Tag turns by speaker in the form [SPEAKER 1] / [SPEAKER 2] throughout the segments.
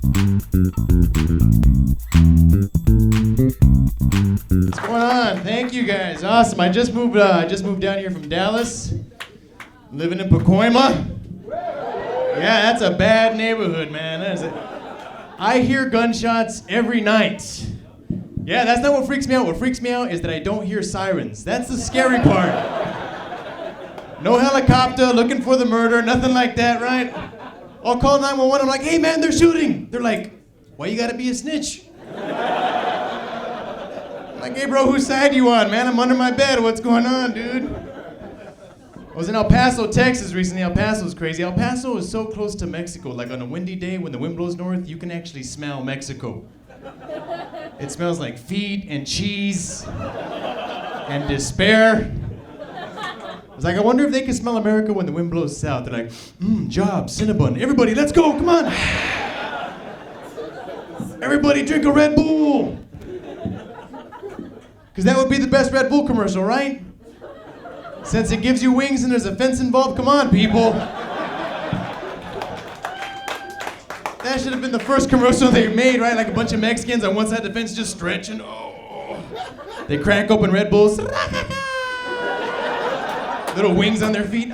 [SPEAKER 1] What's going on? Thank you guys. Awesome. I just moved down here from Dallas. Living in Pacoima. Yeah, that's a bad neighborhood, man. That is it. I hear gunshots every night. Yeah, that's not what freaks me out. What freaks me out is that I don't hear sirens. That's the scary part. No helicopter looking for the murder, nothing like that, right? I'll call 911. I'm like, hey man, they're shooting. They're like, why you gotta be a snitch? I'm like, hey bro, whose side you on, man? I'm under my bed. What's going on, dude? I was in El Paso, Texas recently. El Paso's crazy. El Paso is so close to Mexico. Like on a windy day when the wind blows north, you can actually smell Mexico. It smells like feet and cheese and despair. I was like, I wonder if they can smell America when the wind blows south. They're like, job, Cinnabon. Everybody, let's go, come on. Everybody drink a Red Bull. Because that would be the best Red Bull commercial, right? Since it gives you wings and there's a fence involved, come on, people. That should have been the first commercial they made, right? Like a bunch of Mexicans on one side of the fence just stretching. Oh. They crack open Red Bulls. Little wings on their feet.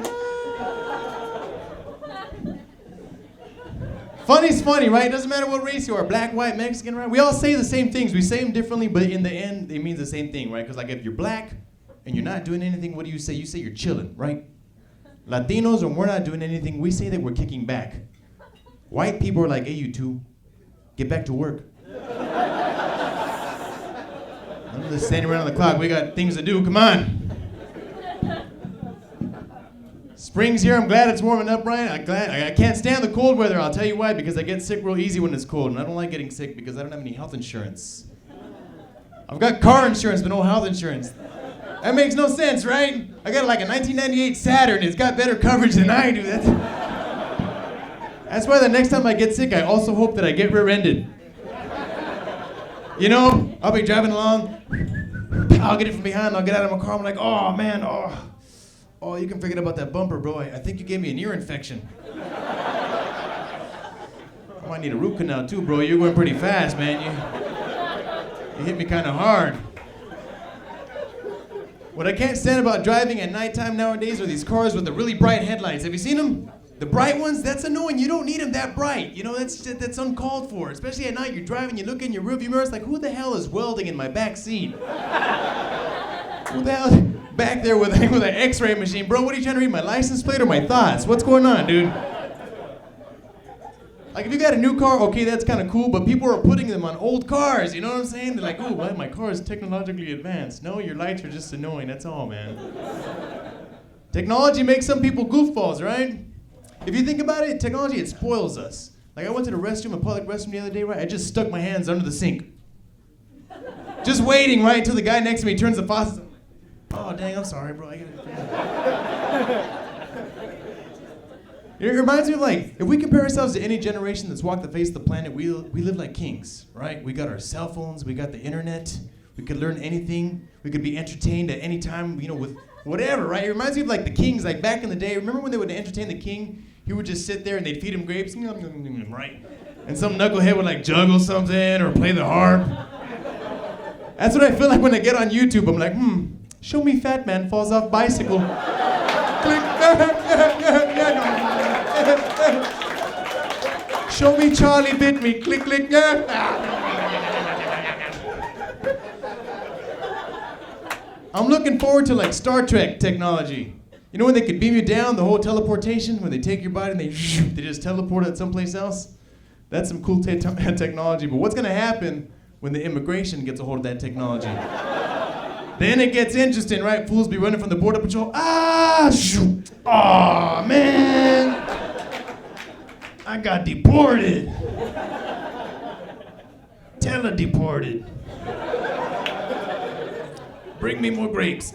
[SPEAKER 1] Funny's funny, right? It doesn't matter what race you are, black, white, Mexican, right? We all say the same things. We say them differently, but in the end, it means the same thing, right? Because like if you're black and you're not doing anything, what do you say? You say you're chilling, right? Latinos, when we're not doing anything, we say that we're kicking back. White people are like, hey, you two, get back to work. I'm just standing around the clock. We got things to do. Come on. Spring's here. I'm glad it's warming up, Brian. I can't stand the cold weather. I'll tell you why. Because I get sick real easy when it's cold, and I don't like getting sick because I don't have any health insurance. I've got car insurance, but no health insurance. That makes no sense, right? I got like a 1998 Saturn. It's got better coverage than I do. That's why the next time I get sick, I also hope that I get rear-ended. You know, I'll be driving along. I'll get it from behind. I'll get out of my car. I'm like, oh man, oh, you can forget about that bumper, bro. I think you gave me an ear infection. I might need a root canal too, bro. You're going pretty fast, man. You hit me kind of hard. What I can't stand about driving at nighttime nowadays are these cars with the really bright headlights. Have you seen them? The bright ones, that's annoying. You don't need them that bright. You know, that's uncalled for. Especially at night, you're driving, you look in your rearview mirror, it's like, who the hell is welding in my back seat? Who the hell is back there with an x-ray machine? Bro, what are you trying to read, my license plate or my thoughts? What's going on, dude? Like, if you got a new car, okay, that's kind of cool, but people are putting them on old cars, you know what I'm saying? They're like, ooh, well, my car is technologically advanced. No, your lights are just annoying, that's all, man. Technology makes some people goofballs, right? If you think about it, technology, it spoils us. Like I went to the restroom, a public restroom the other day, right? I just stuck my hands under the sink. Just waiting, right, until the guy next to me turns the faucet. Oh, dang, I'm sorry, bro. It reminds me of like, if we compare ourselves to any generation that's walked the face of the planet, we live like kings, right? We got our cell phones, we got the internet, we could learn anything, we could be entertained at any time, you know, with whatever, right? It reminds me of like the kings, like back in the day. Remember when they would entertain the king? He would just sit there and they'd feed him grapes, right? And some knucklehead would like juggle something or play the harp. That's what I feel like when I get on YouTube. I'm like, show me fat man falls off bicycle. Show me Charlie bit me. Click, click. I'm looking forward to like Star Trek technology. You know when they could beam you down, the whole teleportation, when they take your body and they just teleport it someplace else? That's some cool technology, but what's gonna happen when the immigration gets a hold of that technology? Then it gets interesting, right? Fools be running from the border patrol. Oh man, I got deported. Teledeported. Bring me more grapes.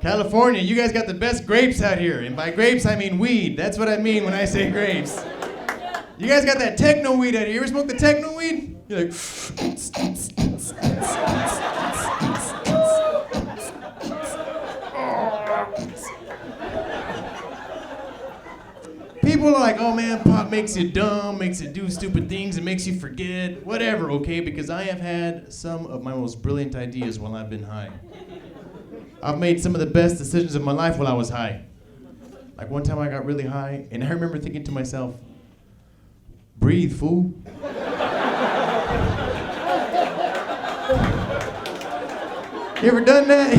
[SPEAKER 1] California, you guys got the best grapes out here. And by grapes, I mean weed. That's what I mean when I say grapes. You guys got that techno weed out here. You ever smoke the techno weed? You're like... People people are like, oh man, pot makes you dumb, makes you do stupid things, it makes you forget, whatever, okay? Because I have had some of my most brilliant ideas while I've been high. I've made some of the best decisions of my life while I was high. Like one time I got really high, and I remember thinking to myself, breathe, fool. You ever done that?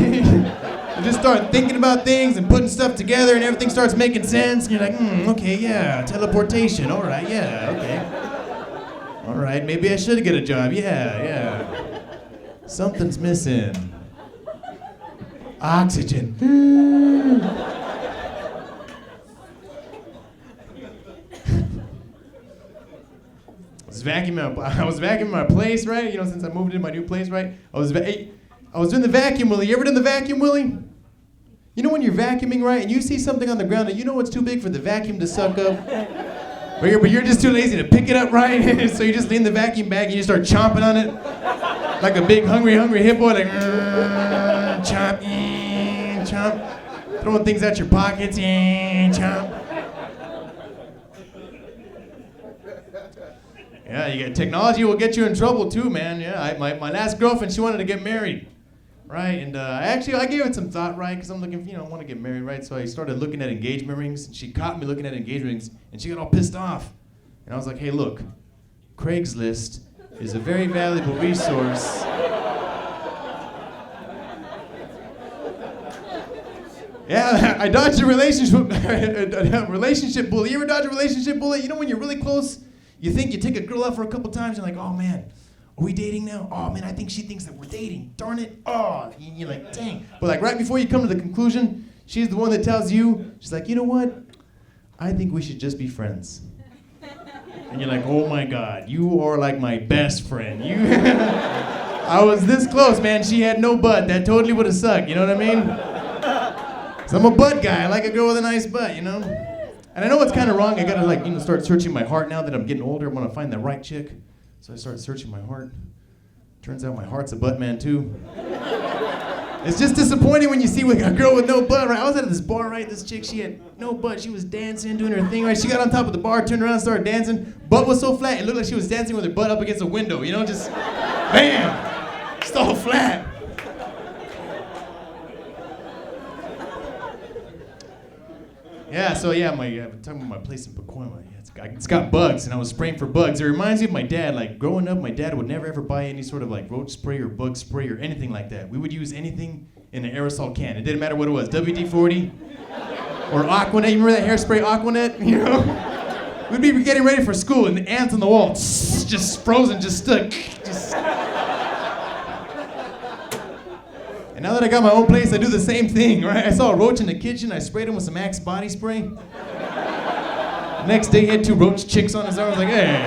[SPEAKER 1] You just start thinking about things and putting stuff together and everything starts making sense. And you're like, okay, yeah, teleportation, all right, yeah, okay. All right, maybe I should get a job, yeah. Something's missing. Oxygen. I was vacuuming my place, right? You know, since I moved into my new place, right? I was doing the vacuum wheelie. You ever done the vacuum wheelie? You know when you're vacuuming, right, and you see something on the ground and you know it's too big for the vacuum to suck up? But you're just too lazy to pick it up, right? So you just lean the vacuum bag and you start chomping on it. Like a big hungry hippo, like chomp, chomp. Throwing things at your pockets, chomp. Yeah, you get technology will get you in trouble too, man. Yeah, my last girlfriend, she wanted to get married, right? And I gave it some thought, right? Because I'm looking, I want to get married, right? So I started looking at engagement rings, and she caught me looking at engagement rings, and she got all pissed off. And I was like, hey, look, Craigslist is a very valuable resource. Yeah, I dodged a relationship bullet. You ever dodge a relationship bullet? You know when you're really close? You think you take a girl out for a couple times, you're like, oh man, are we dating now? Oh man, I think she thinks that we're dating. Darn it. Oh, and you're like, dang. But like right before you come to the conclusion, she's the one that tells you, she's like, you know what? I think we should just be friends. And you're like, oh my God, you are like my best friend. I was this close, man. She had no butt. That totally would have sucked, you know what I mean? So I'm a butt guy. I like a girl with a nice butt, you know? And I know it's kind of wrong. I gotta start searching my heart now that I'm getting older. I want to find the right chick. So I started searching my heart. Turns out my heart's a butt man too. It's just disappointing when you see a girl with no butt, right? I was at this bar, right? This chick, she had no butt. She was dancing, doing her thing, right? She got on top of the bar, turned around, started dancing. Butt was so flat, it looked like she was dancing with her butt up against a window, you know? Just, bam! Just all flat. Yeah, so yeah, I'm talking about my place in Pacoima. Yeah, it's got bugs, and I was spraying for bugs. It reminds me of my dad. Like growing up, my dad would never ever buy any sort of like roach spray or bug spray or anything like that. We would use anything in an aerosol can. It didn't matter what it was, WD-40 or Aquanet. You remember that hairspray Aquanet? You know, we'd be getting ready for school, and the ants on the wall just frozen, just stuck. And now that I got my own place, I do the same thing, right? I saw a roach in the kitchen, I sprayed him with some Axe body spray. Next day, he had 2 roach chicks on his arm. I was like, hey.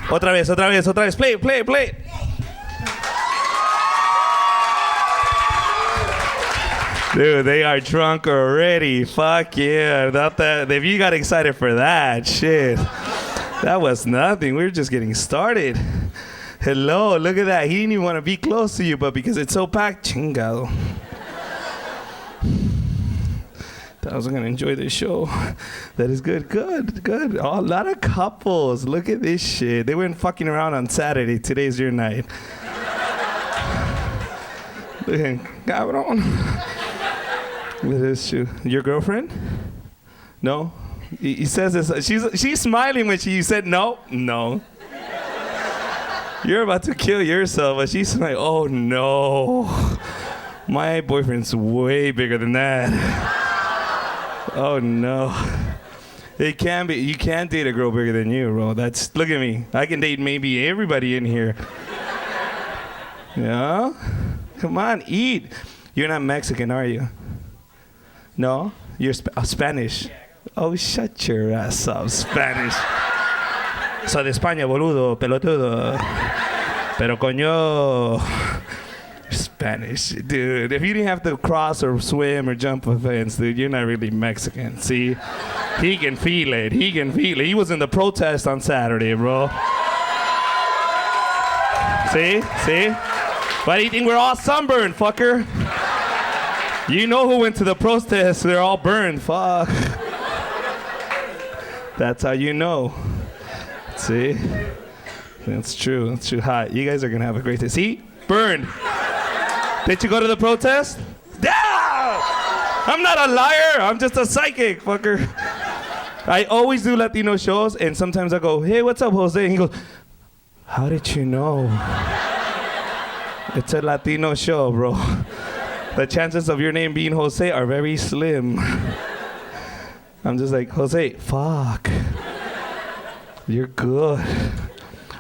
[SPEAKER 2] Otra vez. Play. Dude, they are drunk already. Fuck yeah. Without that, if you got excited for that, shit. That was nothing. We were just getting started. Hello, look at that. He didn't even want to be close to you, but because it's so packed, chingado. I was going to enjoy this show. That is good. Oh, a lot of couples. Look at this shit. They weren't fucking around on Saturday. Today's your night. Look at cabrón. With his shoe. Your girlfriend? No? He says this. She's smiling when you said no. You're about to kill yourself, but she's like, oh no. My boyfriend's way bigger than that. Oh no. It can be. You can't date a girl bigger than you, bro. Look at me. I can date maybe everybody in here. Yeah? Come on, eat. You're not Mexican, are you? No? You're Spanish. Oh, shut your ass up, Spanish. Soy de España, boludo, pelotudo. Pero coño. Spanish, dude. If you didn't have to cross or swim or jump a fence, dude, you're not really Mexican. See, he can feel it. He can feel it. He was in the protest on Saturday, bro. See? Why do you think we're all sunburned, fucker? You know who went to the protest? They're all burned. Fuck. That's how you know. See? That's true. That's true. Hot. You guys are gonna have a great day. See? Burned. Did you go to the protest? Yeah! I'm not a liar. I'm just a psychic, fucker. I always do Latino shows, and sometimes I go, hey, what's up, Jose? And he goes, how did you know? It's a Latino show, bro. The chances of your name being Jose are very slim. I'm just like, Jose, fuck. You're good.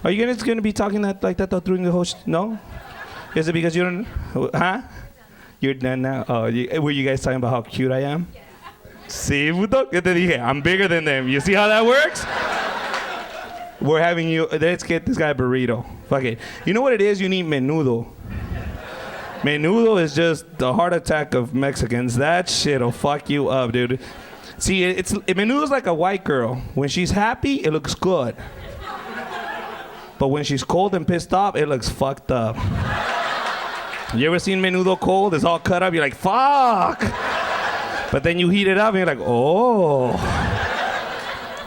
[SPEAKER 2] Are you guys going to be talking like that during the whole No? Is it because you don't... Huh? You're done now? Oh, were you guys talking about how cute I am? Yeah. See, I'm bigger than them. You see how that works? We're having you... Let's get this guy a burrito. Fuck it. You know what it is? You need menudo. Menudo is just the heart attack of Mexicans. That shit'll fuck you up, dude. See, menudo's like a white girl. When she's happy, it looks good. But when she's cold and pissed off, it looks fucked up. You ever seen menudo cold? It's all cut up. You're like, fuck. But then you heat it up and you're like, oh.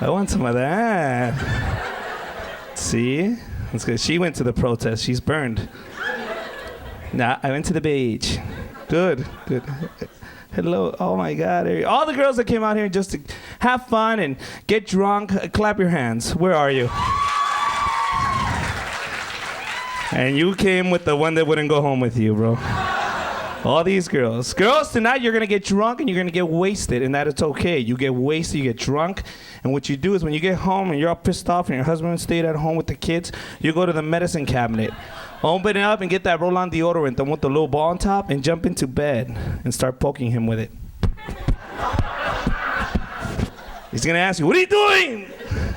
[SPEAKER 2] I want some of that. See? That's good. She went to the protest. She's burned. Nah, I went to the beach. Good. Hello. Oh, my God. All the girls that came out here just to have fun and get drunk, clap your hands. Where are you? And you came with the one that wouldn't go home with you, bro. All these girls. Girls, tonight you're going to get drunk and you're going to get wasted, and that it's okay. You get wasted, you get drunk, and what you do is when you get home and you're all pissed off and your husband stayed at home with the kids, you go to the medicine cabinet, open it up and get that roll-on deodorant, the one with the little ball on top, and jump into bed and start poking him with it. He's going to ask you, what are you doing?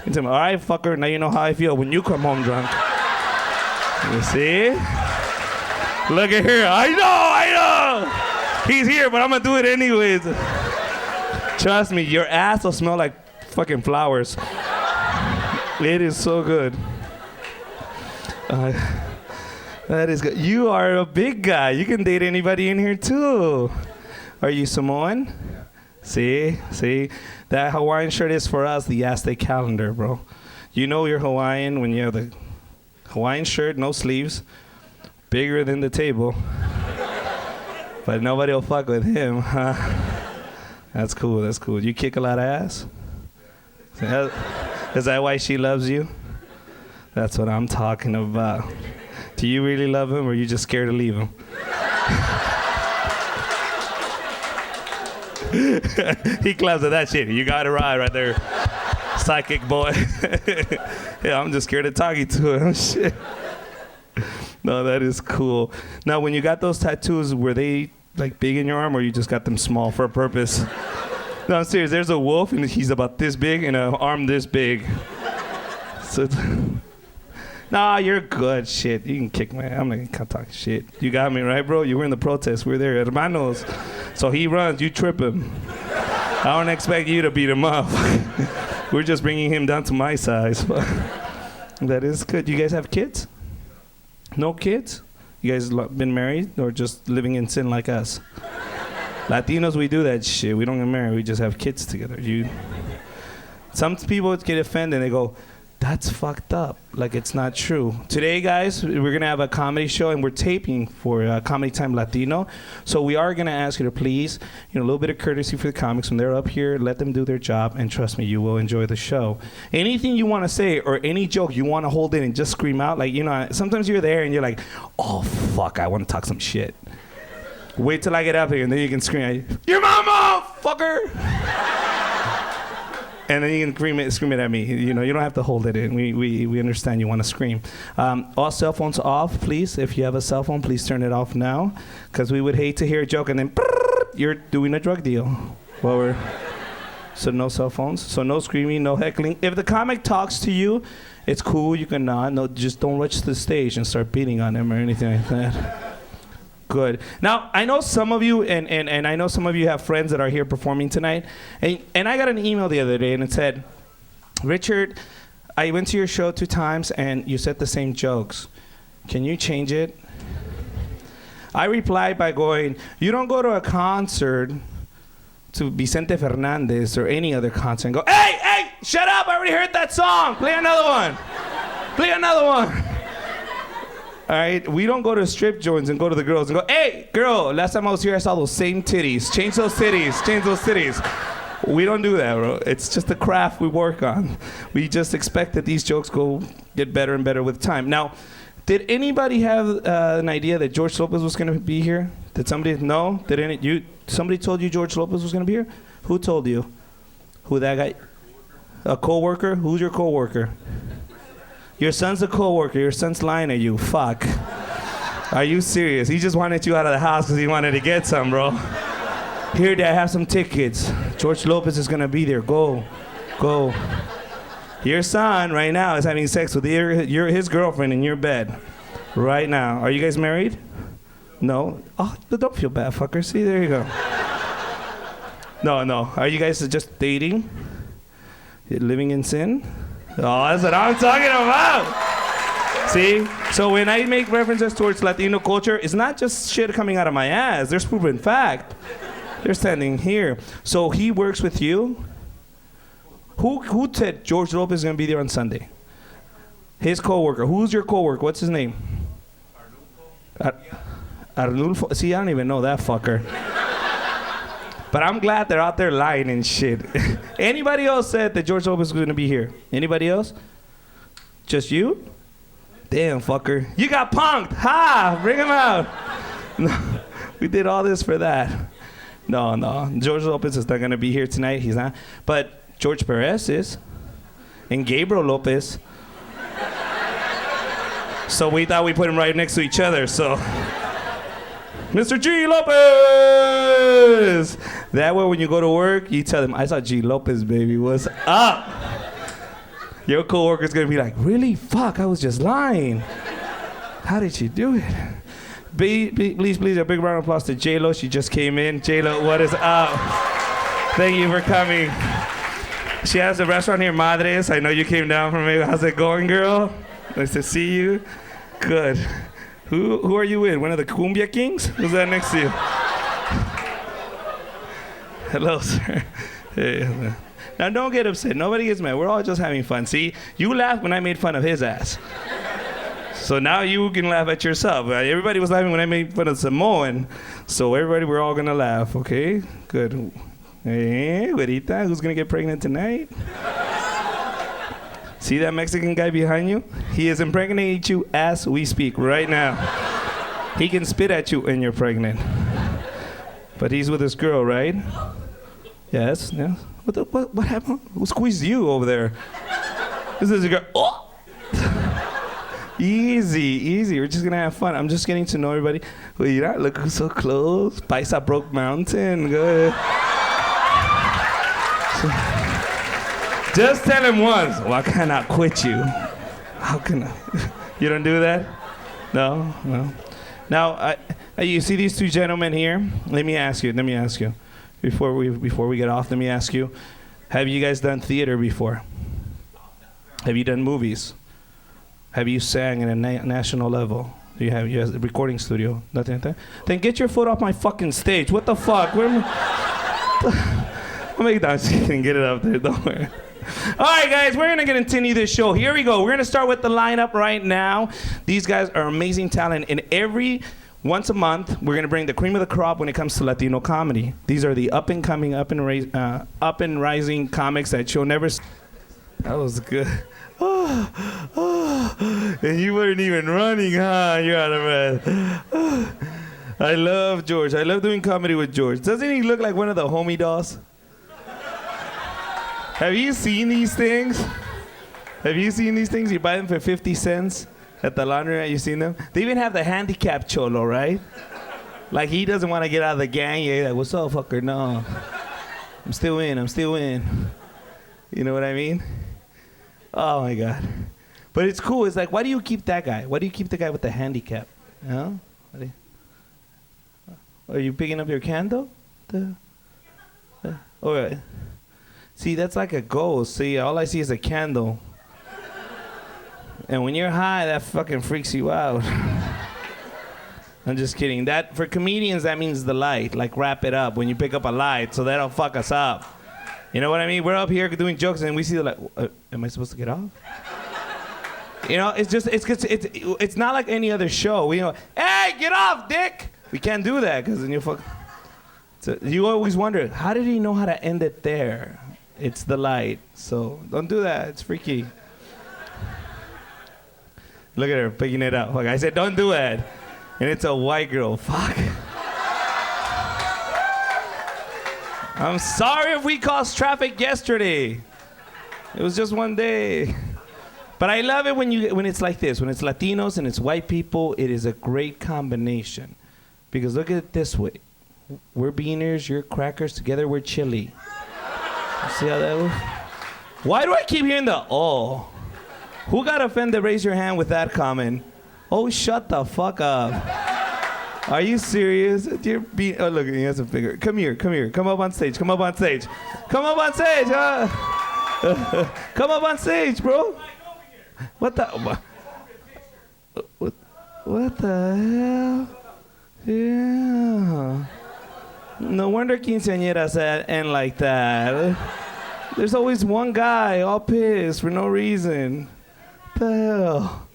[SPEAKER 2] You tell him, all right, fucker, now you know how I feel when you come home drunk. You see? Look at her. I know. He's here, but I'm going to do it anyways. Trust me, your ass will smell like fucking flowers. It is so good. That is good. You are a big guy. You can date anybody in here, too. Are you Samoan? See? That Hawaiian shirt is for us, the Aztec calendar, bro. You know you're Hawaiian when you have the Hawaiian shirt, no sleeves, bigger than the table. But nobody will fuck with him, huh? That's cool. You kick a lot of ass? Is that why she loves you? That's what I'm talking about. Do you really love him, or are you just scared to leave him? He claps at that shit. You got it right there. Psychic boy. Yeah, I'm just scared of talking to him. Shit. No, that is cool. Now, when you got those tattoos, were they like big in your arm, or you just got them small for a purpose? No, I'm serious. There's a wolf, and he's about this big, and an arm this big. So, nah, you're good. Shit, you can kick my. I'm not gonna talk shit. You got me right, bro. You were in the protest. We were there, hermanos. So he runs, you trip him. I don't expect you to beat him up. We're just bringing him down to my size. That is good. You guys have kids? No kids? You guys been married or just living in sin like us? Latinos, we do that shit. We don't get married. We just have kids together. Some people get offended and they go, that's fucked up. Like, it's not true. Today, guys, we're going to have a comedy show, and we're taping for Comedy Time Latino. So we are going to ask you to please, a little bit of courtesy for the comics. When they're up here, let them do their job, and trust me, you will enjoy the show. Anything you want to say or any joke you want to hold in and just scream out, like, sometimes you're there and you're like, oh, fuck, I want to talk some shit. Wait till I get up here, and then you can scream, your mama, fucker! And then you can scream it at me. You don't have to hold it in. We understand you want to scream. All cell phones off, please. If you have a cell phone, please turn it off now, because we would hate to hear a joke and then you're doing a drug deal. So no cell phones. So no screaming, no heckling. If the comic talks to you, it's cool. You can nod. No, just don't rush the stage and start beating on him or anything like that. Good. Now, I know some of you, and I know some of you have friends that are here performing tonight, and I got an email the other day, and it said, Richard, I went to your show 2 times, and you said the same jokes. Can you change it? I replied by going, you don't go to a concert to Vicente Fernandez or any other concert and go, hey, shut up, I already heard that song. Play another one. Play another one. All right, we don't go to strip joints and go to the girls and go, hey, girl, last time I was here, I saw those same titties. Change those titties, change those titties. We don't do that, bro. It's just the craft we work on. We just expect that these jokes get better and better with time. Now, did anybody have an idea that George Lopez was going to be here? Did somebody know? Somebody told you George Lopez was going to be here? Who told you? Who, that guy? A coworker? Who's your coworker? Your son's a coworker. Your son's lying at you. Fuck. Are you serious? He just wanted you out of the house because he wanted to get some, bro. Here, Dad, have some tickets. George Lopez is going to be there. Go. Your son right now is having sex with his girlfriend in your bed. Right now. Are you guys married? No? Oh, don't feel bad, fucker. See, there you go. No. Are you guys just dating? You're living in sin? Oh, that's what I'm talking about. See? So when I make references towards Latino culture, it's not just shit coming out of my ass. There's proven fact. They're standing here. So he works with you? Who said George Lopez is going to be there on Sunday? His coworker. Who's your coworker? What's his name? Arnulfo. See, I don't even know that fucker. But I'm glad they're out there lying and shit. Anybody else said that George Lopez was going to be here? Anybody else? Just you? Damn, fucker. You got punked. Ha! Bring him out. No, we did all this for that. No. George Lopez is not going to be here tonight. He's not. But George Perez is. And Gabriel Lopez. So we thought we put him right next to each other, so. Mr. G. Lopez! That way when you go to work, you tell them, I saw G. Lopez, baby. What's up? Your coworker's gonna be like, really? Fuck, I was just lying. How did she do it? Please, a big round of applause to J-Lo. She just came in. J-Lo, what is up? Thank you for coming. She has a restaurant here, Madres. I know you came down from it. How's it going, girl? Nice to see you. Good. Who are you with? One of the Cumbia Kings? Who's that next to you? Hello, sir. Hey. Now, don't get upset. Nobody gets mad. We're all just having fun. See, you laughed when I made fun of his ass. So now you can laugh at yourself. Everybody was laughing when I made fun of Samoan. So everybody, we're all going to laugh, okay? Good. Hey, güerita, who's going to get pregnant tonight? See that Mexican guy behind you? He is impregnating you as we speak right now. He can spit at you and you're pregnant. But he's with this girl, right? Yes. What happened? Who squeezed you over there? This is a girl. Oh! Easy. We're just gonna have fun. I'm just getting to know everybody. Well, look who's so close. Paisa broke mountain. Good. Just tell him once. Well, I cannot quit you. How can I? You don't do that? No. Now, you see these 2 gentlemen here? Let me ask you. Before we get off, let me ask you. Have you guys done theater before? Have you done movies? Have you sang at a national level? Do you have a recording studio? Nothing like that? Then get your foot off my fucking stage. What the fuck? I'll make that so you can get it up there. Don't worry. All right, guys, we're going to continue this show. Here we go. We're going to start with the lineup right now. These guys are amazing talent. And once a month, we're going to bring the cream of the crop when it comes to Latino comedy. These are the up-and-coming, up-and-rising comics that you'll never see. That was good. And you weren't even running, huh? You're out of breath. I love George. I love doing comedy with George. Doesn't he look like one of the homie dolls? Have you seen these things? You buy them for 50 cents at the laundromat. You seen them? They even have the handicapped cholo, right? Like he doesn't want to get out of the gang. Yeah, like, what's up, fucker? No. I'm still in. You know what I mean? Oh, my God. But it's cool. It's like, why do you keep that guy? Why do you keep the guy with the handicap? You know? Are you picking up your candle? All right. See, that's like a ghost. See, all I see is a candle. And when you're high, that fucking freaks you out. I'm just kidding. That for comedians, that means the light. Like wrap it up when you pick up a light, so that'll fuck us up. You know what I mean? We're up here doing jokes, and we see the light. Am I supposed to get off? You know, it's not like any other show. We go, hey, get off, dick. We can't do that because then you fuck. So you always wonder, how did he know how to end it there? It's the light, so don't do that. It's freaky. Look at her picking it up. Fuck, I said, don't do it. And it's a white girl. Fuck. I'm sorry if we caused traffic yesterday. It was just one day. But I love it when it's like this. When it's Latinos and it's white people, it is a great combination. Because look at it this way. We're beaners, you're crackers, together we're chili. You see how that works? Why do I keep hearing the oh? Who got offended? Raise your hand with that comment. Oh, shut the fuck up. Are you serious? You're oh, look, he has a finger. Come here. Come up on stage. Come up on stage. Come up on stage. Come up on stage, bro. What the? What the hell? Yeah. No wonder quinceañeras end like that. There's always one guy all pissed for no reason. The hell?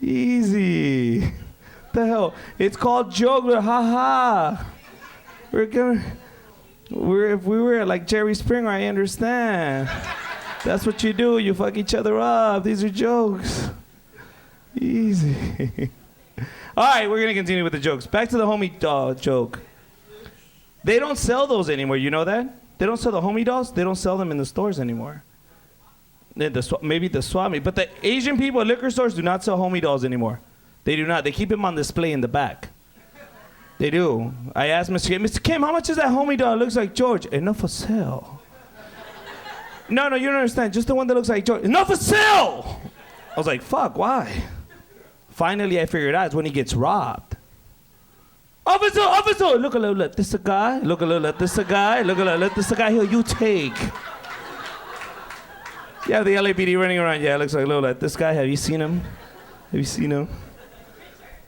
[SPEAKER 2] Easy. The hell? It's called joke. Ha. If we were like Jerry Springer, I understand. That's what you do. You fuck each other up. These are jokes. Easy. All right, we're gonna continue with the jokes. Back to the homie doll joke. They don't sell those anymore. You know that? They don't sell the homie dolls. They don't sell them in the stores anymore. Maybe the swap meet. But the Asian people at liquor stores do not sell homie dolls anymore. They do not. They keep them on display in the back. They do. I asked Mr. Kim, how much is that homie doll? It looks like George. Enough for sale. No, you don't understand. Just the one that looks like George. Enough for sale! I was like, fuck, why? Finally, I figured out it's when he gets robbed. Officer! Look a little, let this a guy. Look a little, let this a guy. Look a little, let this a guy here. You take. Yeah, the LAPD running around. Yeah, it looks like a little, let this guy. Have you seen him?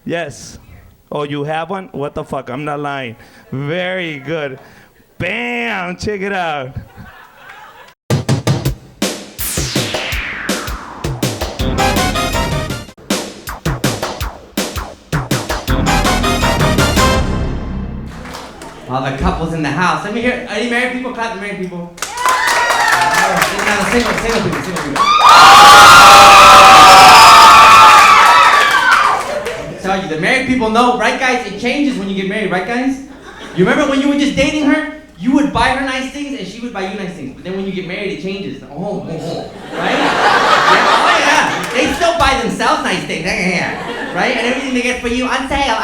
[SPEAKER 2] Yes. Oh, you have one? What the fuck? I'm not lying. Very good. Bam! Check it out.
[SPEAKER 3] All the couples in the house. Let me hear. Any married people? Clap the married people. Now the single people. I tell you, the married people know, right, guys? It changes when you get married, right, guys? You remember when you were just dating her? You would buy her nice things and she would buy you nice things. But then when you get married, it changes. Oh, right? Yeah, oh yeah. They still buy themselves nice things. Yeah, right? And everything they get for you, on sale.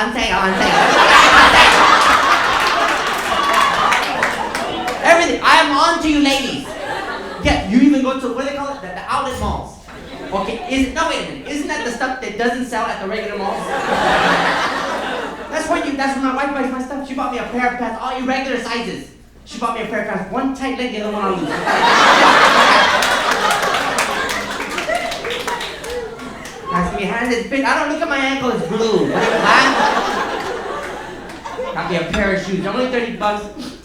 [SPEAKER 3] Everything. I'm on to you, ladies. Yeah, you even go to, what do they call it? The outlet malls. Okay, wait a minute. Isn't that the stuff that doesn't sell at the regular malls? That's where my wife buys my stuff. She bought me a pair of pants, all irregular sizes. She bought me a pair of pants, one tight leg, the other one on loose. Ask me, hands, it's big. I don't look at my ankle, it's blue. Got me a pair of shoes, only $30.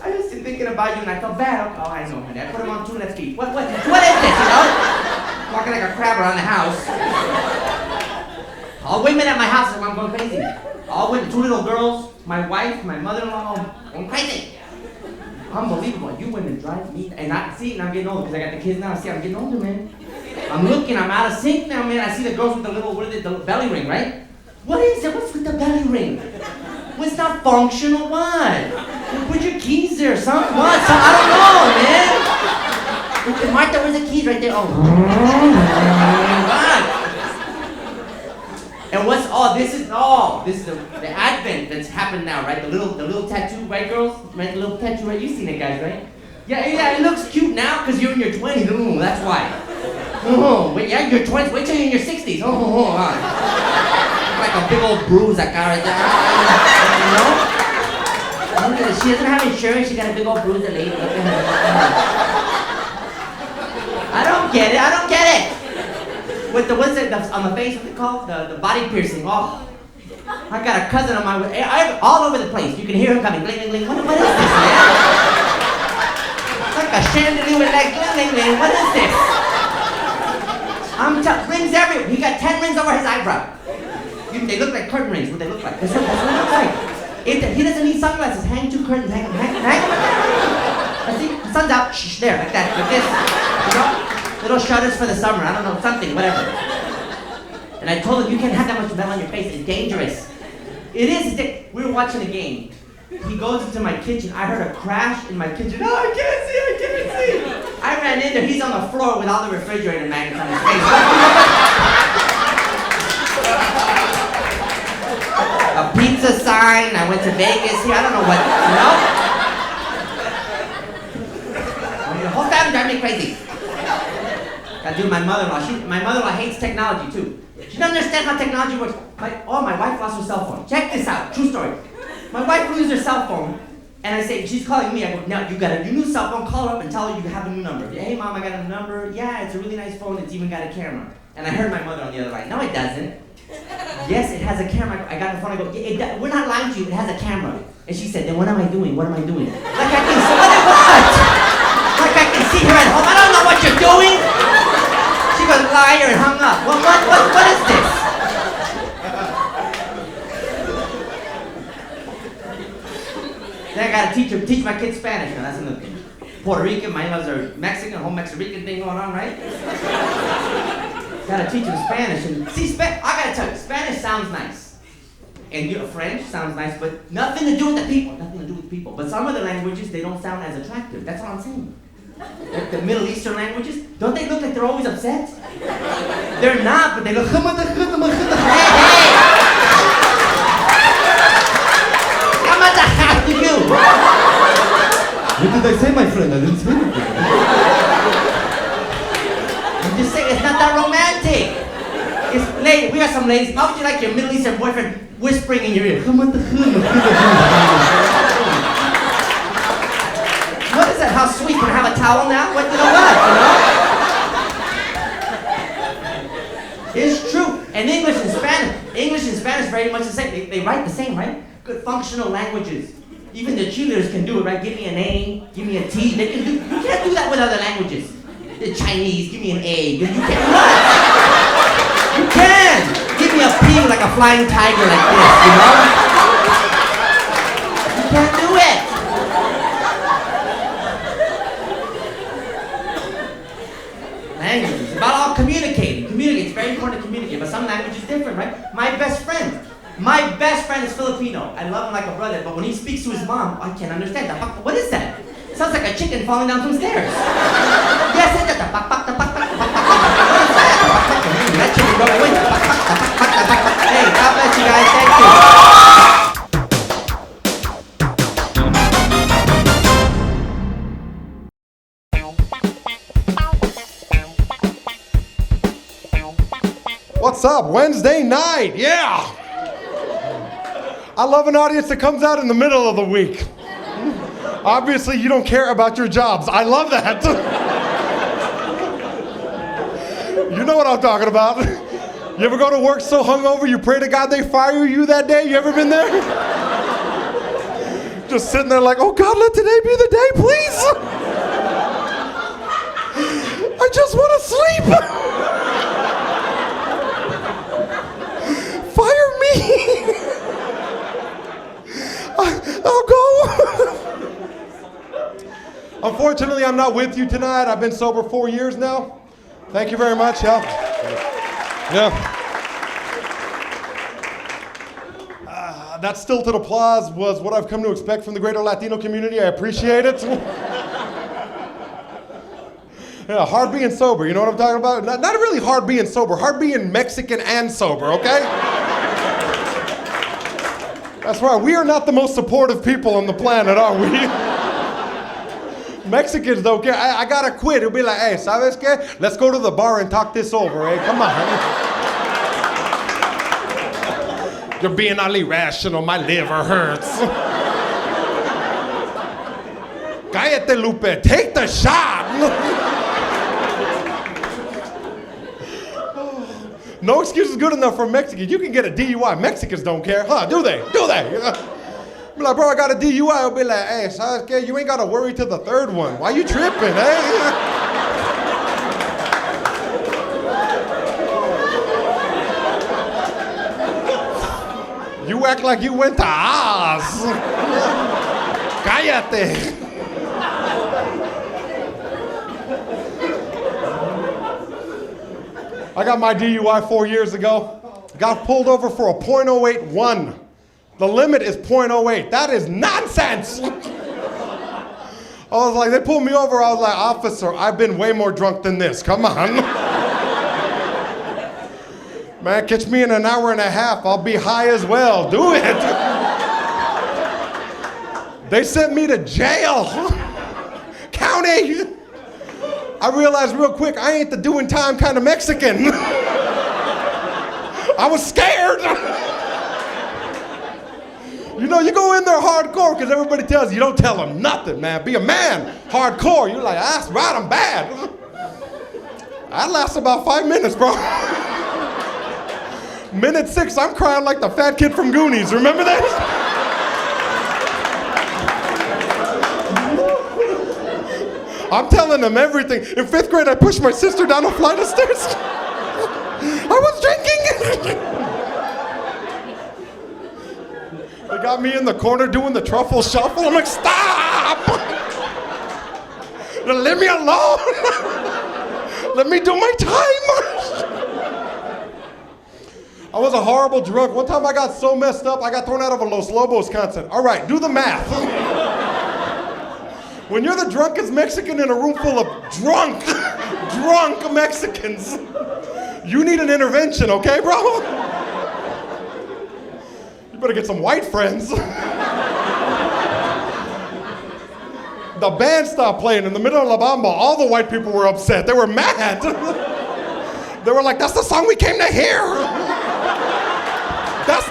[SPEAKER 3] I was just thinking about you and I felt bad. Oh, I know, honey. I put them on 2 left feet. What is this, you know? Walking like a crab around the house. All women at my house, I'm going crazy. All women, 2 little girls, my wife, my mother-in-law, going crazy. Unbelievable. You women drive me. And I'm getting older because I got the kids now. See, I'm getting older, man. I'm looking, I'm out of sync now, man. I see the girls with the little, the belly ring, right? What is it? What's with the belly ring? Well, it's not functional, what? Put your keys there, son. What? So, I don't know, man. Martha, where's the keys? Right there. Oh. What? And this is the advent that's happened now, right? The little tattoo, right, girls? Right, the little tattoo, right? You've seen it, guys, right? Yeah, it looks cute now because you're in your 20s. Ooh, that's why. Oh, wait, yeah, your 20s. Wait till you're in your 60s. Like a big old bruise that guy right there. You know? She doesn't have insurance. She got a big old bruise. Lady. Look at her. I don't get it. With the what's it on the face? What's it called? The body piercing. Oh, I got a cousin of mine all over the place. You can hear him coming. Bling, bling, bling. What is this, man? It's like a chandelier with like bling, bling, bling. What is this? Rings everywhere. He got 10 rings over his eyebrow. They look like curtain rings. What they look like? That's what it looks like. He doesn't need sunglasses. Hang 2 curtains. Hang. I see. The sun's out. Shh, there, like that. Like this. You know? Little shutters for the summer. I don't know. Something. Whatever. And I told him, you can't have that much metal on your face. It's dangerous. It is. We were watching a game. He goes into my kitchen. I heard a crash in my kitchen. Oh, I can't see. I ran in there. He's on the floor with all the refrigerator magnets on his face. A pizza sign. I went to Vegas here. I don't know what, The whole family drives me crazy. Gotta do my mother-in-law. My mother-in-law hates technology too. She doesn't understand how technology works. My wife lost her cell phone. Check this out. True story. My wife loses her cell phone, and I say, she's calling me. I go, no, you got a new cell phone. Call her up and tell her you have a new number. Hey, Mom, I got a new number. Yeah, it's a really nice phone. It's even got a camera. And I heard my mother on the other line. No, it doesn't. Yes, it has a camera. I got the phone. I go, we're not lying to you. It has a camera. And she said, then what am I doing? Like I can see, what? Like I can see her at home. I don't know what you're doing. She goes, liar, and hung up. What is this? Then I gotta teach my kids Spanish. Now that's another thing. Puerto Rican, my in-laws are Mexican, whole Mexican thing going on, right? Gotta teach them Spanish. And see, I gotta tell you, Spanish sounds nice. And French sounds nice, but nothing to do with the people. Nothing to do with people. But some of the languages, they don't sound as attractive. That's what I'm saying. Like the Middle Eastern languages, don't they look like they're always upset? They're not, but they look. Hey! To you.
[SPEAKER 4] What did I say, my friend? I didn't say anything.
[SPEAKER 3] I'm just saying, it's not that romantic. It's lady. We got some ladies. How would you like your Middle Eastern boyfriend whispering in your ear? What is that? How sweet? Can I have a towel now? What? It's true. And English and Spanish very much the same. They write the same, right? Good functional languages. Even the cheerleaders can do it, right? Give me an A, give me a T. They can do. You can't do that with other languages. The Chinese, give me an A. You can't. What? You can. Give me a P like a flying tiger like this. You can't do it. Languages. It's about all communicating. It's very important to communicate, but some language is different, right? My best friend is Filipino. I love him like a brother, but when he speaks to his mom, I can't understand. What is that? Sounds like a chicken falling down some stairs. Yes, it's that. What is that? That chicken go away. Hey, God bless you guys. Thank you.
[SPEAKER 4] What's up? Wednesday night, yeah! I love an audience that comes out in the middle of the week. Obviously, you don't care about your jobs. I love that. You know what I'm talking about. You ever go to work so hungover you pray to God they fire you that day? You ever been there? Just sitting there like, oh God, let today be the day, please. I just want to sleep. Fire me. I'll go. Unfortunately, I'm not with you tonight. I've been sober 4 years now. Thank you very much. Yeah. That stilted applause was what I've come to expect from the greater Latino community. I appreciate it. Yeah, hard being sober. You know what I'm talking about? Not really hard being sober. Hard being Mexican and sober. Okay. That's right. We are not the most supportive people on the planet, are we? Mexicans don't care. I gotta quit. It'll be like, hey, ¿sabes qué? Let's go to the bar and talk this over, eh? Come on. You're being all irrational. My liver hurts. Cállate, Lupe. Take the shot. No excuse is good enough for Mexicans. You can get a DUI. Mexicans don't care. Huh, do they? Do they? Be like, bro, I got a DUI. I'll be like, hey, ¿sabes qué? You ain't got to worry till the third one. Why you tripping, eh? You act like you went to Oz. Cállate. I got my DUI 4 years ago. Got pulled over for a .081. The limit is .08. That is nonsense. I was like, they pulled me over. I was like, officer, I've been way more drunk than this. Come on. Man, catch me in an hour and a half. I'll be high as well. Do it. They sent me to jail. County. I realized real quick, I ain't the doing time kind of Mexican. I was scared. You know, you go in there hardcore because everybody tells you don't tell them nothing, man. Be a man. Hardcore. You're like, that's right, I'm bad. I last about 5 minutes, bro. Minute 6, I'm crying like the fat kid from Goonies. Remember that? I'm telling them everything. In 5th grade, I pushed my sister down a flight of stairs. I was drinking. They got me in the corner doing the truffle shuffle. I'm like, stop! Leave me alone. Let me do my time. I was a horrible drunk. One time I got so messed up, I got thrown out of a Los Lobos concert. All right, do the math. When you're the drunkest Mexican in a room full of drunk Mexicans, you need an intervention, okay, bro? You better get some white friends. The band stopped playing in the middle of La Bamba. All the white people were upset. They were mad. They were like, that's the song we came to hear. That's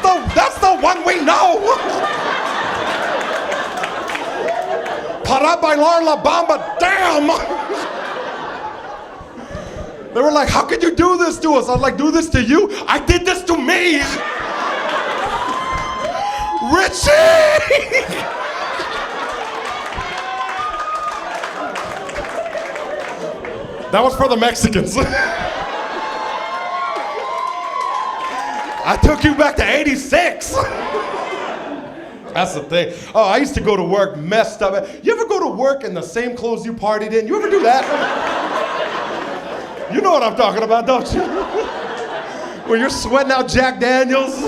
[SPEAKER 4] the one we know. Para bailar la bamba, damn! They were like, how could you do this to us? I was like, do this to you? I did this to me! Richie! That was for the Mexicans. I took you back to 86. That's the thing. Oh, I used to go to work messed up. You ever go to work in the same clothes you partied in? You ever do that? You know what I'm talking about, don't you? When you're sweating out Jack Daniels.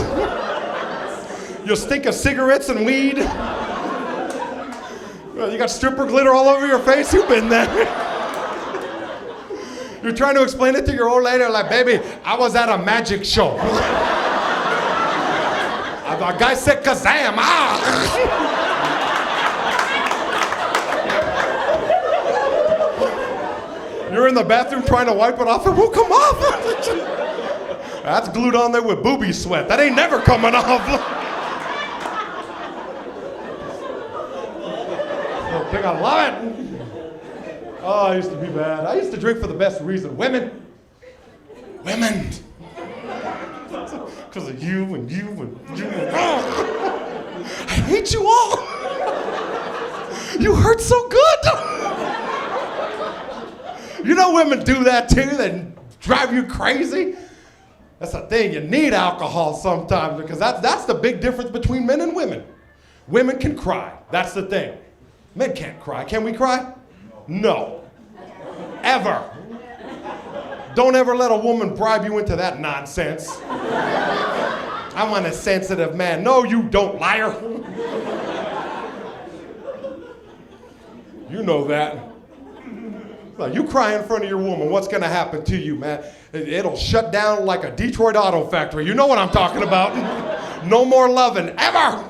[SPEAKER 4] You stink of cigarettes and weed. You got stripper glitter all over your face. You've been there. You're trying to explain it to your old lady, like, baby, I was at a magic show. A guy said Kazam, You're in the bathroom trying to wipe it off, it won't come off. That's glued on there with booby sweat. That ain't never coming off. I think I love it. Oh, I used to be bad. I used to drink for the best reason. Women. Because of you and you and you and I hate you all. You hurt so good. You know women do that too, they drive you crazy. That's the thing, you need alcohol sometimes because that's the big difference between men and women. Women can cry, that's the thing. Men can't cry. Can we cry? No. Ever. Don't ever let a woman bribe you into that nonsense. I'm a sensitive man. No, you don't, liar. You know that. Now, you cry in front of your woman, what's gonna happen to you, man? It'll shut down like a Detroit auto factory. You know what I'm talking about. No more loving, ever.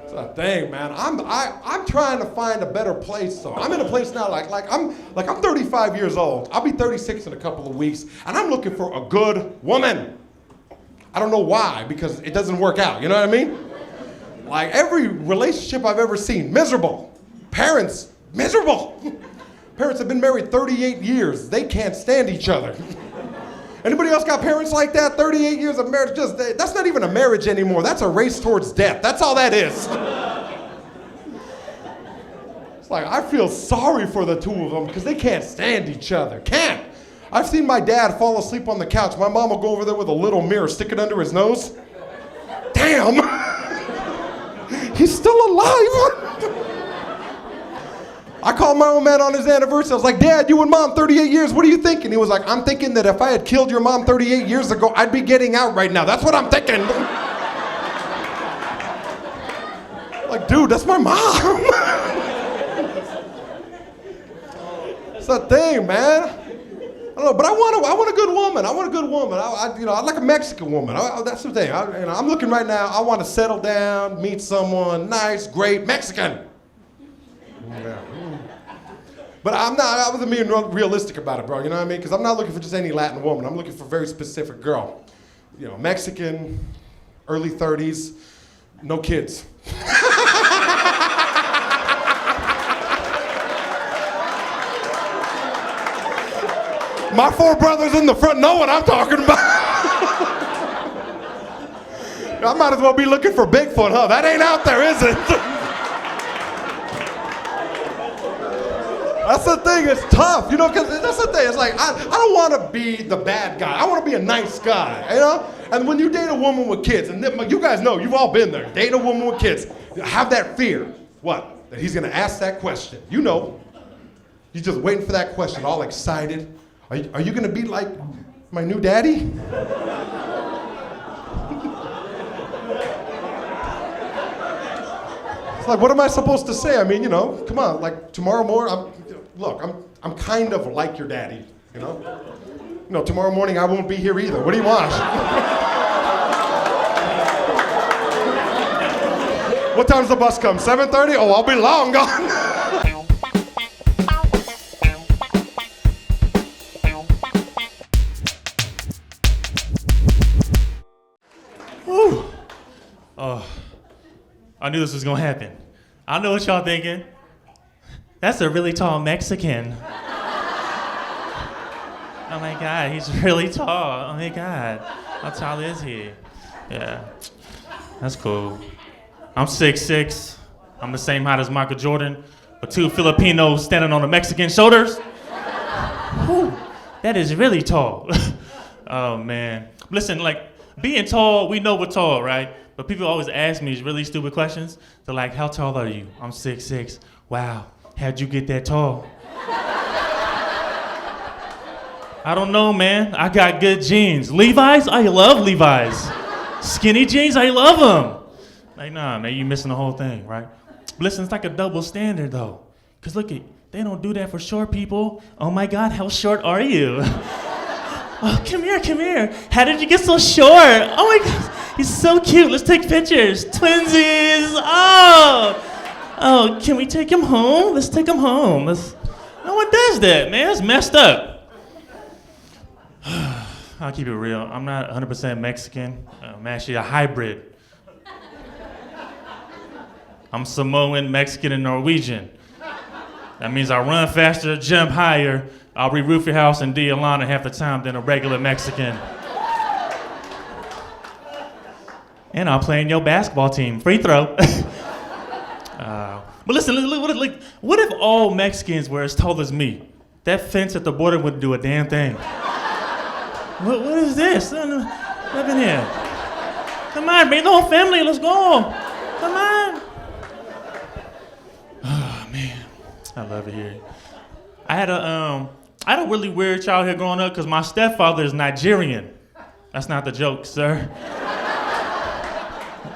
[SPEAKER 4] It's a thing, man. I'm trying to find a better place. So I'm in a place now, I'm 35 years old. I'll be 36 in a couple of weeks, and I'm looking for a good woman. I don't know why, because it doesn't work out. You know what I mean? Like every relationship I've ever seen, miserable. Parents, miserable. Parents have been married 38 years. They can't stand each other. Anybody else got parents like that? 38 years of marriage, that's not even a marriage anymore. That's a race towards death. That's all that is. It's like, I feel sorry for the two of them because they can't stand each other. Can't. I've seen my dad fall asleep on the couch. My mom will go over there with a little mirror, stick it under his nose. Damn! He's still alive! I called my old man on his anniversary. I was like, Dad, you and Mom, 38 years, what are you thinking? He was like, I'm thinking that if I had killed your mom 38 years ago, I'd be getting out right now. That's what I'm thinking. Like, dude, that's my mom. It's a thing, man. I don't know, but I want a good woman. I want a good woman. I like a Mexican woman. That's the thing. I'm looking right now. I want to settle down, meet someone nice, great, Mexican. Yeah. But I wasn't being realistic about it, bro. You know what I mean? Because I'm not looking for just any Latin woman. I'm looking for a very specific girl. You know, Mexican, early 30s, no kids. My 4 brothers in the front know what I'm talking about. I might as well be looking for Bigfoot, huh? That ain't out there, is it? That's the thing, it's tough, you know, because that's the thing. It's like, I don't want to be the bad guy. I want to be a nice guy, you know? And when you date a woman with kids, and you guys know, you've all been there, date a woman with kids, have that fear. What? That he's going to ask that question. You know. You're just waiting for that question, all excited. Are you going to be like my new daddy? It's like, what am I supposed to say? I mean, you know, come on, like tomorrow morning, I'm kind of like your daddy, you know? You know, tomorrow morning I won't be here either. What do you want? What time's the bus come? 7:30? Oh, I'll be long gone.
[SPEAKER 5] I knew this was gonna happen. I know what y'all thinking. That's a really tall Mexican. Oh my God, he's really tall. Oh my God, how tall is he? Yeah, that's cool. I'm 6'6". I'm the same height as Michael Jordan, with 2 Filipinos standing on the Mexican shoulders. Whew, that is really tall. Oh man. Listen, like, being tall, we know we're tall, right? But people always ask me these really stupid questions. They're like, how tall are you? I'm 6'6". Wow, how'd you get that tall? I don't know, man. I got good genes. Levi's? I love Levi's. Skinny jeans? I love them. Like, nah, man, you missing the whole thing, right? But listen, it's like a double standard, though. Because look, they don't do that for short people. Oh my God, how short are you? Oh, come here. How did you get so short? Oh my God, he's so cute. Let's take pictures. Twinsies. Oh, can we take him home? Let's take him home. No one does that, man. It's messed up. I'll keep it real. I'm not 100% Mexican. I'm actually a hybrid. I'm Samoan, Mexican, and Norwegian. That means I run faster, jump higher. I'll re-roof your house in Alorando half the time than a regular Mexican. And I'll play in your basketball team. Free throw. But listen, what if all Mexicans were as tall as me? That fence at the border wouldn't do a damn thing. What is this? Up in here. Come on, bring the whole family. Let's go. Come on. Oh, man. I love it here. I had a really weird childhood growing up because my stepfather is Nigerian. That's not the joke, sir.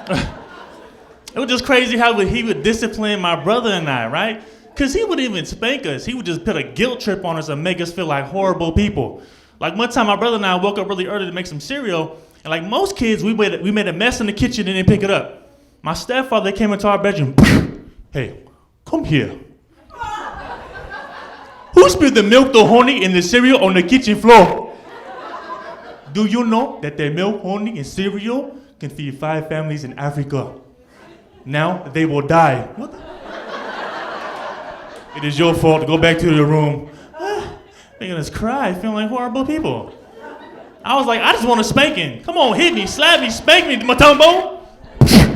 [SPEAKER 5] It was just crazy how he would discipline my brother and I, right? Because he wouldn't even spank us. He would just put a guilt trip on us and make us feel like horrible people. Like one time my brother and I woke up really early to make some cereal, and like most kids, we made a mess in the kitchen and didn't pick it up. My stepfather came into our bedroom. Hey, come here. Who spilled the milk, the honey, and the cereal on the kitchen floor? Do you know that the milk, honey, and cereal can feed 5 families in Africa? Now they will die. What the? It is your fault to go back to your room. Making us cry, feeling like horrible people. I was like, I just want a spanking. Come on, hit me, slap me, spank me, Matumbo.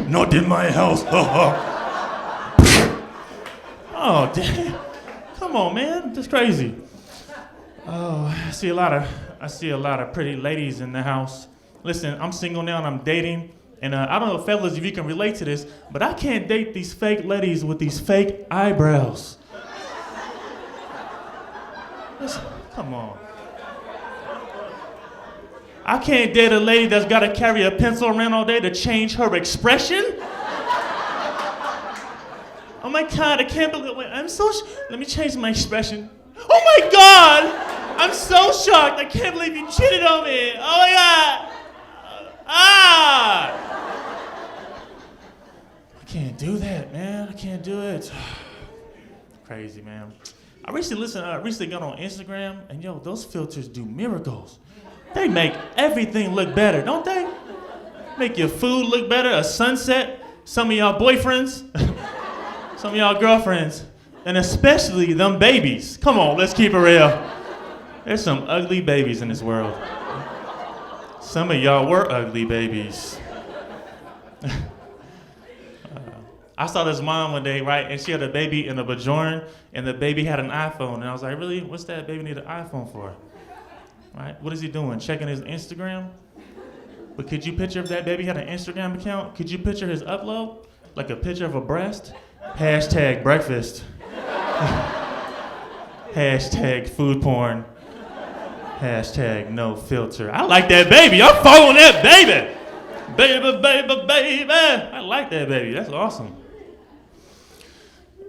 [SPEAKER 5] Not in my house. Oh, damn. Come on, man. That's crazy. Oh, I see a lot of pretty ladies in the house. Listen, I'm single now and I'm dating. And I don't know, fellas, if you can relate to this, but I can't date these fake ladies with these fake eyebrows. Listen, come on. I can't date a lady that's got to carry a pencil around all day to change her expression. Oh my God, I can't believe it. Let me change my expression. Oh my God, I'm so shocked. I can't believe you cheated on me. Oh my God. I can't do that, man. I can't do it. Crazy, man. I recently got on Instagram, and yo, those filters do miracles. They make everything look better, don't they? Make your food look better, a sunset, some of y'all boyfriends, some of y'all girlfriends, and especially them babies. Come on, let's keep it real. There's some ugly babies in this world. Some of y'all were ugly babies. I saw this mom one day, right, and she had a baby in a Bajoran, and the baby had an iPhone, and I was like, really? What's that baby need an iPhone for? Right? What is he doing? Checking his Instagram? But could you picture if that baby had an Instagram account? Could you picture his upload? Like a picture of a breast? Hashtag breakfast. Hashtag food porn. Hashtag no filter. I like that baby. I'm following that baby. Baby, baby, baby. I like that baby. That's awesome.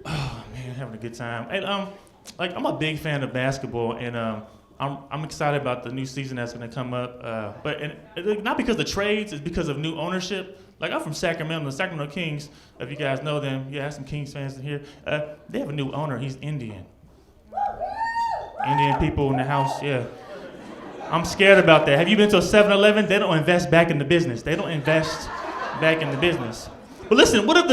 [SPEAKER 5] Oh, man, having a good time. Hey, I'm a big fan of basketball, and I'm excited about the new season that's going to come up. But not because of trades, it's because of new ownership. Like, I'm from Sacramento, the Sacramento Kings. If you guys know them, yeah, I have some Kings fans in here. They have a new owner. He's Indian. Indian people in the house, yeah. I'm scared about that. Have you been to a 7-Eleven? They don't invest back in the business. They don't invest back in the business. But listen, what if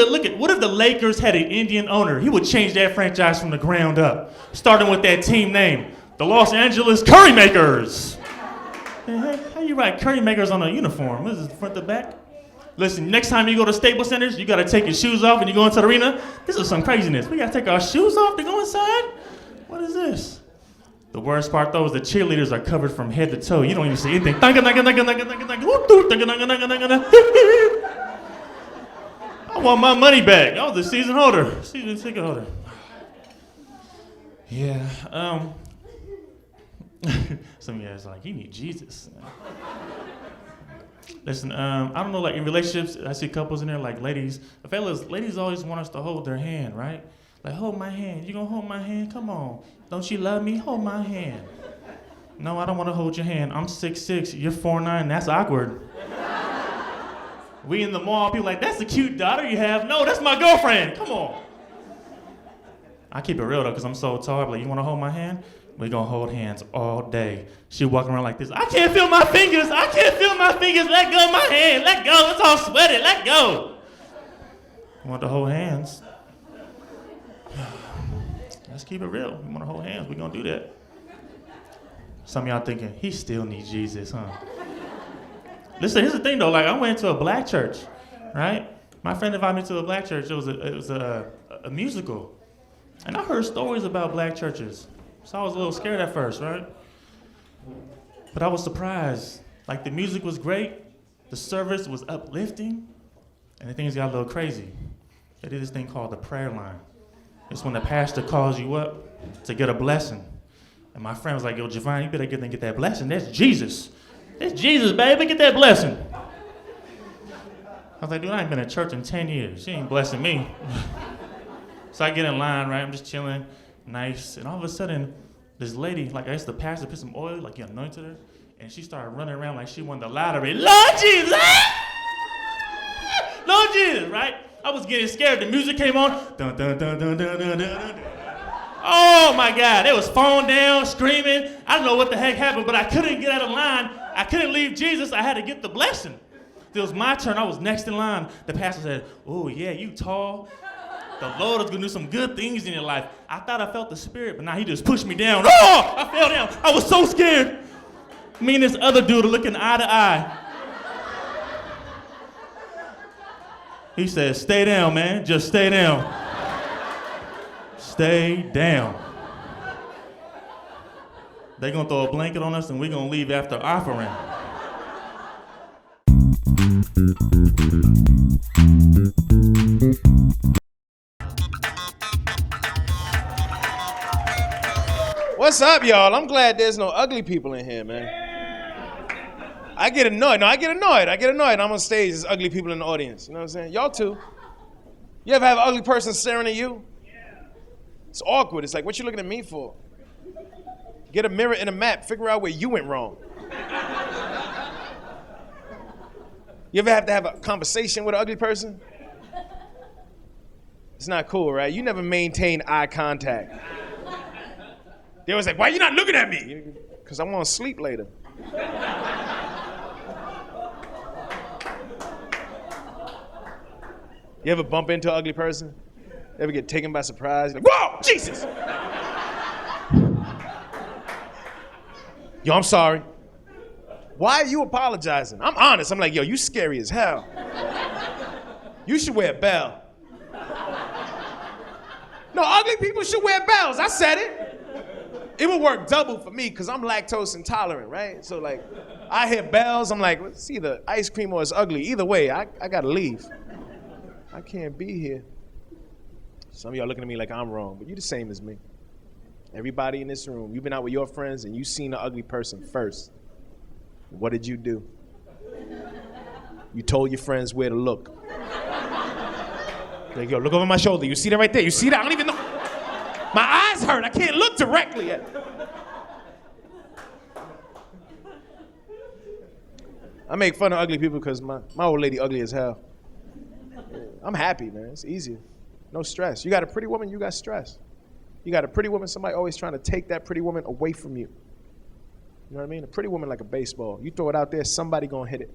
[SPEAKER 5] the Lakers had an Indian owner? He would change that franchise from the ground up, starting with that team name, the Los Angeles Currymakers. Hey, how you write Currymakers on a uniform? What is this, front to back? Listen, next time you go to Staples Centers, you gotta take your shoes off and you go into the arena. This is some craziness. We gotta take our shoes off to go inside? What is this? The worst part, though, is the cheerleaders are covered from head to toe. You don't even see anything. I want my money back. I was a season ticket holder. Yeah. Some of you guys are like, you need Jesus. Listen, I don't know, like in relationships, I see couples in there, like ladies. Ladies always want us to hold their hand, right? Like, hold my hand. You gonna hold my hand? Come on. Don't you love me? Hold my hand. No, I don't want to hold your hand. I'm 6'6". You're 4'9". That's awkward. We in the mall, people like, that's a cute daughter you have. No, that's my girlfriend. Come on. I keep it real, though, because I'm so tall. I'm like, you want to hold my hand? We're going to hold hands all day. She walking around like this. I can't feel my fingers. I can't feel my fingers. Let go of my hand. Let go. It's all sweaty. Let go. You want to hold hands? Let's keep it real. We want to hold hands. We're going to do that. Some of y'all thinking, he still needs Jesus, huh? Listen, here's the thing, though. Like, I went to a black church, right? My friend invited me to a black church. It was a musical. And I heard stories about black churches. So I was a little scared at first, right? But I was surprised. Like, the music was great. The service was uplifting. And the things got a little crazy. They did this thing called the prayer line. It's when the pastor calls you up to get a blessing. And my friend was like, yo, Jovon, you better get that blessing. That's Jesus. That's Jesus, baby. Get that blessing. I was like, dude, I ain't been in church in 10 years. She ain't blessing me. So I get in line, right? I'm just chilling, nice. And all of a sudden, this lady, like I guess the pastor put some oil, like he anointed her. And she started running around like she won the lottery. Lord Jesus! Lord Jesus, right? I was getting scared. The music came on. Dun, dun, dun, dun, dun, dun, dun, dun. Oh my God, they was falling down, screaming. I don't know what the heck happened, but I couldn't get out of line. I couldn't leave Jesus. I had to get the blessing. It was my turn. I was next in line. The pastor said, oh yeah, you tall. The Lord is gonna do some good things in your life. I thought I felt the spirit, but now he just pushed me down. Oh, I fell down. I was so scared. Me and this other dude are looking eye to eye. He says, stay down, man. Just stay down. Stay down. They gonna throw a blanket on us and we gonna leave after offering.
[SPEAKER 6] What's up, y'all? I'm glad there's no ugly people in here, man. I get annoyed. I get annoyed. I'm on stage, there's ugly people in the audience. You know what I'm saying? Y'all too. You ever have an ugly person staring at you? It's awkward. It's like, what you looking at me for? Get a mirror and a map. Figure out where you went wrong. You ever have to have a conversation with an ugly person? It's not cool, right? You never maintain eye contact. They always like, why you not looking at me? Because I want to sleep later. You ever bump into an ugly person? Ever get taken by surprise? Like, whoa, Jesus! Yo, I'm sorry. Why are you apologizing? I'm honest. I'm like, yo, you scary as hell. You should wear a bell. No, ugly people should wear bells. I said it. It would work double for me because I'm lactose intolerant, right? So like, I hear bells, I'm like, it's either ice cream or it's ugly. Either way, I gotta leave. I can't be here. Some of y'all looking at me like I'm wrong, but you're the same as me. Everybody in this room, you've been out with your friends and you seen an ugly person first. What did you do? You told your friends where to look. Like, yo, look over my shoulder. You see that right there? You see that? I don't even know. My eyes hurt. I can't look directly at it. I make fun of ugly people because my old lady ugly as hell. I'm happy, man. It's easier. No stress. You got a pretty woman, you got stress. You got a pretty woman, somebody always trying to take that pretty woman away from you. You know what I mean? A pretty woman like a baseball. You throw it out there, somebody gonna hit it.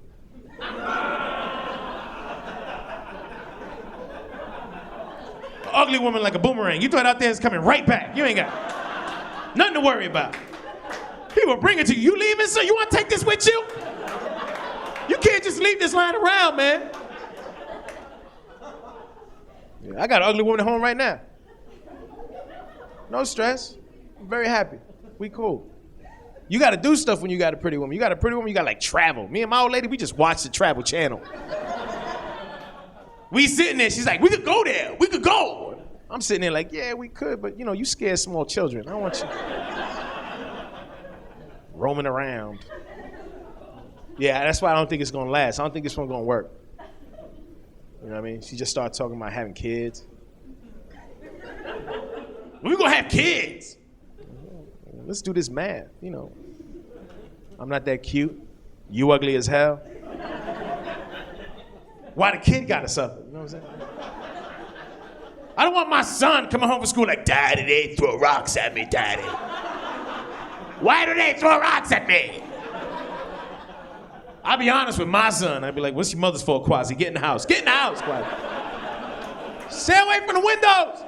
[SPEAKER 6] Ugly woman like a boomerang. You throw it out there, it's coming right back. You ain't got nothing to worry about. People bring it to you. You leaving, sir? You want to take this with you? You can't just leave this lying around, man. Yeah, I got an ugly woman at home right now. No stress. I'm very happy. We cool. You got to do stuff when you got a pretty woman. You got a pretty woman, you got to like travel. Me and my old lady, we just watch the Travel Channel. We sitting there, she's like, we could go there, we could go. I'm sitting there like, yeah, we could, but you know, you scare small children. I don't want you roaming around. Yeah, that's why I don't think it's gonna last. I don't think this one's gonna work. You know what I mean? She just started talking about having kids. We're gonna have kids. Let's do this math, you know. I'm not that cute. You ugly as hell. Why the kid gotta suffer? You know what I'm saying? I don't want my son coming home from school like, Daddy, they throw rocks at me, Daddy. Why do they throw rocks at me? I'll be honest with my son. I'd be like, what's your mother's fault, Quasi? Get in the house. Get in the house, Quasi. Stay away from the windows.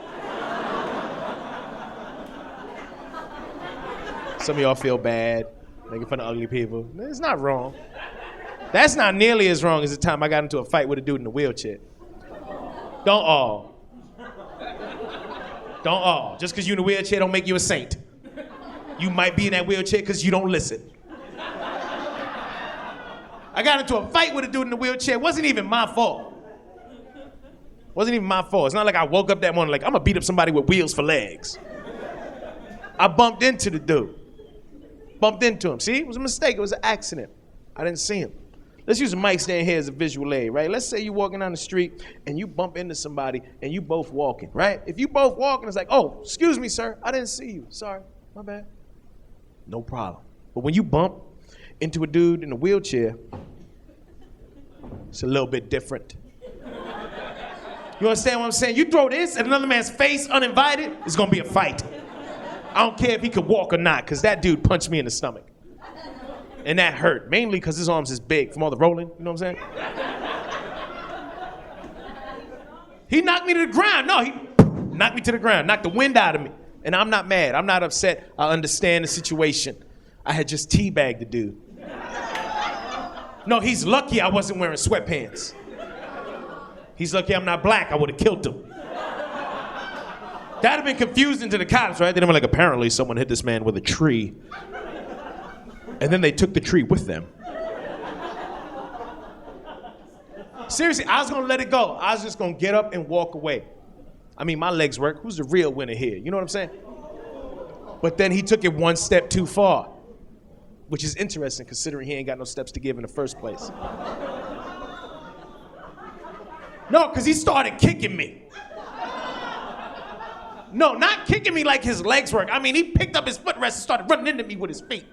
[SPEAKER 6] Some of y'all feel bad, making fun of ugly people. It's not wrong. That's not nearly as wrong as the time I got into a fight with a dude in a wheelchair. Don't all. Don't all. Just because you're in a wheelchair don't make you a saint. You might be in that wheelchair because you don't listen. I got into a fight with a dude in the wheelchair. It wasn't even my fault. Wasn't even my fault. It's not like I woke up that morning like, I'm gonna beat up somebody with wheels for legs. I bumped into the dude. Bumped into him. See, it was a mistake. It was an accident. I didn't see him. Let's use a mic stand here as a visual aid, right? Let's say you're walking down the street and you bump into somebody and you both walking, right? If you both walking, it's like, oh, excuse me, sir. I didn't see you. Sorry, my bad. No problem. But when you bump into a dude in a wheelchair, it's a little bit different. You understand what I'm saying? You throw this at another man's face uninvited, it's gonna be a fight. I don't care if he could walk or not, because that dude punched me in the stomach. And that hurt, mainly because his arms is big from all the rolling, you know what I'm saying? He knocked me to the ground. No, he knocked me to the ground, knocked the wind out of me. And I'm not mad. I'm not upset. I understand the situation. I had just teabagged the dude. No, he's lucky I wasn't wearing sweatpants. He's lucky I'm not black. I would have killed him. That'd have been confusing to the cops, right? They'd have been like, apparently someone hit this man with a tree. And then they took the tree with them. Seriously, I was gonna let it go. I was just gonna get up and walk away. I mean, my legs work. Who's the real winner here? You know what I'm saying? But then he took it one step too far, which is interesting considering he ain't got no steps to give in the first place. No, because he started kicking me. No, not kicking me like his legs work. I mean, he picked up his footrest and started running into me with his feet.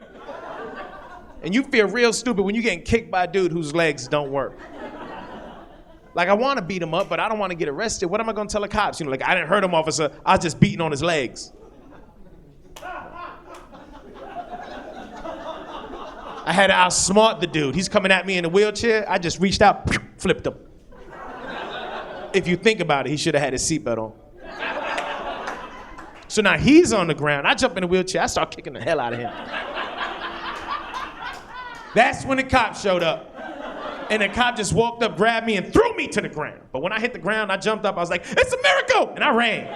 [SPEAKER 6] And you feel real stupid when you're getting kicked by a dude whose legs don't work. Like, I want to beat him up, but I don't want to get arrested. What am I going to tell the cops? You know, like, I didn't hurt him, officer. I was just beating on his legs. I had to outsmart the dude. He's coming at me in a wheelchair. I just reached out, flipped him. If you think about it, he should have had his seatbelt on. So now he's on the ground. I jump in the wheelchair. I start kicking the hell out of him. That's when the cop showed up. And the cop just walked up, grabbed me, and threw me to the ground. But when I hit the ground, I jumped up. I was like, it's a miracle! And I ran.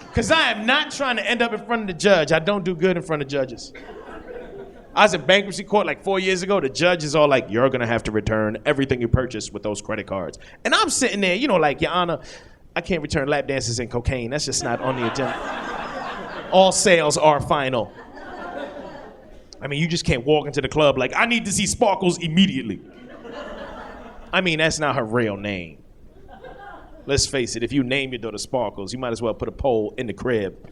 [SPEAKER 6] Because I am not trying to end up in front of the judge. I don't do good in front of judges. I was in bankruptcy court like 4 years ago. The judge is all like, you're going to have to return everything you purchased with those credit cards. And I'm sitting there, you know, like, Your Honor, I can't return lap dances and cocaine. That's just not on the agenda. All sales are final. I mean, you just can't walk into the club like, I need to see Sparkles immediately. I mean, that's not her real name. Let's face it, if you name your daughter Sparkles, you might as well put a pole in the crib.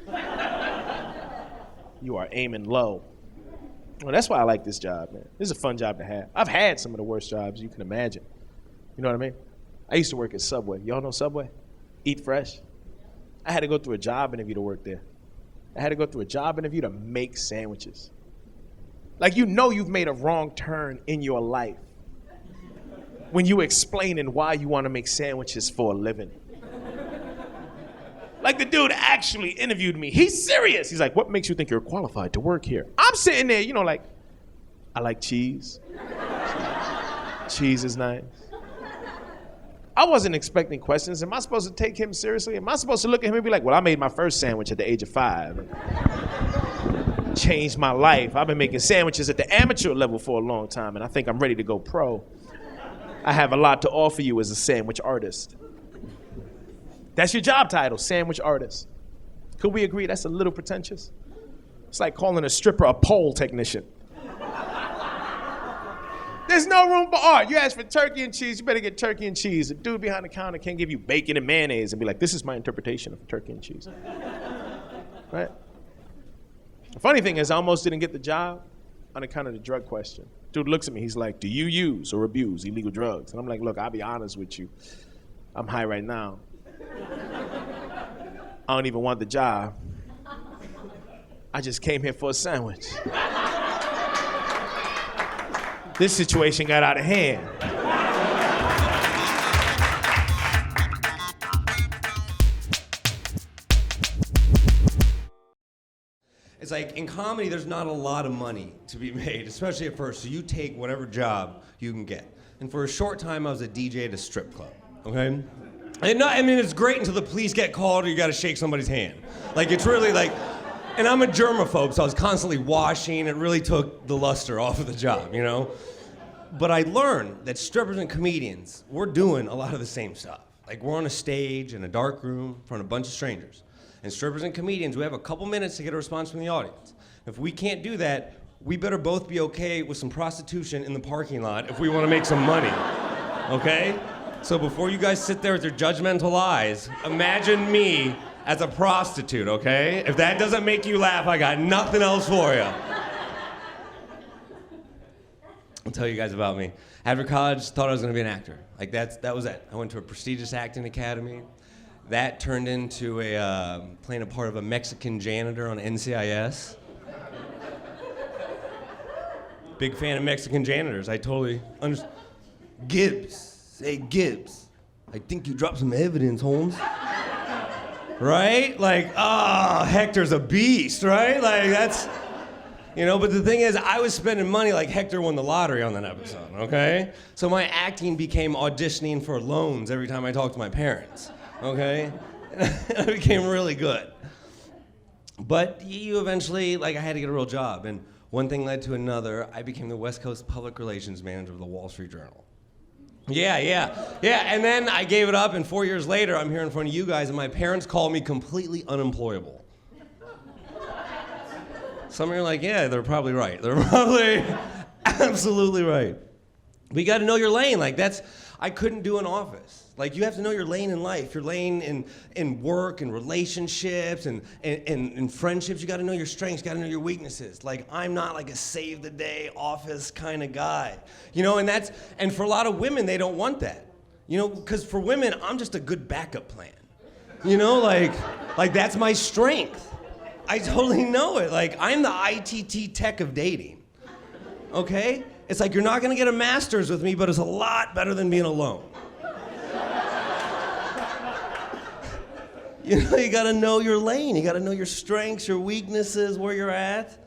[SPEAKER 6] You are aiming low. Well, that's why I like this job, man. This is a fun job to have. I've had some of the worst jobs you can imagine. You know what I mean? I used to work at Subway. Y'all know Subway? Eat Fresh. I had to go through a job interview to work there. I had to go through a job interview to make sandwiches. Like, you know you've made a wrong turn in your life when you explaining why you want to make sandwiches for a living. Like, the dude actually interviewed me. He's serious. He's like, what makes you think you're qualified to work here? I'm sitting there, you know, like, I like cheese. Cheese is nice. I wasn't expecting questions. Am I supposed to take him seriously? Am I supposed to look at him and be like, well, I made my first sandwich at the age of 5. Changed my life. I've been making sandwiches at the amateur level for a long time, and I think I'm ready to go pro. I have a lot to offer you as a sandwich artist. That's your job title, sandwich artist. Could we agree that's a little pretentious? It's like calling a stripper a pole technician. There's no room for art. You ask for turkey and cheese, you better get turkey and cheese. The dude behind the counter can't give you bacon and mayonnaise and be like, this is my interpretation of turkey and cheese. Right? The funny thing is, I almost didn't get the job on account of the drug question. Dude looks at me, he's like, do you use or abuse illegal drugs? And I'm like, look, I'll be honest with you. I'm high right now. I don't even want the job. I just came here for a sandwich. This situation got out of hand.
[SPEAKER 7] It's like, in comedy, there's not a lot of money to be made, especially at first, so you take whatever job you can get. And for a short time, I was a DJ at a strip club, okay? And I mean, it's great until the police get called or you gotta shake somebody's hand. Like, it's really like, and I'm a germaphobe, so I was constantly washing. It really took the luster off of the job, you know? But I learned that strippers and comedians, we're doing a lot of the same stuff. Like, we're on a stage in a dark room in front of a bunch of strangers. And strippers and comedians, we have a couple minutes to get a response from the audience. If we can't do that, we better both be okay with some prostitution in the parking lot if we want to make some money, okay? So before you guys sit there with your judgmental eyes, imagine me as a prostitute, okay? If that doesn't make you laugh, I got nothing else for you. I'll tell you guys about me. After college, thought I was gonna be an actor. Like, that was it. I went to a prestigious acting academy. That turned into playing a part of a Mexican janitor on NCIS. Big fan of Mexican janitors. I totally understand. Gibbs. Say, Gibbs, I think you dropped some evidence, Holmes. Right? Like, Hector's a beast, right? Like, that's, but the thing is, I was spending money like Hector won the lottery on that episode, okay? So my acting became auditioning for loans every time I talked to my parents, okay? I became really good. But you eventually, I had to get a real job, and one thing led to another. I became the West Coast Public Relations Manager of the Wall Street Journal. Yeah, and then I gave it up, and 4 years later, I'm here in front of you guys, and my parents call me completely unemployable. Some of you are like, yeah, they're probably right. They're probably absolutely right. But you got to know your lane. I couldn't do an office. You have to know your lane in life, your lane in work and relationships and friendships. You got to know your strengths, you got to know your weaknesses. I'm not a save the day office kind of guy. And for a lot of women, they don't want that. Because for women, I'm just a good backup plan. That's my strength. I totally know it. I'm the ITT tech of dating. Okay? It's you're not going to get a master's with me, but it's a lot better than being alone. You gotta know your lane. You gotta know your strengths, your weaknesses, where you're at.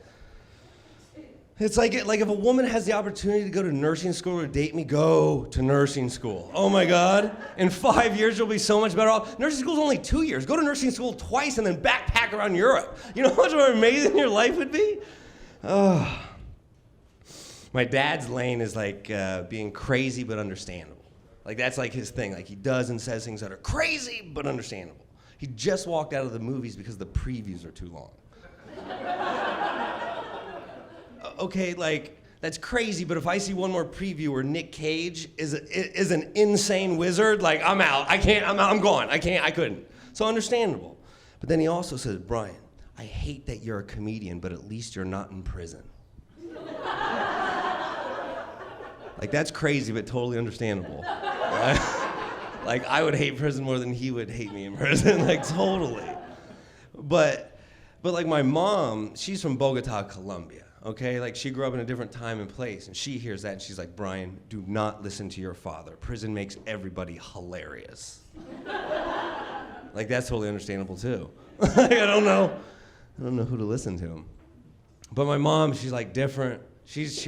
[SPEAKER 7] It's like if a woman has the opportunity to go to nursing school or date me, go to nursing school. Oh my God. In 5 years, you'll be so much better off. Nursing school's only 2 years. Go to nursing school twice and then backpack around Europe. You know how much more amazing your life would be? Oh. My dad's lane is being crazy but understandable. That's his thing. He does and says things that are crazy but understandable. He just walked out of the movies because the previews are too long. Okay, that's crazy, but if I see one more preview where Nick Cage is an insane wizard, I'm out. I'm gone. I couldn't. So understandable. But then he also says, Brian, I hate that you're a comedian, but at least you're not in prison. That's crazy, but totally understandable. I would hate prison more than he would hate me in prison, totally. But my mom, she's from Bogota, Colombia, okay? She grew up in a different time and place, and she hears that, and she's like, Brian, do not listen to your father. Prison makes everybody hilarious. That's totally understandable, too. I don't know who to listen to. But my mom, she's, different.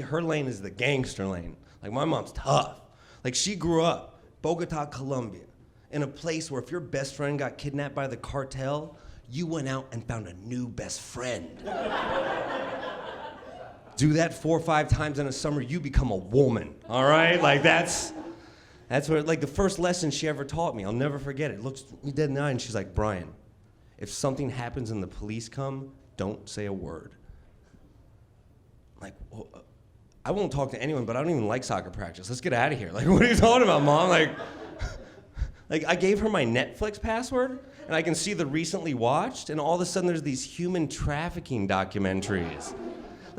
[SPEAKER 7] Her lane is the gangster lane. My mom's tough. She grew up Bogota, Colombia, in a place where if your best friend got kidnapped by the cartel, you went out and found a new best friend. Do that 4 or 5 times in a summer, you become a woman, all right? That's what, the first lesson she ever taught me, I'll never forget it. Looks me dead in the eye, and she's like, Brian, if something happens and the police come, don't say a word. Well, I won't talk to anyone, but I don't even like soccer practice. Let's get out of here. What are you talking about, Mom? I gave her my Netflix password, and I can see the recently watched, and all of a sudden there's these human trafficking documentaries.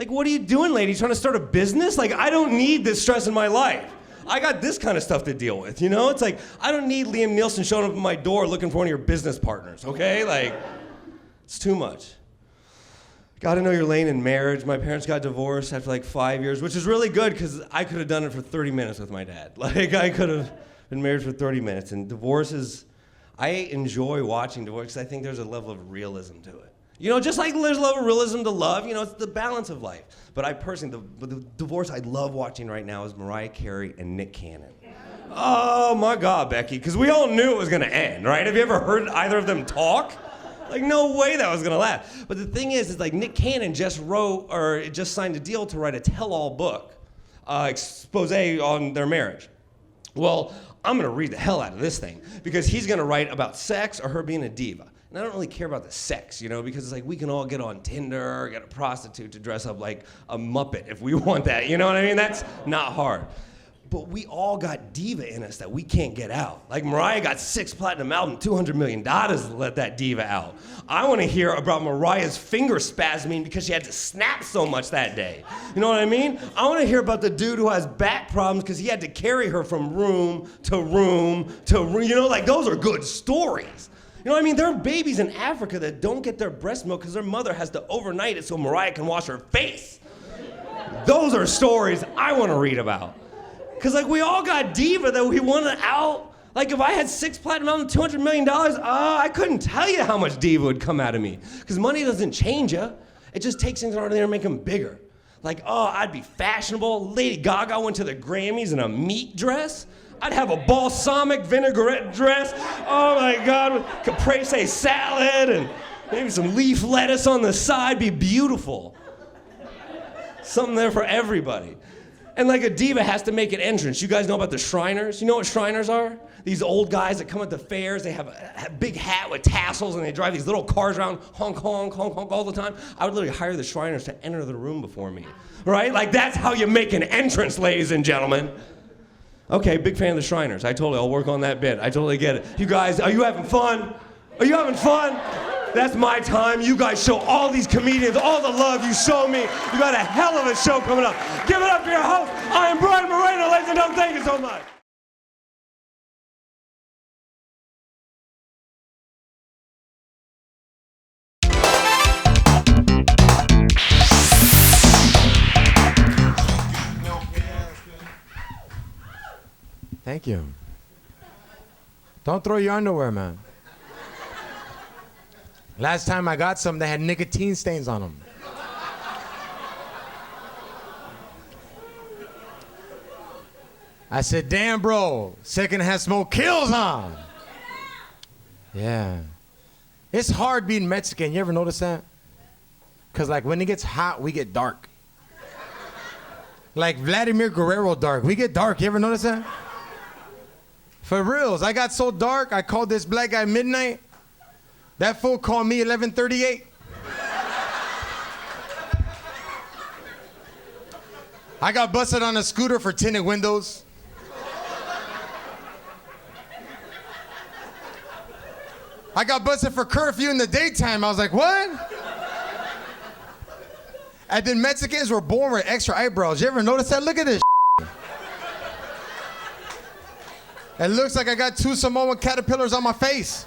[SPEAKER 7] What are you doing, lady? Trying to start a business? I don't need this stress in my life. I got this kind of stuff to deal with, It's I don't need Liam Neeson showing up at my door looking for one of your business partners, okay? It's too much. Got to know your lane in marriage. My parents got divorced after 5 years, which is really good because I could have done it for 30 minutes with my dad. I could have been married for 30 minutes. And I enjoy watching divorce because I think there's a level of realism to it. Just like there's a level of realism to love, it's the balance of life. But I personally, the divorce I love watching right now is Mariah Carey and Nick Cannon. Oh my God, Becky, because we all knew it was going to end, right? Have you ever heard either of them talk? No way that was gonna last. But the thing is Nick Cannon just signed a deal to write a tell-all book, expose on their marriage. Well, I'm gonna read the hell out of this thing because he's gonna write about sex or her being a diva. And I don't really care about the sex, because it's we can all get on Tinder or get a prostitute to dress up like a Muppet if we want that, you know what I mean? That's not hard. But we all got diva in us that we can't get out. Mariah got 6 platinum albums, $200 million to let that diva out. I want to hear about Mariah's finger spasming because she had to snap so much that day. You know what I mean? I want to hear about the dude who has back problems because he had to carry her from room to room to room. Those are good stories. You know what I mean? There are babies in Africa that don't get their breast milk because their mother has to overnight it so Mariah can wash her face. Those are stories I want to read about. Because, like, we all got diva that we want to out. Like, if I had 6 platinum albums, $200 million, I couldn't tell you how much diva would come out of me. Because money doesn't change you. It just takes things out of there and make them bigger. Like, oh, I'd be fashionable. Lady Gaga went to the Grammys in a meat dress. I'd have a balsamic vinaigrette dress. Oh, my God, with caprese salad and maybe some leaf lettuce on the side. Be beautiful. Something there for everybody. And like a diva has to make an entrance. You guys know about the Shriners? You know what Shriners are? These old guys that come at the fairs, they have a big hat with tassels and they drive these little cars around honk, honk, honk, honk all the time. I would literally hire the Shriners to enter the room before me, right? Like that's how you make an entrance, ladies and gentlemen. Okay, big fan of the Shriners. I'll work on that bit. I totally get it. You guys, are you having fun? Are you having fun? That's my time. You guys show all these comedians all the love you show me. You got a hell of a show coming up. Give it up for your host. I am Brian Moreno, ladies and gentlemen. Thank you so much.
[SPEAKER 8] Thank you. Don't throw your underwear, man. Last time I got some, they had nicotine stains on them. I said, damn, bro, secondhand smoke kills, huh? Yeah. It's hard being Mexican. You ever notice that? Because, like, when it gets hot, we get dark. Like Vladimir Guerrero dark. We get dark. You ever notice that? For reals. I got so dark, I called this black guy midnight. That fool called me 11:38. I got busted on a scooter for tinted windows. I got busted for curfew in the daytime. I was like, what? And then Mexicans were born with extra eyebrows. You ever notice that? Look at this. It looks like I got 2 Samoan caterpillars on my face.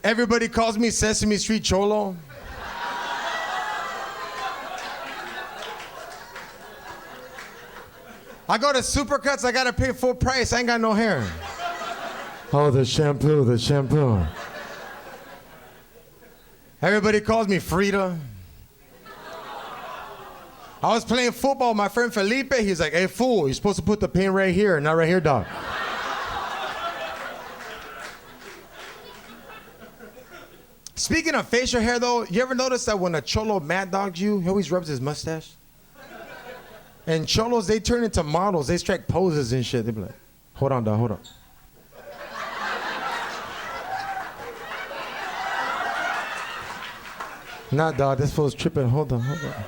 [SPEAKER 8] Everybody calls me Sesame Street Cholo. I go to Supercuts, I gotta pay full price. I ain't got no hair. Oh, the shampoo, the shampoo. Everybody calls me Frida. I was playing football with my friend Felipe. He's like, hey, fool, you're supposed to put the pin right here, not right here, dog. Speaking of facial hair, though, you ever notice that when a cholo mad dogs you, he always rubs his mustache? And cholos, they turn into models. They strike poses and shit. They be like, hold on, dog, hold on. Nah, dog, this fool's tripping. Hold on, hold on.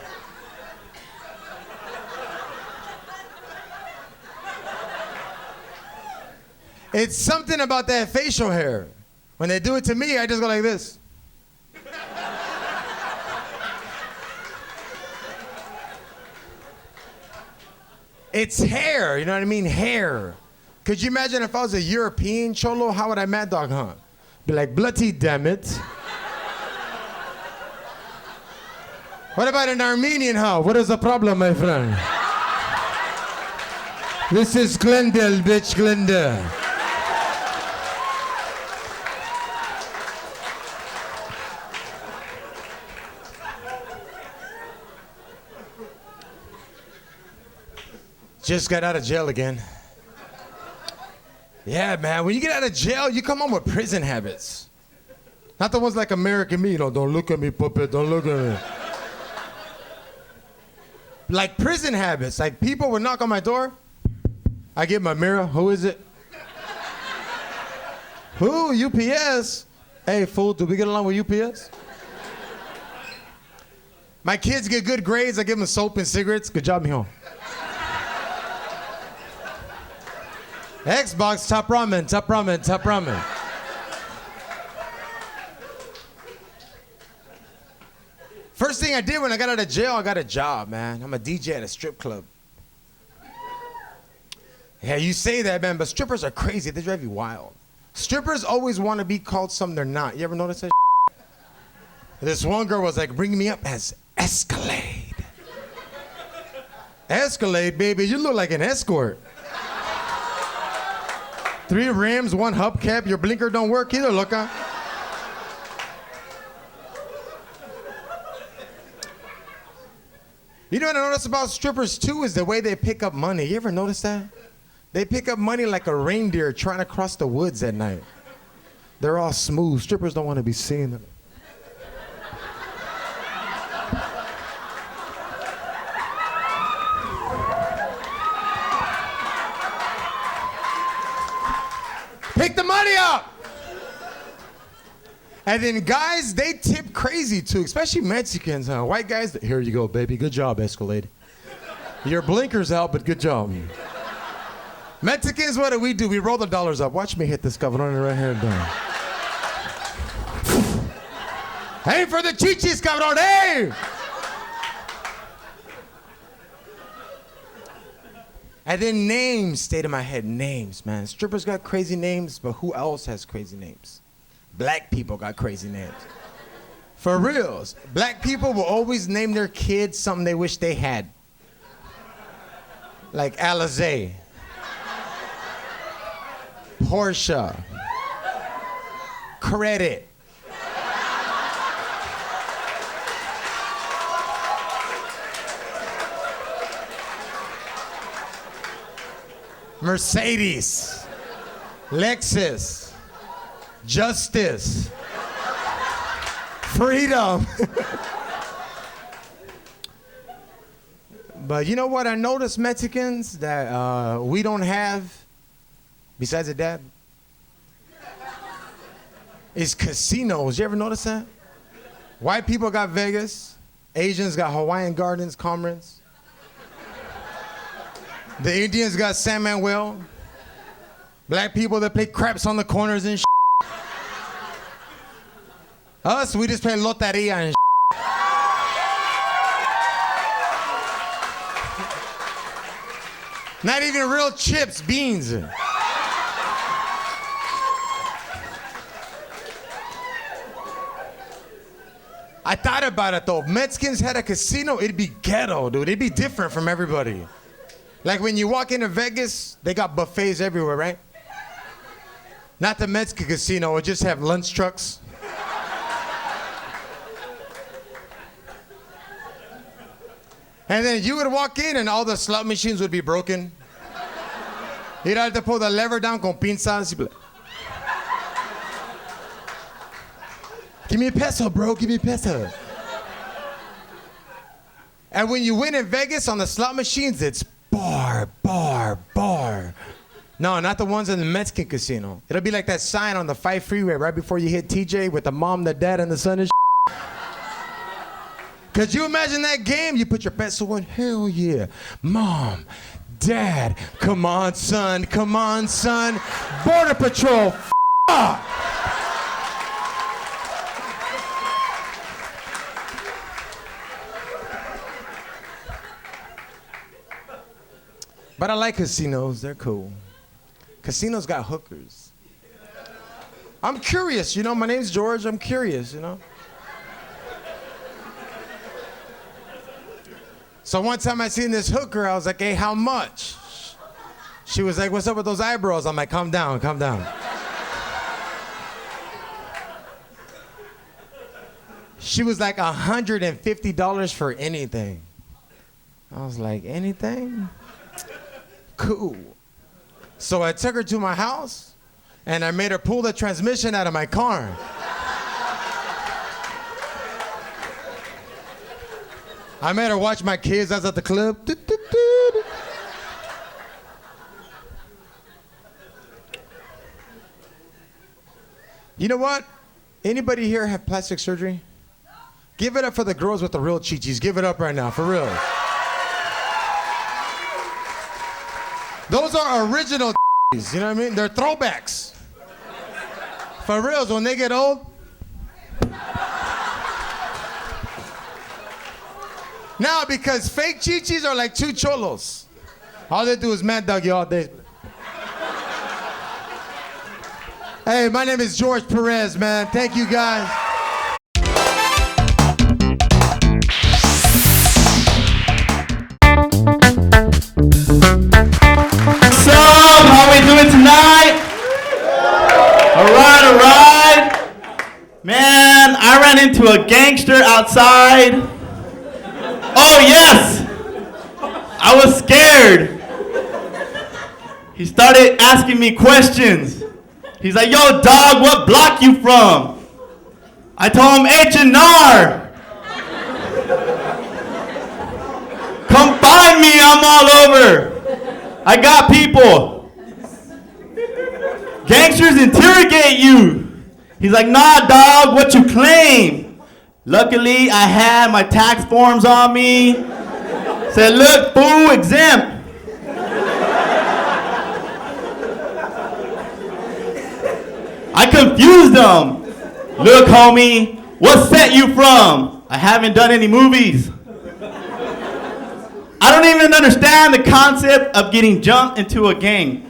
[SPEAKER 8] It's something about that facial hair. When they do it to me, I just go like this. It's hair, you know what I mean? Hair. Could you imagine if I was a European cholo, how would I mad dog hunt? Be like, bloody damn it. What about an Armenian hunt? What is the problem, my friend? This is Glendale, bitch, Glendale. Just got out of jail again. Yeah, man, when you get out of jail, you come home with prison habits. Not the ones like American me, you know, don't look at me, puppet, don't look at me. Like prison habits, like people would knock on my door. I get my mirror, who is it? Who, UPS? Hey, fool, do we get along with UPS? My kids get good grades, I give them soap and cigarettes. Good job, mijo. Xbox, top ramen, top ramen, top ramen. First thing I did when I got out of jail, I got a job, man. I'm a DJ at a strip club. Yeah, you say that, man, but strippers are crazy. They drive you wild. Strippers always want to be called something they're not. You ever notice that? This one girl was like, bring me up as Escalade. Escalade, baby, you look like an escort. 3 rims, 1 hubcap, your blinker don't work either, loca. You know what I noticed about strippers too is the way they pick up money. You ever notice that? They pick up money like a reindeer trying to cross the woods at night. They're all smooth. Strippers don't want to be seen. Pick the money up! And then guys, they tip crazy too, especially Mexicans. White guys, here you go, baby. Good job, Escalade. Your blinker's out, but good job. Mexicans, what do? We roll the dollars up. Watch me hit this cabrón right here. Down. Hey, for the chichis, cabrón, hey! And then names stayed in my head. Names, man. Strippers got crazy names, but who else has crazy names? Black people got crazy names. For reals. Black people will always name their kids something they wish they had. Like Alizé. Porsche. Credit. Mercedes. Lexus. Justice. Freedom. But you know what I noticed, Mexicans, that we don't have, besides a dad, is casinos. You ever notice that? White people got Vegas. Asians got Hawaiian Gardens, Comrades. The Indians got San Manuel. Black people that play craps on the corners and shit. Us, we just play loteria and shit. Not even real chips, beans. I thought about it though. If Mexicans had a casino, it'd be ghetto, dude. It'd be different from everybody. Like when you walk into Vegas, they got buffets everywhere, right? Not the Mexican casino, it just have lunch trucks. And then you would walk in and all the slot machines would be broken. You'd have to pull the lever down con pinzas. You'd be like, give me a peso, bro, give me a peso. And when you win in Vegas on the slot machines, it's bar, bar, bar. No, not the ones in the Mexican casino. It'll be like that sign on the 5 freeway right before you hit TJ with the mom, the dad, and the son and shit. Could you imagine that game? You put your peso in, hell yeah. Mom, dad, come on, son, come on, son. Border Patrol, up. But I like casinos, they're cool. Casinos got hookers. I'm curious, you know, my name's George, I'm curious, you know. So one time I seen this hooker, I was like, hey, how much? She was like, what's up with those eyebrows? I'm like, calm down, calm down. She was like $150 for anything. I was like, anything? Cool. So I took her to my house and I made her pull the transmission out of my car. I made her watch my kids. I was at the club. You know what? Anybody here have plastic surgery? Give it up for the girls with the real chichis. Give it up right now, for real. Those are original you know what I mean? They're throwbacks. For reals, when they get old. Now, because fake chichis are like 2 cholos. All they do is mad dog you all day. Hey, my name is George Perez, man. Thank you, guys.
[SPEAKER 9] outside. Oh, yes! I was scared. He started asking me questions. He's like, yo, dog, what block you from? I told him H&R. Come find me, I'm all over. I got people. Gangsters interrogate you. He's like, nah, dog, what you claim? Luckily, I had my tax forms on me. Said, look, fool, exempt. I confused them. Look, homie, what set you from? I haven't done any movies. I don't even understand the concept of getting jumped into a gang.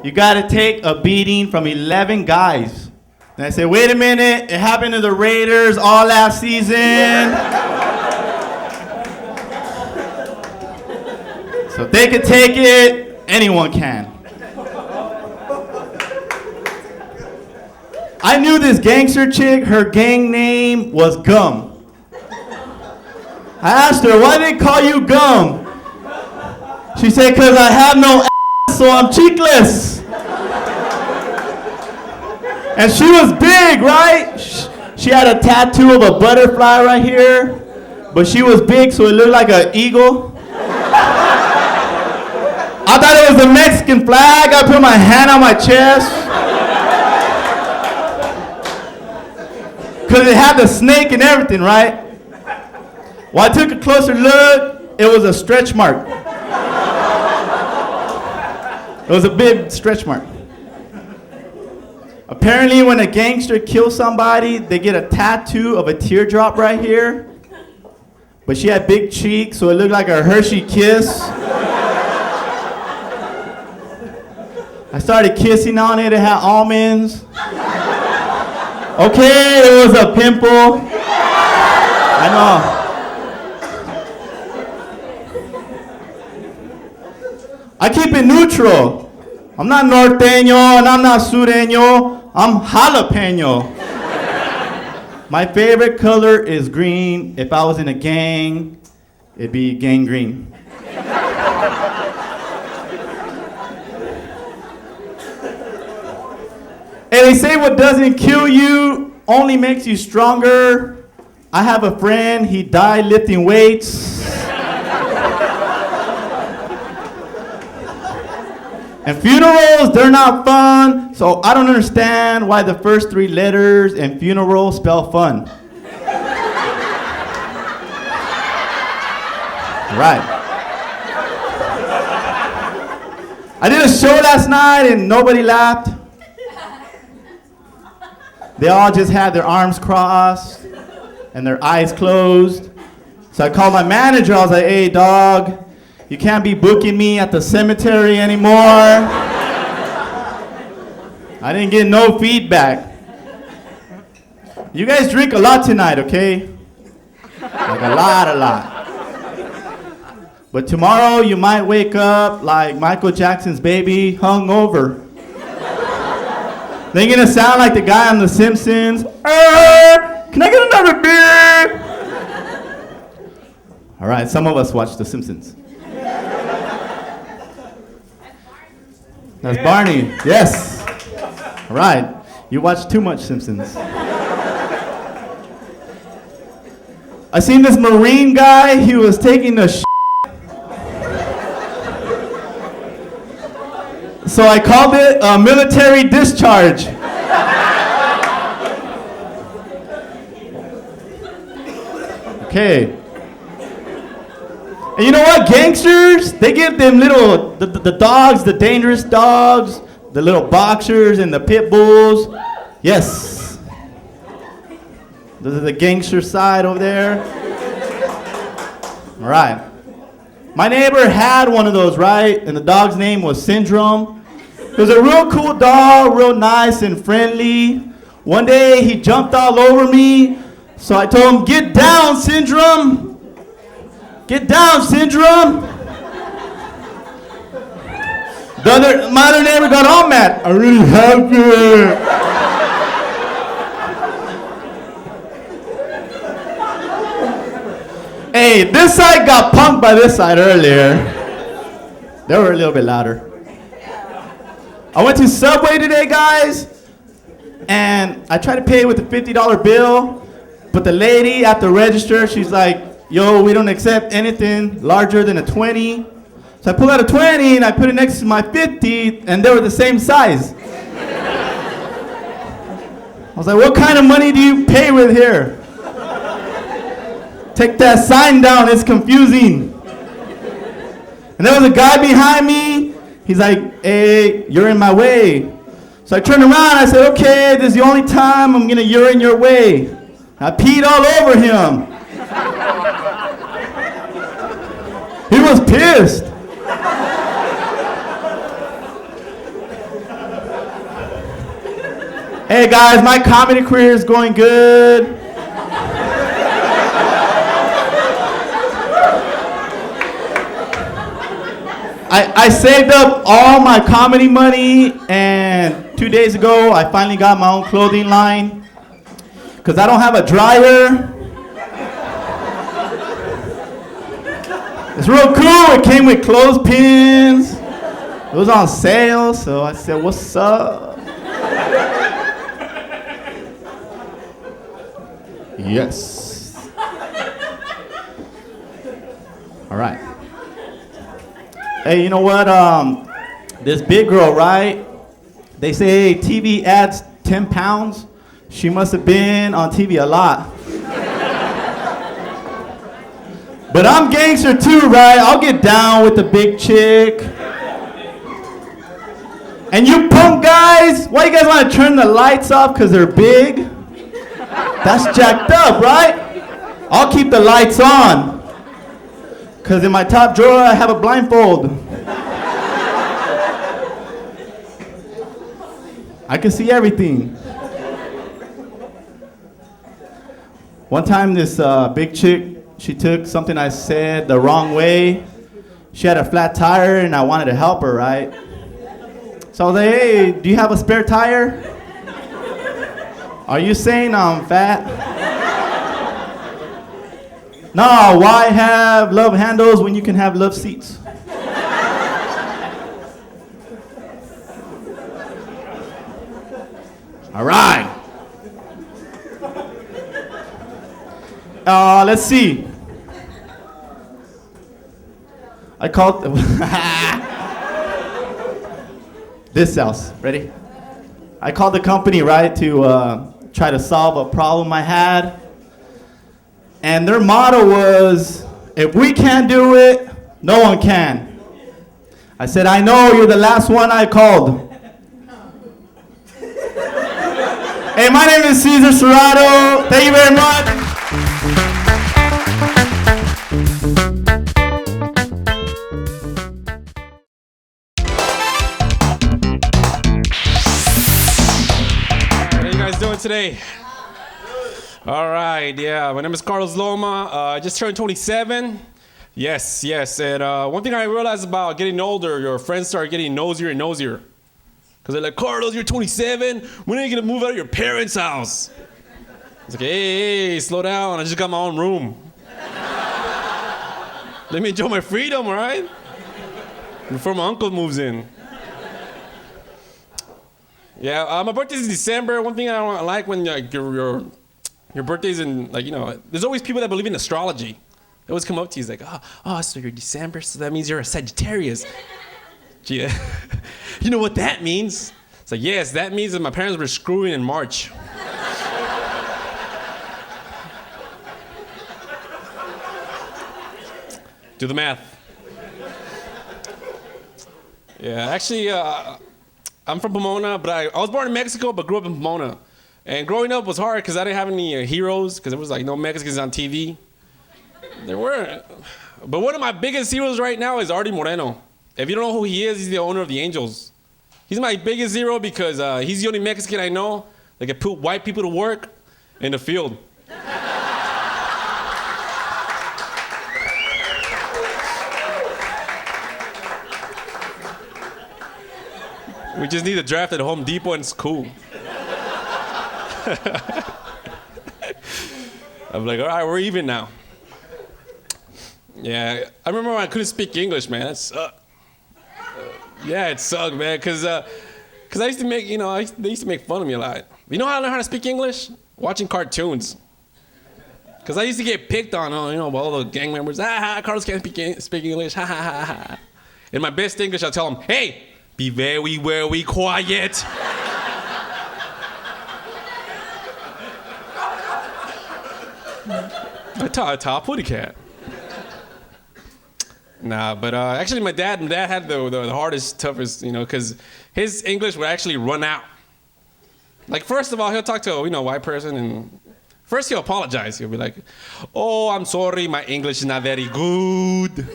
[SPEAKER 9] You gotta take a beating from 11 guys. And I said, wait a minute, it happened to the Raiders all last season. So if they could take it, anyone can. I knew this gangster chick, her gang name was Gum. I asked her, why they call you Gum? She said, because I have no ass, so I'm cheekless. And she was big, right? She had a tattoo of a butterfly right here, but she was big, so it looked like an eagle. I thought it was the Mexican flag. I put my hand on my chest. Because it had the snake and everything, right? Well, I took a closer look. It was a stretch mark. It was a big stretch mark. Apparently, when a gangster kills somebody, they get a tattoo of a teardrop right here. But she had big cheeks, so it looked like a Hershey kiss. I started kissing on it. It had almonds. Okay, it was a pimple. I know. I keep it neutral. I'm not norteño and I'm not sureño. I'm jalapeno. My favorite color is green. If I was in a gang, it'd be gang green. And they say what doesn't kill you only makes you stronger. I have a friend, he died lifting weights. And funerals, they're not fun, so I don't understand why the first 3 letters in funeral spell fun. Right. I did a show last night and nobody laughed. They all just had their arms crossed and their eyes closed. So I called my manager. I was like, hey, dog, you can't be booking me at the cemetery anymore. I didn't get no feedback. You guys drink a lot tonight, okay? Like a lot. But tomorrow you might wake up like Michael Jackson's baby hungover. They're gonna sound like the guy on The Simpsons. Can I get another beer? All right, some of us watch The Simpsons. That's Barney. Yes. All right, you watch too much Simpsons. I seen this Marine guy. He was taking a shit. So I called it a military discharge. Okay. And you know what? Gangsters, they give them little, the dogs, the dangerous dogs, the little boxers and the pit bulls. Yes. This is the gangster side over there. All right. My neighbor had one of those, right? And the dog's name was Syndrome. It was a real cool dog, real nice and friendly. One day he jumped all over me, so I told him, get down, Syndrome. Get down, Syndrome. My other neighbor got all mad. I really have to. Hey, this side got punked by this side earlier. They were a little bit louder. I went to Subway today, guys, and I tried to pay with a $50 bill, but the lady at the register, she's like, yo, we don't accept anything larger than a 20. So I pulled out a 20 and I put it next to my 50, and they were the same size. I was like, what kind of money do you pay with here? Take that sign down, it's confusing. And there was a guy behind me. He's like, hey, you're in my way. So I turned around, I said, okay, this is the only time I'm gonna urine your way. I peed all over him. He was pissed. Hey guys, my comedy career is going good. I saved up all my comedy money, and 2 days ago I finally got my own clothing line because I don't have a dryer. It's real cool. It came with clothespins. It was on sale, so I said, what's up? Yes. All right. Hey, you know what? This big girl, right? They say TV adds 10 pounds. She must have been on TV a lot. But I'm gangster too, right? I'll get down with the big chick. And you punk guys, why you guys want to turn the lights off because they're big? That's jacked up, right? I'll keep the lights on. Because in my top drawer, I have a blindfold. I can see everything. One time, this big chick, she took something I said the wrong way. She had a flat tire, and I wanted to help her, right? So I was like, hey, do you have a spare tire? Are you saying I'm fat? No, why have love handles when you can have love seats? All right. Let's see. I called this house. Ready? I called the company, right, to try to solve a problem I had. And their motto was, if we can't do it, no one can. I said, I know, you're the last one I called. Hey, my name is Cesar Serrato. Thank you very much.
[SPEAKER 10] What are you guys doing today? All right, yeah, my name is Carlos Loma. I just turned 27. Yes, and one thing I realized about getting older, your friends start getting nosier and nosier. Because they're like, Carlos, you're 27. When are you going to move out of your parents' house? It's like, hey, slow down. I just got my own room. Let me enjoy my freedom, all right? Before my uncle moves in. Yeah, my birthday's in December. One thing I don't like when your birthday's in, like, you know, there's always people that believe in astrology. They always come up to you, like, oh, so you're December, so that means you're a Sagittarius. Yeah. You know what that means? It's like, yes, that means that my parents were screwing in March. Do the math. Yeah, actually, I'm from Pomona, but I was born in Mexico, but grew up in Pomona. And growing up was hard because I didn't have any heroes, because there was like no Mexicans on TV. There weren't. But one of my biggest heroes right now is Artie Moreno. If you don't know who he is, he's the owner of the Angels. He's my biggest hero because he's the only Mexican I know that can put white people to work in the field. We just need a draft at Home Depot and it's cool. I'm like, all right, we're even now. Yeah, I remember when I couldn't speak English, man. It sucked. Yeah, it sucked, man, because I used to make, they used to make fun of me a lot. You know how I learned how to speak English? Watching cartoons. Because I used to get picked on, by all the gang members. Carlos can't speak English, ha, ha, ha, ha. In my best English, I'll tell them, hey, be very, very quiet. I taught Putty Cat. Nah, but actually my dad had the hardest, toughest, because his English would actually run out. Like, first of all, he'll talk to a white person, and first he'll apologize. He'll be like, oh, I'm sorry, my English is not very good.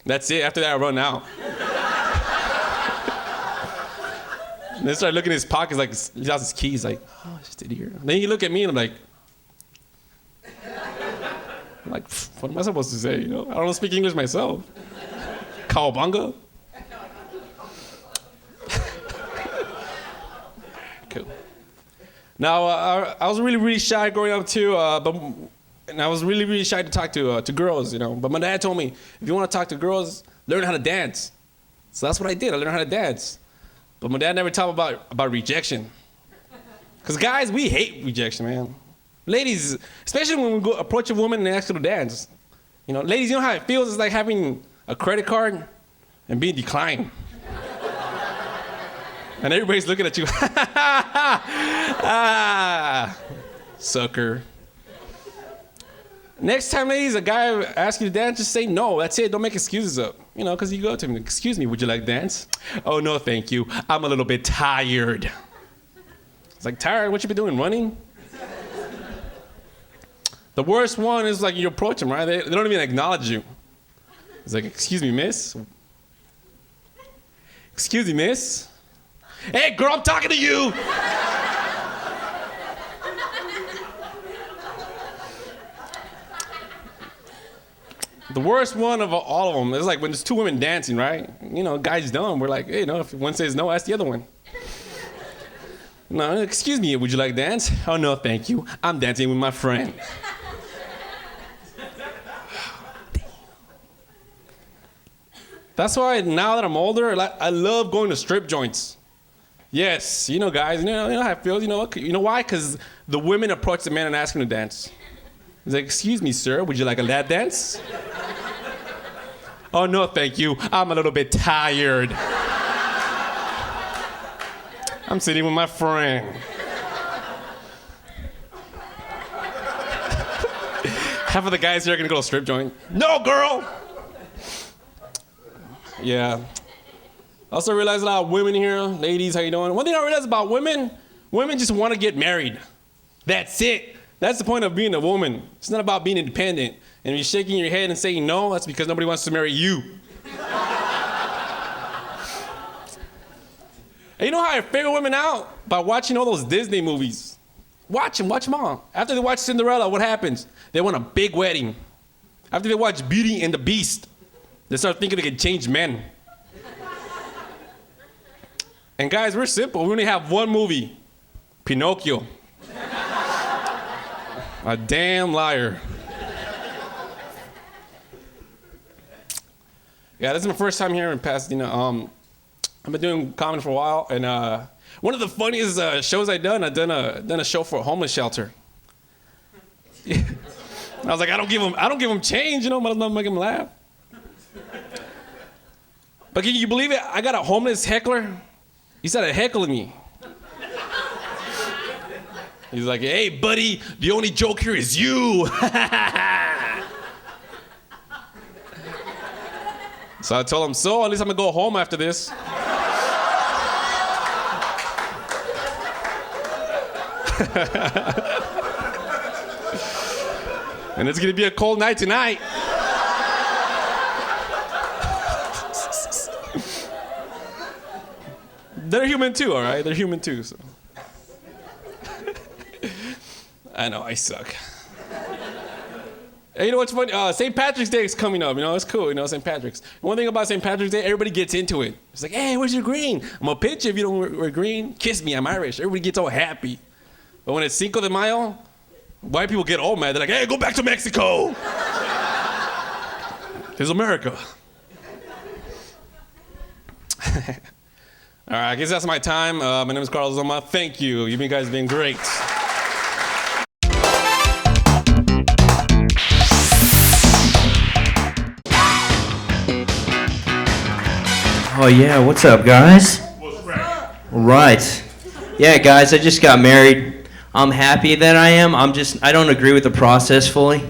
[SPEAKER 10] That's it. After that, I run out. And then start looking in his pockets, like, he has his keys, like, oh, it's just in here. Then he look at me, and I'm like, what am I supposed to say? I don't speak English myself. Cowabunga. Cool. Now, I was really, really shy growing up too, and I was really, really shy to talk to girls, But my dad told me, if you want to talk to girls, learn how to dance. So that's what I did. I learned how to dance. But my dad never taught me about rejection. Because guys, we hate rejection, man. Ladies, especially when we go approach a woman and ask her to dance. Ladies, you know how it feels? It's like having a credit card and being declined. And everybody's looking at you. Sucker. Next time, ladies, a guy asks you to dance, just say no. That's it. Don't make excuses up. Because you go to him, excuse me, would you like to dance? Oh, no, thank you. I'm a little bit tired. It's like, tired? What you been doing, running? The worst one is like you approach them, right? They don't even acknowledge you. It's like, excuse me, miss. Excuse me, miss. Hey, girl, I'm talking to you. The worst one of all of them is like when there's two women dancing, right? Guys dumb. We're like, hey, if one says no, ask the other one. No, excuse me, would you like to dance? Oh, no, thank you. I'm dancing with my friend. That's why now that I'm older, I love going to strip joints. Yes, guys, you know how it feels. You know why? Because the women approach the man and ask him to dance. He's like, excuse me, sir, would you like a lap dance? Oh, no, thank you. I'm a little bit tired. I'm sitting with my friend. Half of the guys here are gonna go to a strip joint. No, girl! Yeah. I also realized a lot of women here. Ladies, how you doing? One thing I realized about women just want to get married. That's it. That's the point of being a woman. It's not about being independent. And if you're shaking your head and saying no, that's because nobody wants to marry you. And you know how I figure women out? By watching all those Disney movies. Watch them all. After they watch Cinderella, what happens? They want a big wedding. After they watch Beauty and the Beast, they start thinking they can change men. And guys, we're simple. We only have one movie, Pinocchio. A damn liar. Yeah, this is my first time here in Pasadena. I've been doing comedy for a while, and one of the funniest shows I've done a show for a homeless shelter. I was like, I don't give them change, might as well make them laugh. But can you believe it? I got a homeless heckler. He started heckling me. He's like, hey, buddy, the only joke here is you. So I told him, so at least I'm gonna go home after this. And it's gonna be a cold night tonight. They're human too, all right? They're human too, so. I know, I suck. Hey, you know what's funny? St. Patrick's Day is coming up, it's cool, St. Patrick's. One thing about St. Patrick's Day, everybody gets into it. It's like, hey, where's your green? I'm gonna pitch you if you don't wear green. Kiss me, I'm Irish. Everybody gets all happy. But when it's Cinco de Mayo, white people get all mad. They're like, hey, go back to Mexico. is America. All right, I guess that's my time. My name is Carlos Loma. Thank you. You guys have been great.
[SPEAKER 11] Oh yeah, what's up, guys? What's up? Right. Yeah, guys, I just got married. I'm happy that I am. I don't agree with the process fully.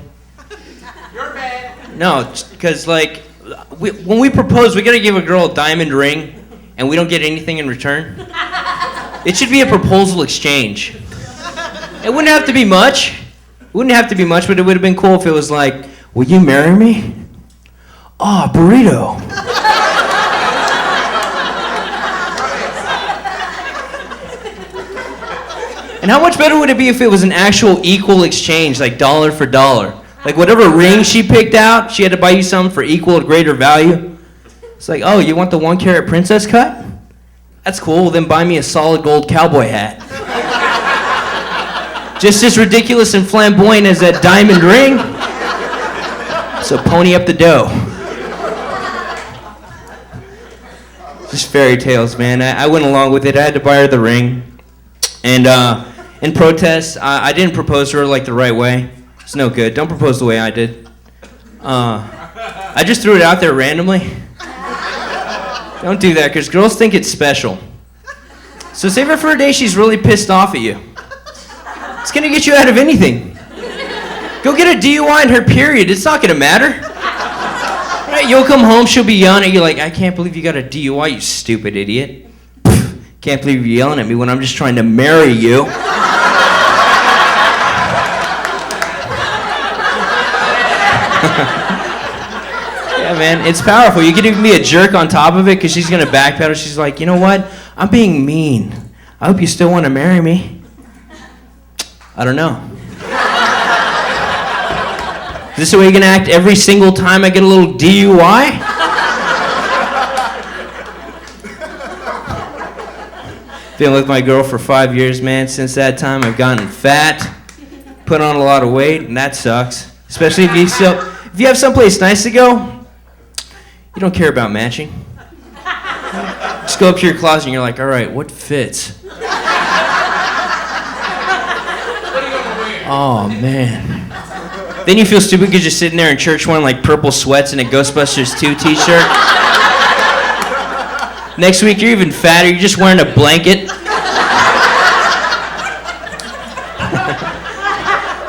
[SPEAKER 3] You're bad.
[SPEAKER 11] No, because like, when we propose, we gotta give a girl a diamond ring, and we don't get anything in return. It should be a proposal exchange. It wouldn't have to be much. It wouldn't have to be much, but it would have been cool if it was like, will you marry me? Oh, burrito. And how much better would it be if it was an actual equal exchange, like dollar for dollar? Like whatever ring she picked out, she had to buy you something for equal or greater value. It's like, oh, you want the 1 carat princess cut? That's cool, well, then buy me a solid gold cowboy hat. Just as ridiculous and flamboyant as that diamond ring. So pony up the dough. Just fairy tales, man. I went along with it. I had to buy her the ring. And in protest, I didn't propose to her like the right way. It's no good. Don't propose the way I did. I just threw it out there randomly. Don't do that, because girls think it's special. So save it for a day she's really pissed off at you. It's going to get you out of anything. Go get a DUI in her period. It's not going to matter. Right? You'll come home, she'll be yelling at you like, I can't believe you got a DUI, you stupid idiot. Can't believe you're yelling at me when I'm just trying to marry you. Yeah, man, it's powerful. You can even be a jerk on top of it because she's going to backpedal. She's like, you know what? I'm being mean. I hope you still want to marry me. I don't know. Is this the way you're going to act every single time I get a little DUI? Been with my girl for 5 years, man. Since that time, I've gotten fat, put on a lot of weight, and that sucks. Especially if you have someplace nice to go, you don't care about matching. Just go up to your closet and you're like, all right, what fits? Oh, man. Then you feel stupid because you're sitting there in church wearing like purple sweats and a Ghostbusters 2 t-shirt. Next week, you're even fatter. You're just wearing a blanket.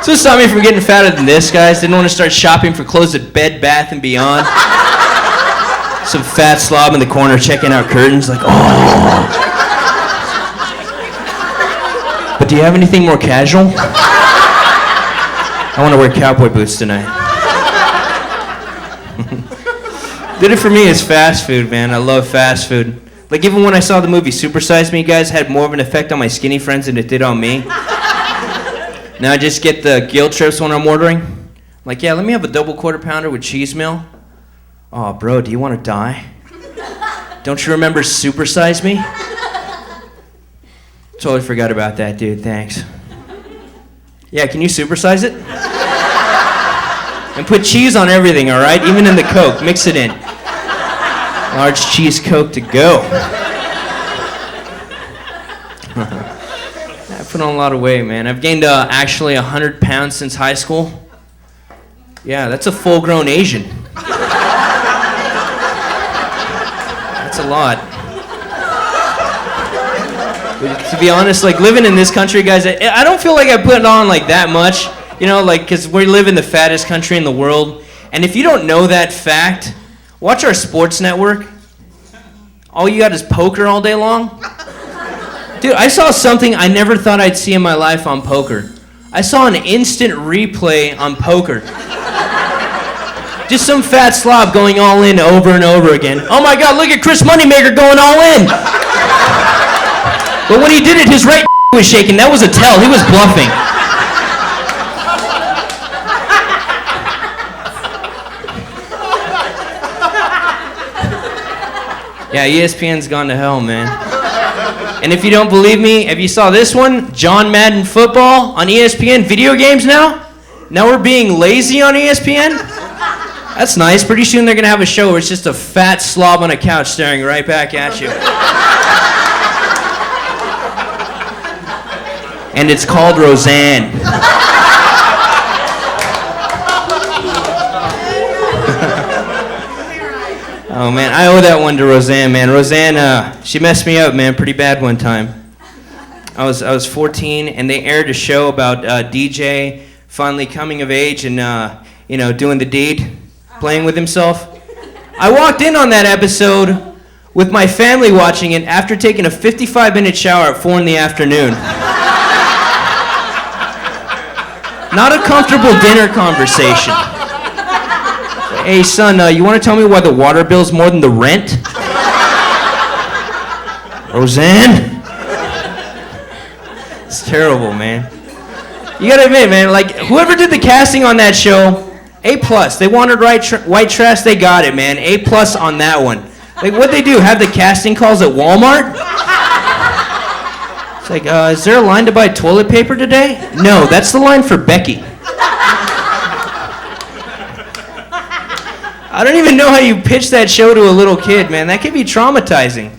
[SPEAKER 11] So stop me from getting fatter than this, guys. Didn't want to start shopping for clothes at Bed Bath & Beyond. Some fat slob in the corner checking out curtains like, oh. But do you have anything more casual? I want to wear cowboy boots tonight. Did it for me is fast food, man. I love fast food. Like, even when I saw the movie Super Size Me, guys, had more of an effect on my skinny friends than it did on me. Now I just get the guilt trips when I'm ordering. I'm like, yeah, let me have a double quarter pounder with cheese meal. Oh, bro, do you want to die? Don't you remember Super Size Me? Totally forgot about that, dude. Thanks. Yeah, can you supersize it? And put cheese on everything, all right? Even in the Coke. Mix it in. Large cheese Coke to go. I put on a lot of weight, man. I've gained actually 100 pounds since high school. Yeah, that's a full-grown Asian. That's a lot. But to be honest, like living in this country, guys, I don't feel like I put on like that much. You know, like, because we live in the fattest country in the world. And if you don't know that fact, watch our sports network. All you got is poker all day long. Dude, I saw something I never thought I'd see in my life on poker. I saw an instant replay on poker. Just some fat slob going all in over and over again. Oh my God, look at Chris Moneymaker going all in. But when he did it, his right was shaking. That was a tell. He was bluffing. Yeah, ESPN's gone to hell, man. And if you don't believe me, if you saw this one, John Madden football on ESPN, video games now? Now we're being lazy on ESPN? That's nice. Pretty soon they're gonna have a show where it's just a fat slob on a couch staring right back at you. And it's called Roseanne. Oh man, I owe that one to Roseanne, man. Roseanne, she messed me up, man, pretty bad one time. I was 14, and they aired a show about DJ finally coming of age and doing the deed, playing with himself. I walked in on that episode with my family watching it after taking a 55-minute shower at 4 in the afternoon. Not a comfortable dinner conversation. Hey son, you want to tell me why the water bill's more than the rent? Roseanne? It's terrible, man. You gotta admit, man, like, whoever did the casting on that show, A+. They wanted white trash, they got it, man. A+ on that one. Like, what'd they do, have the casting calls at Walmart? It's like, is there a line to buy toilet paper today? No, that's the line for Becky. I don't even know how you pitch that show to a little kid, man. That could be traumatizing.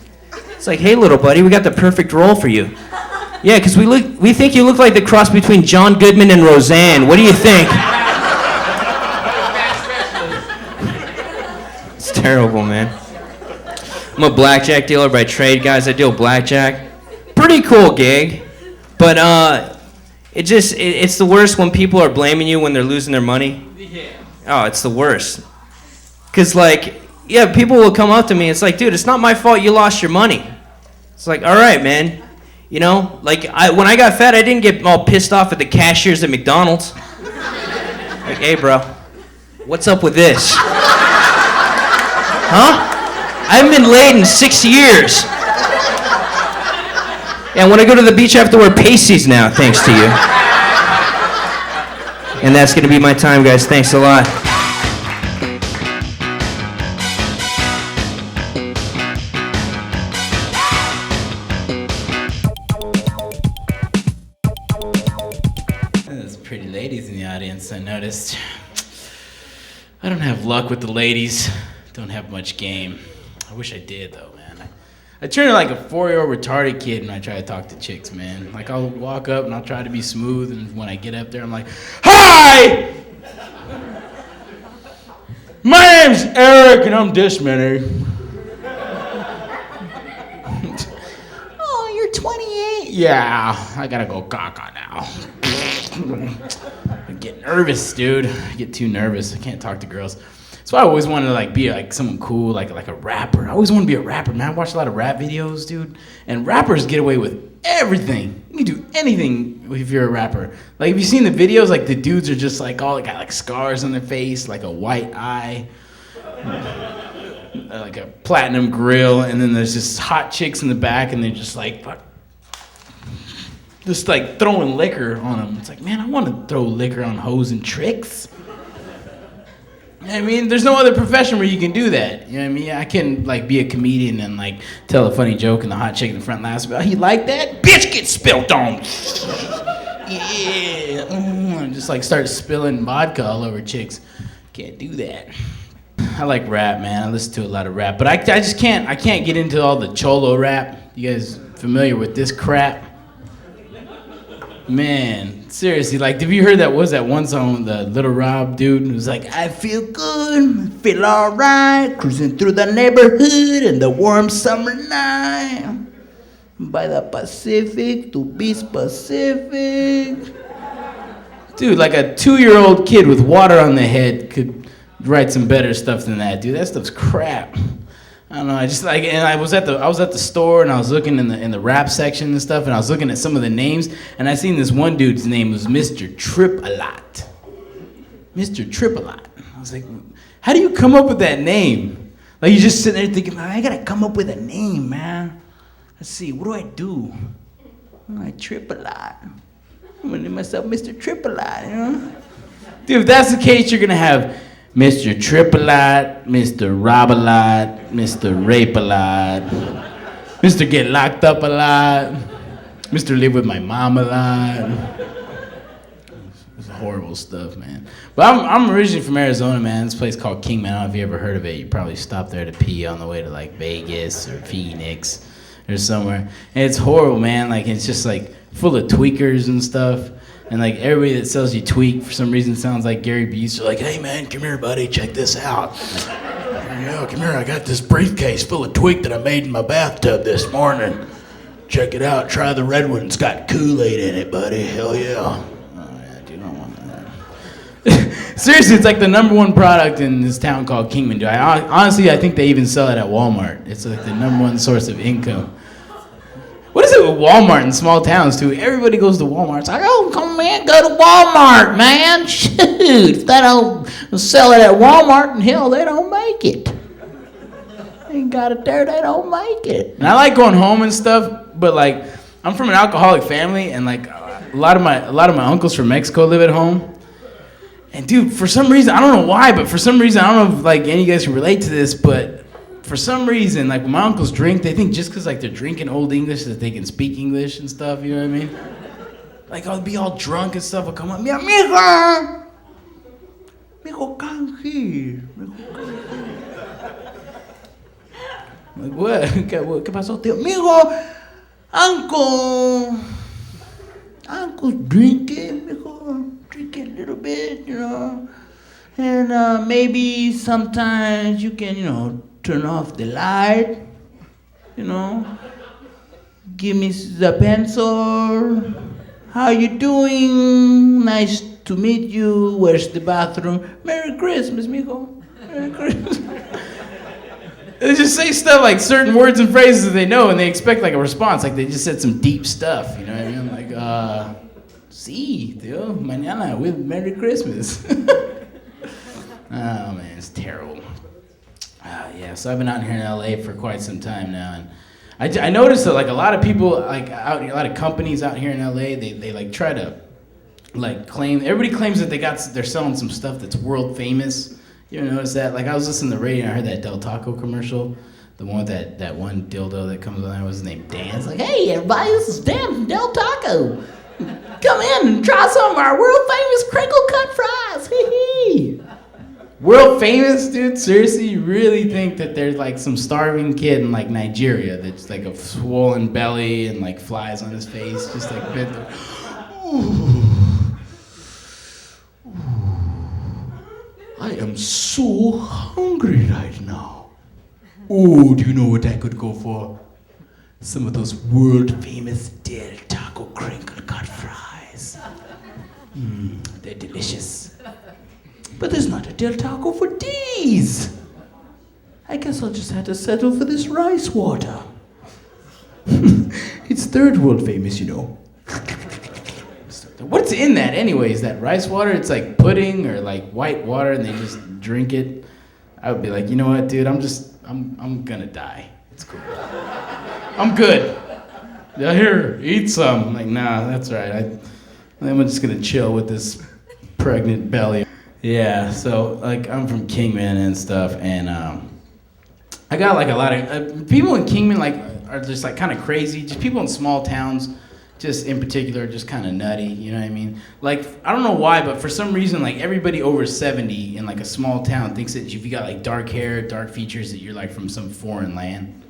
[SPEAKER 11] It's like, hey, little buddy, we got the perfect role for you. Yeah, because we think you look like the cross between John Goodman and Roseanne. What do you think? It's terrible, man. I'm a blackjack dealer by trade, guys. I deal blackjack. Pretty cool gig, but it's the worst when people are blaming you when they're losing their money. Oh, it's the worst. Because, like, yeah, people will come up to me. It's like, dude, it's not my fault you lost your money. It's like, all right, man. You know, like, when I got fat, I didn't get all pissed off at the cashiers at McDonald's. Like, hey, bro, what's up with this? Huh? I haven't been laid in 6 years. Yeah, when I go to the beach, I have to wear pasties now, thanks to you. And that's going to be my time, guys. Thanks a lot.
[SPEAKER 12] I noticed. I don't have luck with the ladies. Don't have much game. I wish I did, though, man. I turn like a 4-year-old retarded kid when I try to talk to chicks, man. Like, I'll walk up and I'll try to be smooth, and when I get up there, I'm like, hi! My name's Eric, and I'm this many. Oh, you're 28? Yeah, I gotta go caca now. I get nervous, dude. I get too nervous. I can't talk to girls. So I always wanted to be like someone cool, like a rapper. I always wanted to be a rapper, man. I watch a lot of rap videos, dude. And rappers get away with everything. You can do anything if you're a rapper. Like, have you seen the videos? Like, the dudes are just like all got like scars on their face, like a white eye, like a platinum grill, and then there's just hot chicks in the back, and they're just like throwing liquor on them. It's like, man, I want to throw liquor on hoes and tricks. I mean, there's no other profession where you can do that. You know what I mean? I can be a comedian and tell a funny joke, and the hot chick in the front laughs. Oh, you like that? Bitch, get spilt on. Yeah. And just start spilling vodka all over chicks. Can't do that. I like rap, man. I listen to a lot of rap, but I just can't. I can't get into all the cholo rap. You guys familiar with this crap? Man, seriously, have you heard that one song, the Little Rob dude? It was like, I feel good, feel alright, cruising through the neighborhood in the warm summer night. By the Pacific, to be specific. Dude, like a 2-year-old kid with water on the head could write some better stuff than that, dude. That stuff's crap. I don't know. And I was at the store, and I was looking in the rap section and stuff, and I was looking at some of the names, and I seen this one dude's name was Mr. Trip-A-Lot. Mr. Trip-A-Lot. I was like, how do you come up with that name? You just sitting there thinking, I gotta come up with a name, man. Let's see, what do? I trip a lot. I'm gonna name myself Mr. Trip-A-Lot, you know? Dude, if that's the case, you're gonna have Mr. Trip-A-Lot, Mr. Rob-A-Lot, Mr. Rape-A-Lot, Mr. Get Locked Up a Lot, Mr. Live With My Mom a Lot. horrible stuff, man. But I'm originally from Arizona, man. This place called Kingman. I don't know if you ever heard of it. You probably stopped there to pee on the way to like Vegas or Phoenix or somewhere. And it's horrible, man. Like it's just like full of tweakers and stuff. And like everybody that sells you tweak for some reason sounds like Gary Busey. They're like, hey man, come here, buddy, check this out. Yeah, come here, I got this briefcase full of tweak that I made in my bathtub this morning. Check it out, try the red one. It's got Kool-Aid in it, buddy. Hell yeah. Oh yeah, dude, I don't want that. Seriously, it's like the #1 product in this town called Kingman. Dude, honestly, I think they even sell it at Walmart. It's like the #1 source of income. What is it with Walmart in small towns, too? Everybody goes to Walmart. It's like, oh, come on, go to Walmart, man. Shoot, if they don't sell it at Walmart, and hell, they don't make it. Ain't got it there, they don't make it. And I like going home and stuff, but like, I'm from an alcoholic family, and like, a lot of my uncles from Mexico live at home. And dude, for some reason, I don't know why, but for some reason, I don't know if like any of you guys can relate to this, but for some reason, like when my uncles drink, they think just because like they're drinking Old English that they can speak English and stuff, you know what I mean? Like I'll be all drunk and stuff, I'll come up, mi amiga, mijo canje, like what? ¿Qué pasó, tío? Mijo, uncle's drinking, mijo, drinking a little bit, you know, and maybe sometimes you can, you know, turn off the light, you know, give me the pencil, how you doing, nice to meet you, where's the bathroom, Merry Christmas, mijo, Merry Christmas. They just say stuff like certain words and phrases that they know and they expect like a response, like they just said some deep stuff, you know what I mean, like, sí, tío, mañana, with Merry Christmas. Oh man, it's terrible. Yeah, so I've been out here in LA for quite some time now, and I noticed that like a lot of people like out, a lot of companies out here in LA, they like try to like claim. Everybody claims that they're selling some stuff that's world famous. You ever notice that? Like I was listening to the radio and I heard that Del Taco commercial, the one with that one dildo that comes on. What's his name? Dan. It's like, hey everybody, this is Dan from Del Taco. Come in and try some of our world famous crinkle cut fries. Hee hee. World famous, dude? Seriously, you really think that there's like some starving kid in like Nigeria that's like a swollen belly and like flies on his face, just like bent over. Ooh. I am so hungry right now. Oh, do you know what I could go for? Some of those world famous Del Taco crinkle cut fries. They're delicious. But there's not a Del Taco for these. I guess I'll just have to settle for this rice water. It's third world famous, you know. What's in that anyways, that rice water? It's like pudding or like white water and they just drink it. I would be like, you know what, dude, I'm gonna die. It's cool. I'm good. Yeah, here, eat some. I'm like, nah, that's all right. I'm just gonna chill with this pregnant belly. Yeah, so like I'm from Kingman and stuff, and I got like a lot of people in Kingman like are just like kind of crazy. Just people in small towns, just in particular, just kind of nutty. You know what I mean? Like I don't know why, but for some reason, like everybody over 70 in like a small town thinks that if you got like dark hair, dark features, that you're like from some foreign land.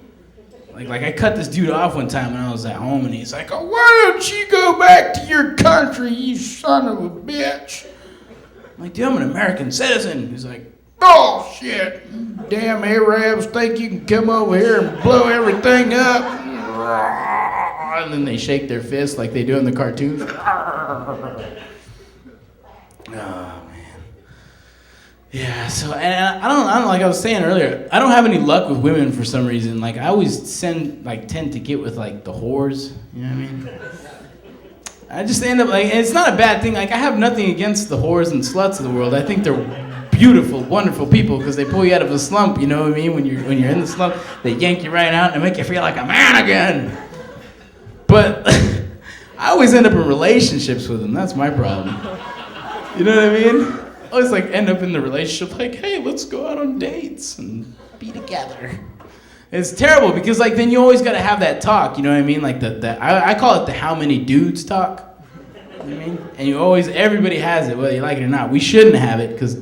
[SPEAKER 12] Like I cut this dude off one time when I was at home, and he's like, "Oh, why don't you go back to your country, you son of a bitch?" I'm like, dude, I'm an American citizen. He's like, oh shit, damn Arabs think you can come over here and blow everything up. And then they shake their fists like they do in the cartoons. Oh man. Yeah, so and I don't like I was saying earlier, I don't have any luck with women for some reason. Like I always tend to get with like the whores, you know what I mean? I just end up like, and it's not a bad thing. Like I have nothing against the whores and sluts of the world. I think they're beautiful, wonderful people because they pull you out of a slump. You know what I mean? When you're in the slump, they yank you right out and make you feel like a man again. But I always end up in relationships with them. That's my problem. You know what I mean? I always like end up in the relationship like, hey, let's go out on dates and be together. It's terrible because like then you always got to have that talk, you know what I mean? Like I call it the how many dudes talk. You know what I mean? And everybody has it, whether you like it or not. We shouldn't have it because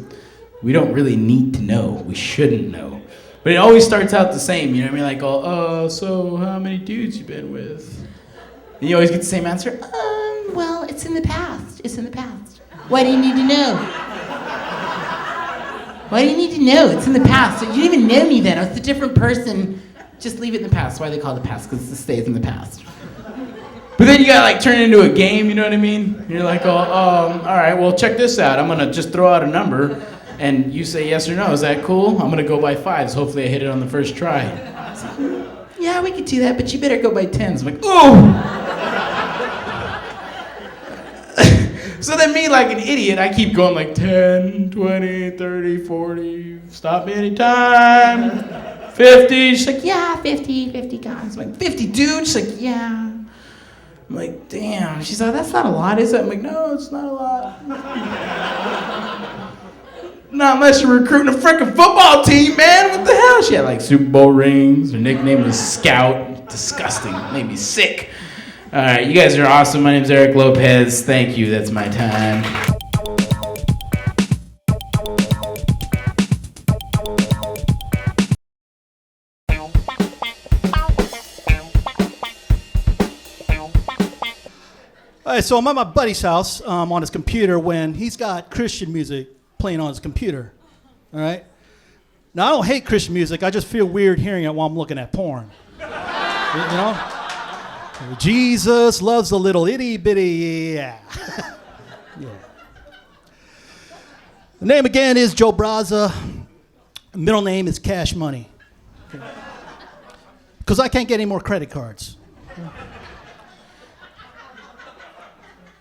[SPEAKER 12] we don't really need to know. We shouldn't know. But it always starts out the same, you know what I mean? Like, so how many dudes you been with? And you always get the same answer. Well, it's in the past. It's in the past. Why do you need to know? Why do you need to know? It's in the past. You didn't even know me then. I was a different person. Just leave it in the past. That's why they call it the past, because it stays in the past. But then you gotta like turn it into a game, you know what I mean? You're like, all right, well, check this out. I'm gonna just throw out a number, and you say yes or no. Is that cool? I'm gonna go by 5s. Hopefully I hit it on the first try. Yeah, we could do that, but you better go by 10s. I'm like, ooh! So then me, like an idiot, I keep going like 10, 20, 30, 40, stop me anytime. 50, she's like, yeah, 50 guys. I'm like, 50 dudes? She's like, yeah. I'm like, damn. She's like, that's not a lot, is it? I'm like, no, it's not a lot. Not unless you're recruiting a freaking football team, man. What the hell? She had like Super Bowl rings. Her nickname was Scout. Disgusting. Made me sick. All right, you guys are awesome. My name's Eric Lopez. Thank you. That's my time.
[SPEAKER 13] All right, so I'm at my buddy's house on his computer when he's got Christian music playing on his computer. All right? Now, I don't hate Christian music. I just feel weird hearing it while I'm looking at porn. You know? Jesus loves a little itty bitty, yeah. Yeah. The name again is Joe Braza. Middle name is Cash Money. Because I can't get any more credit cards.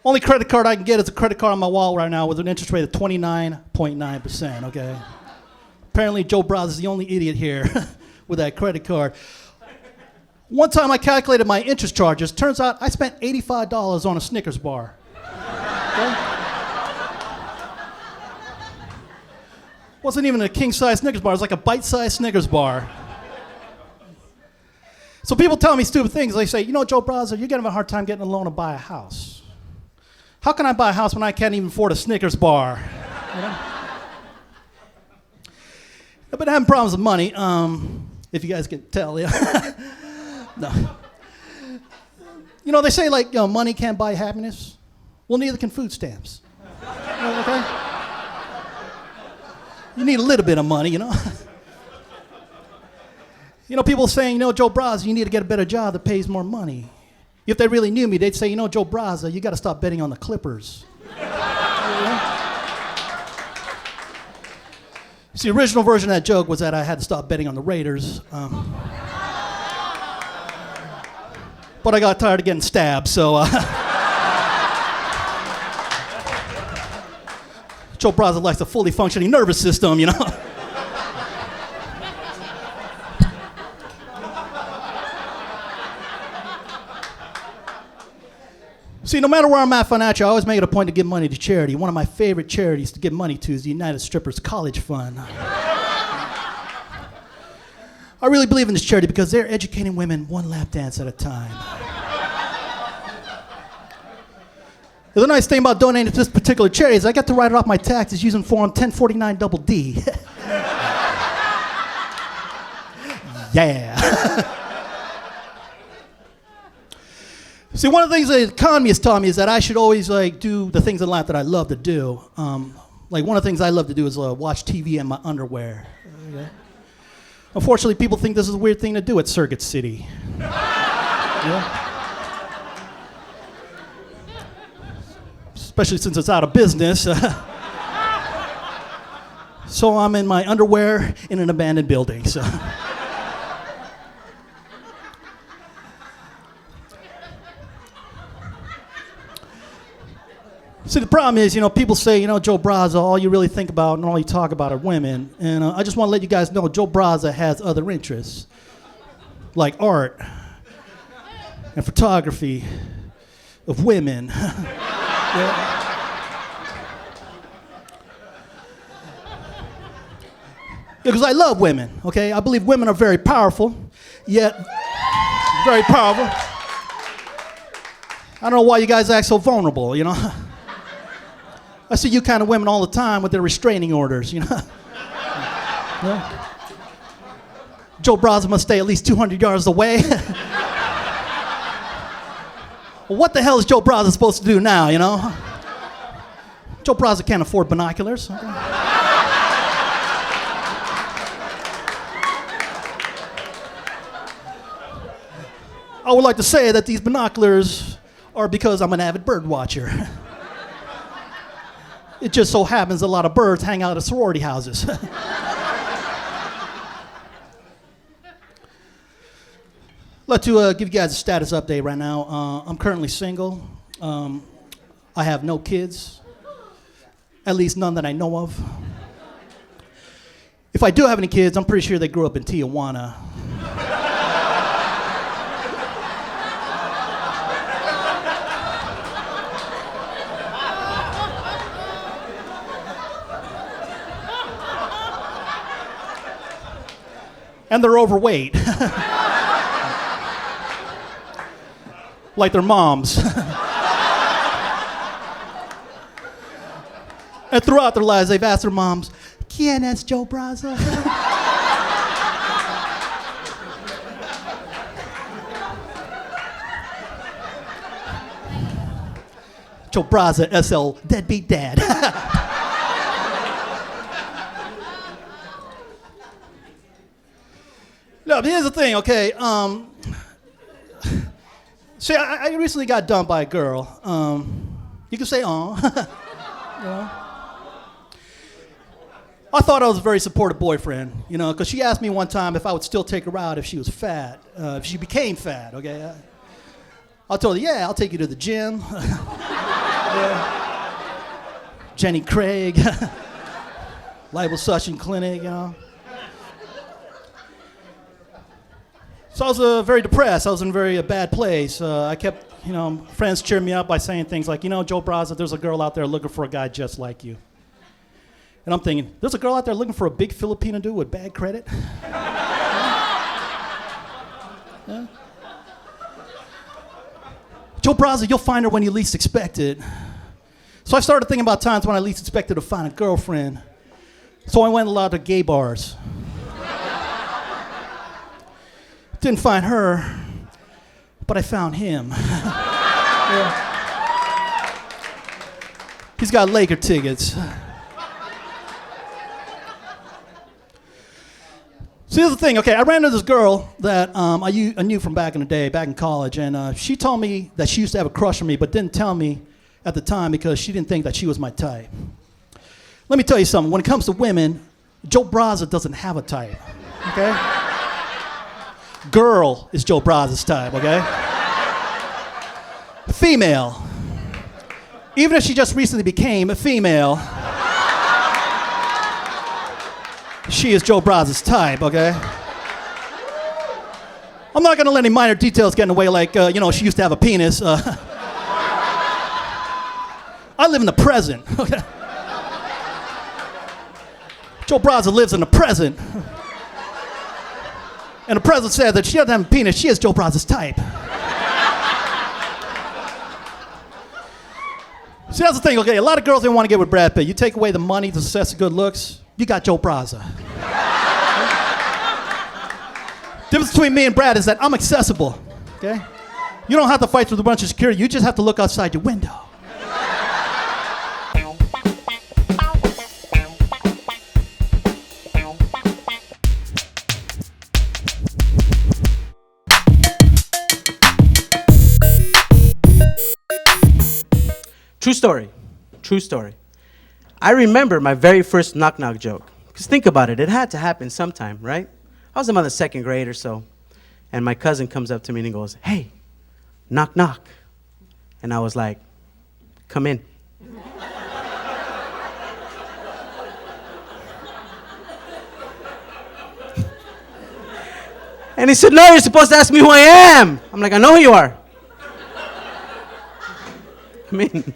[SPEAKER 13] Only credit card I can get is a credit card on my wallet right now with an interest rate of 29.9%, okay? Apparently Joe Braza is the only idiot here with that credit card. One time I calculated my interest charges. Turns out I spent $85 on a Snickers bar. Okay? Wasn't even a king-size Snickers bar. It was like a bite-sized Snickers bar. So people tell me stupid things. They say, you know, Joe Braza, you're going to have a hard time getting a loan to buy a house. How can I buy a house when I can't even afford a Snickers bar? You know? I've been having problems with money, if you guys can tell. Yeah. No. You know, they say, like, you know, money can't buy happiness. Well, neither can food stamps. Okay? You need a little bit of money, you know? You know, people saying, you know, Joe Braza, you need to get a better job that pays more money. If they really knew me, they'd say, you know, Joe Braza, you got to stop betting on the Clippers. See, the original version of that joke was that I had to stop betting on the Raiders. But I got tired of getting stabbed, so... Joe Braza likes a fully functioning nervous system, you know? See, no matter where I'm at financially, I always make it a point to give money to charity. One of my favorite charities to give money to is the United Strippers College Fund. I really believe in this charity because they're educating women one lap dance at a time. The nice thing about donating to this particular charity is I get to write it off my taxes using Form 1049 double D. Yeah. See, one of the things the economy has taught me is that I should always like do the things in life that I love to do. Like one of the things I love to do is watch TV in my underwear. Okay. Unfortunately, people think this is a weird thing to do at Circuit City. Yeah. Especially since it's out of business. So I'm in my underwear in an abandoned building. So. See, the problem is, you know, people say, you know, Joe Braza, all you really think about and all you talk about are women. And I just want to let you guys know, Joe Braza has other interests, like art and photography of women. Yeah. Because I love women, okay? I believe women are very powerful, yet very powerful. I don't know why you guys act so vulnerable, you know? I see you kind of women all the time with their restraining orders, you know? Yeah. Joe Braza must stay at least 200 yards away. Well, what the hell is Joe Braza supposed to do now, you know? Joe Braza can't afford binoculars. Okay? I would like to say that these binoculars are because I'm an avid bird watcher. It just so happens a lot of birds hang out at sorority houses. I'd like to give you guys a status update right now. I'm currently single. I have no kids, at least none that I know of. If I do have any kids, I'm pretty sure they grew up in Tijuana. And they're overweight. Like their moms. And throughout their lives, they've asked their moms, ¿Quién es Joe Braza? Joe Braza, SL, deadbeat dad. No, but here's the thing, okay? See, I recently got dumped by a girl. You can say, "Aw." You know? I thought I was a very supportive boyfriend, you know, because she asked me one time if I would still take her out if she was fat, if she became fat, okay? I told her, yeah, I'll take you to the gym. Yeah. Jenny Craig, liposuction clinic, you know. So I was very depressed. I was in a very bad place. I kept, you know, friends cheering me up by saying things like, you know, Joe Braza, there's a girl out there looking for a guy just like you. And I'm thinking, there's a girl out there looking for a big Filipino dude with bad credit? Yeah. Joe Braza, you'll find her when you least expect it. So I started thinking about times when I least expected to find a girlfriend. So I went a lot to gay bars. Didn't find her, but I found him. Yeah. He's got Laker tickets. See, here's the thing, okay, I ran into this girl that I knew from back in the day, back in college, and she told me that she used to have a crush on me, but didn't tell me at the time because she didn't think that she was my type. Let me tell you something, when it comes to women, Joe Braza doesn't have a type, okay? Girl is Joe Braza's type, okay? Female. Even if she just recently became a female, she is Joe Braza's type, okay? I'm not gonna let any minor details get in the way, like, you know, she used to have a penis. I live in the present, okay? Joe Braza lives in the present. And the president said that she doesn't have a penis, she is Joe Braza's type. See, that's the thing, okay? A lot of girls didn't want to get with Brad Pitt. You take away the money, the success, the good looks, you got Joe Braza. Difference between me and Brad is that I'm accessible, okay? You don't have to fight through a bunch of security, you just have to look outside your window.
[SPEAKER 14] True story. True story. I remember my very first knock-knock joke. Because think about it, it had to happen sometime, right? I was about the second grade or so. And my cousin comes up to me and he goes, "Hey, knock, knock." And I was like, "Come in." And he said, "No, you're supposed to ask me who I am." I'm like, "I know who you are." I mean,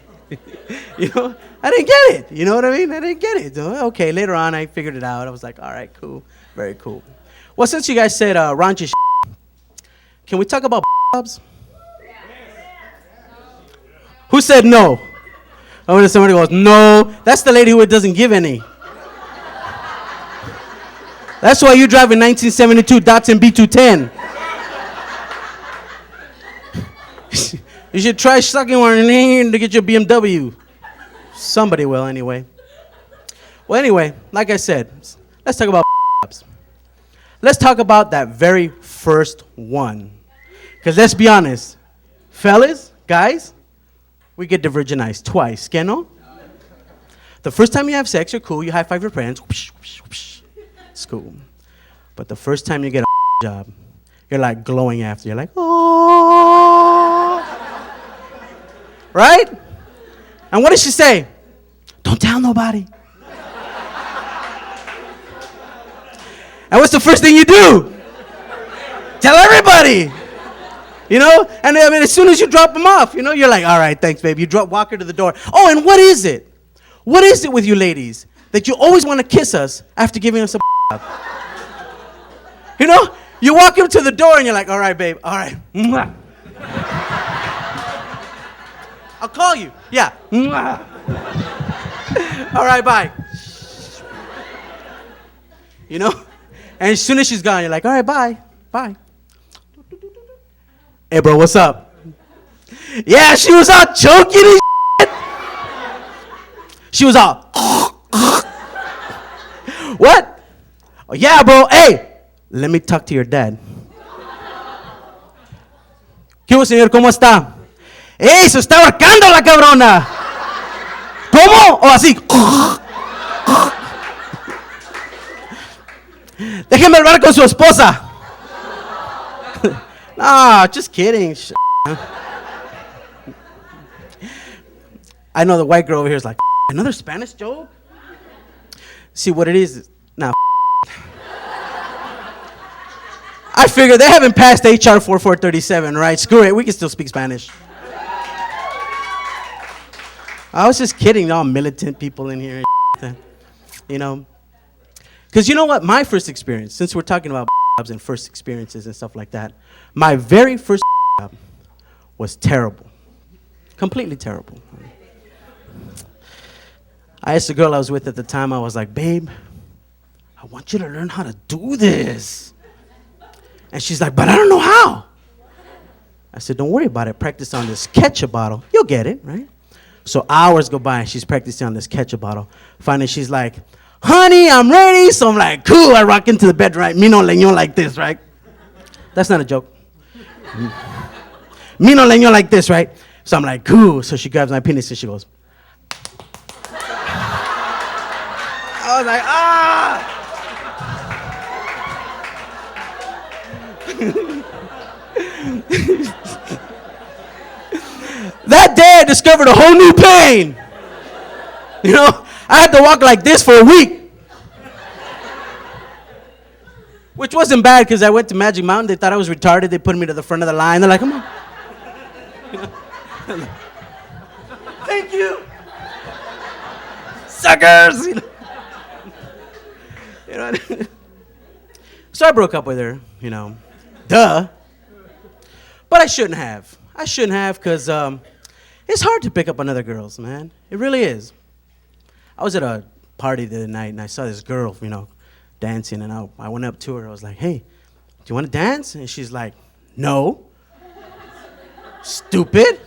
[SPEAKER 14] you know, I didn't get it. You know what I mean? I didn't get it. Okay, later on, I figured it out. I was like, all right, cool. Very cool. Well, since you guys said raunchy, can we talk about jobs? Who said no? Oh, when somebody goes, no, that's the lady who doesn't give any. That's why you drive a 1972 Datsun B210. You should try sucking one to get your BMW. Somebody will, anyway. Well, anyway, like I said, let's talk about jobs. Let's talk about that very first one. Because let's be honest, fellas, guys, we get virginized twice, que no? The first time you have sex, you're cool, you high-five your friends, whoosh, whoosh, whoosh. It's cool. But the first time you get a job, you're like glowing after. You're like, oh. Right? And what does she say? Don't tell nobody. And what's the first thing you do? Tell everybody. You know? And I mean, as soon as you drop them off, you know, you're like, all right, thanks, babe. You walk her to the door. Oh, and what is it? What is it with you ladies that you always want to kiss us after giving us a job? You know? You walk up to the door and you're like, all right, babe, all right. Mwah. I'll call you. Yeah. Mwah. All right, bye. You know? And as soon as she's gone, you're like, all right, bye. Bye. Hey, bro, what's up? Yeah, she was all choking and shit. She was all, what? Oh, yeah, bro. Hey, let me talk to your dad. ¿Qué hubo, señor? ¿Cómo está? ¡Ey, se está ahorcando la cabrona! ¿Cómo? O así. Déjeme hablar con su esposa. Nah, just kidding. I know the white girl over here is like, another Spanish joke? See, what it is nah. I figure they haven't passed HR 4437, right? Screw it, we can still speak Spanish. I was just kidding, all militant people in here, you know. Because you know what? My first experience, since we're talking about jobs and first experiences and stuff like that, my very first job was terrible. Completely terrible. I asked the girl I was with at the time, I was like, babe, I want you to learn how to do this. And she's like, but I don't know how. I said, don't worry about it. Practice on this ketchup bottle. You'll get it, right? So hours go by and she's practicing on this ketchup bottle. Finally, she's like, honey, I'm ready. So I'm like, cool. I rock into the bed, right? Mino leño like this, right? That's not a joke. Mino leño like this, right? So I'm like, cool. So she grabs my penis and she goes. I was like, ah! That day I discovered a whole new pain. You know, I had to walk like this for a week. Which wasn't bad because I went to Magic Mountain. They thought I was retarded. They put me to the front of the line. They're like, come on. Thank you. Suckers. You know. So I broke up with her, you know. Duh. But I shouldn't have. I shouldn't have because it's hard to pick up on other girls, man. It really is. I was at a party the other night and I saw this girl, you know, dancing, and I went up to her. I was like, hey, do you want to dance? And she's like, no. Stupid.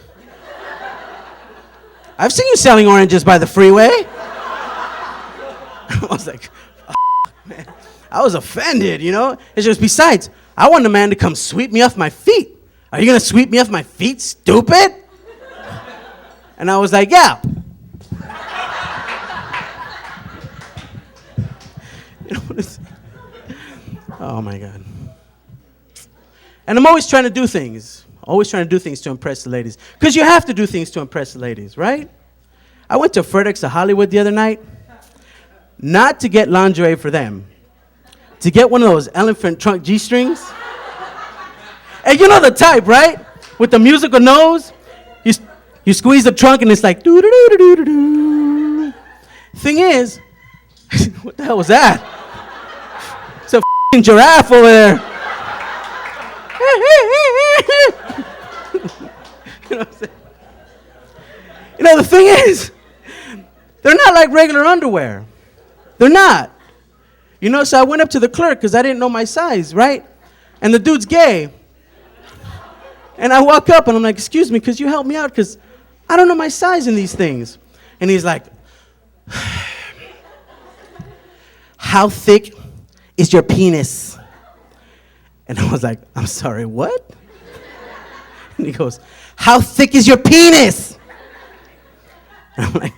[SPEAKER 14] I've seen you selling oranges by the freeway. I was like, oh, man. I was offended, you know? It's just, besides, I want a man to come sweep me off my feet. Are you going to sweep me off my feet, stupid? And I was like, yeah. You know what it's, oh, my God. And I'm always trying to do things. Always trying to do things to impress the ladies. Because you have to do things to impress the ladies, right? I went to Frederick's of Hollywood the other night. Not to get lingerie for them. To get one of those elephant trunk G-strings. And you know the type, right? With the musical nose. You squeeze the trunk and it's like doo-doo-doo-doo-doo-doo. Thing is, what the hell was that? It's a f***ing giraffe over there. You know what I'm saying? the thing is, they're not like regular underwear. They're not. So I went up to the clerk because I didn't know my size, right? And the dude's gay. And I walk up and I'm like, excuse me, could you help me out? Because I don't know my size in these things. And he's like, how thick is your penis? And I was like, I'm sorry, what? And he goes, how thick is your penis? And I'm like,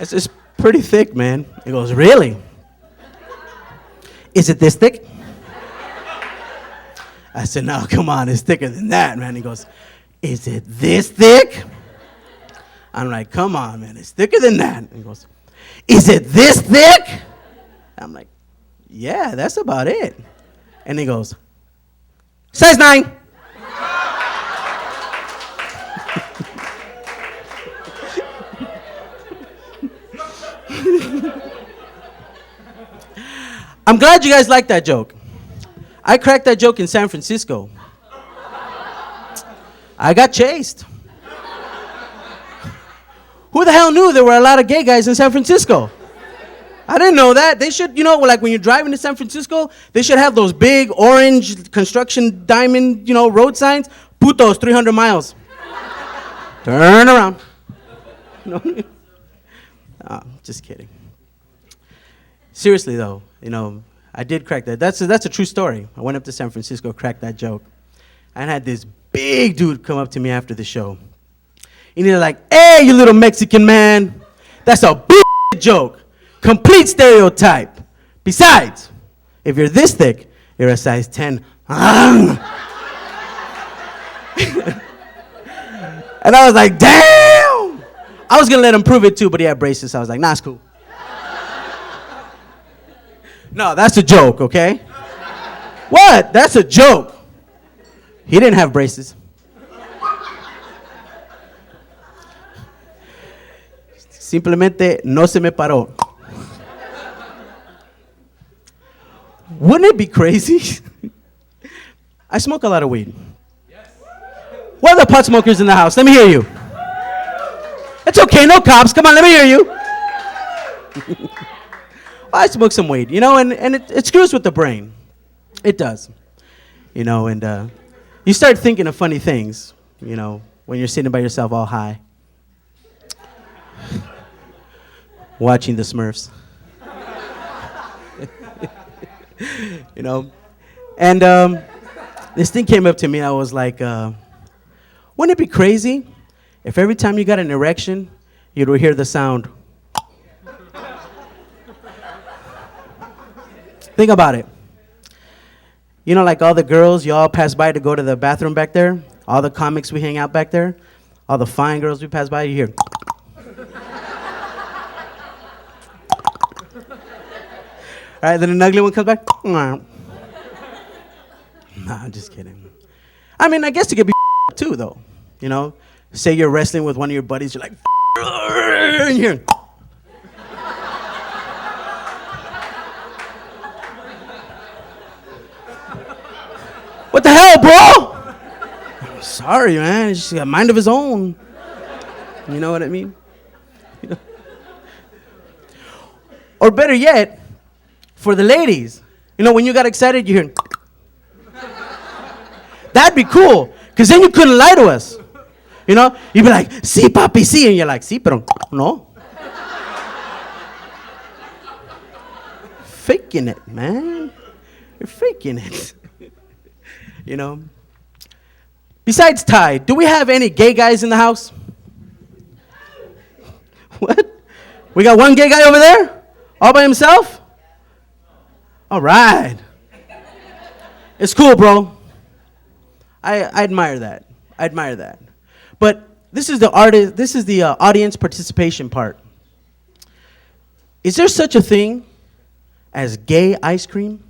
[SPEAKER 14] it's just pretty thick, man. He goes, really? Is it this thick? I said, no, come on, it's thicker than that, man. He goes, is it this thick? I'm like, come on, man, it's thicker than that. He goes, is it this thick? I'm like, yeah, that's about it. And he goes, size 9. I'm glad you guys like that joke. I cracked that joke in San Francisco. I got chased. Who the hell knew there were a lot of gay guys in San Francisco? I didn't know that. They should, like when you're driving to San Francisco, they should have those big orange construction diamond, road signs. Putos, 300 miles. Turn around. Oh, just kidding. Seriously though, I did crack that. That's a true story. I went up to San Francisco, cracked that joke. And I had this big dude come up to me after the show. And he's like, hey, you little Mexican man, that's a big joke. Complete stereotype. Besides, if you're this thick, you're a size 10. And I was like, damn! I was going to let him prove it too, but he had braces. So I was like, nah, it's cool. No, that's a joke, okay? What? That's a joke. He didn't have braces. Simplemente no se me paró. Wouldn't it be crazy? I smoke a lot of weed. What are the pot smokers in the house? Let me hear you. It's okay, no cops. Come on, let me hear you. I smoke some weed, and it screws with the brain. It does. And you start thinking of funny things, when you're sitting by yourself all high. Watching the Smurfs. And this thing came up to me. I was like, wouldn't it be crazy if every time you got an erection, you'd hear the sound? Think about it. Like all the girls, you all pass by to go to the bathroom back there. All the comics we hang out back there. All the fine girls we pass by, you hear. All right, then an ugly one comes back. Nah, I'm just kidding. I mean, I guess it could be too, though. Say you're wrestling with one of your buddies, you're like, and you hear. What the hell, bro? I'm sorry, man. He's just got a mind of his own. You know what I mean? Or better yet, for the ladies, when you got excited, you hear. That'd be cool, because then you couldn't lie to us. You'd be like, sí, papi, sí. And you're like, sí, pero no. Faking it, man. You're faking it. Besides Ty, do we have any gay guys in the house? What? We got one gay guy over there? All by himself? All right. It's cool, bro. I admire that. I admire that. But this is the audience participation part. Is there such a thing as gay ice cream?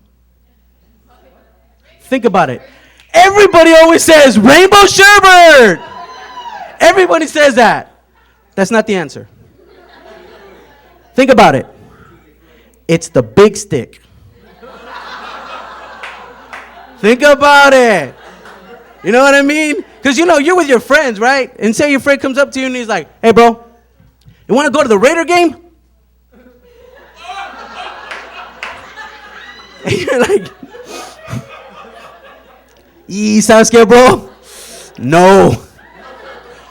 [SPEAKER 14] Think about it. Everybody always says rainbow sherbet. Everybody says that. That's not the answer. Think about it. It's the big stick. Think about it. You know what I mean? Because, you know, you're with your friends, right? And say your friend comes up to you and he's like, hey, bro, you want to go to the Raider game? And you're like, ¿sabes qué, bro? No.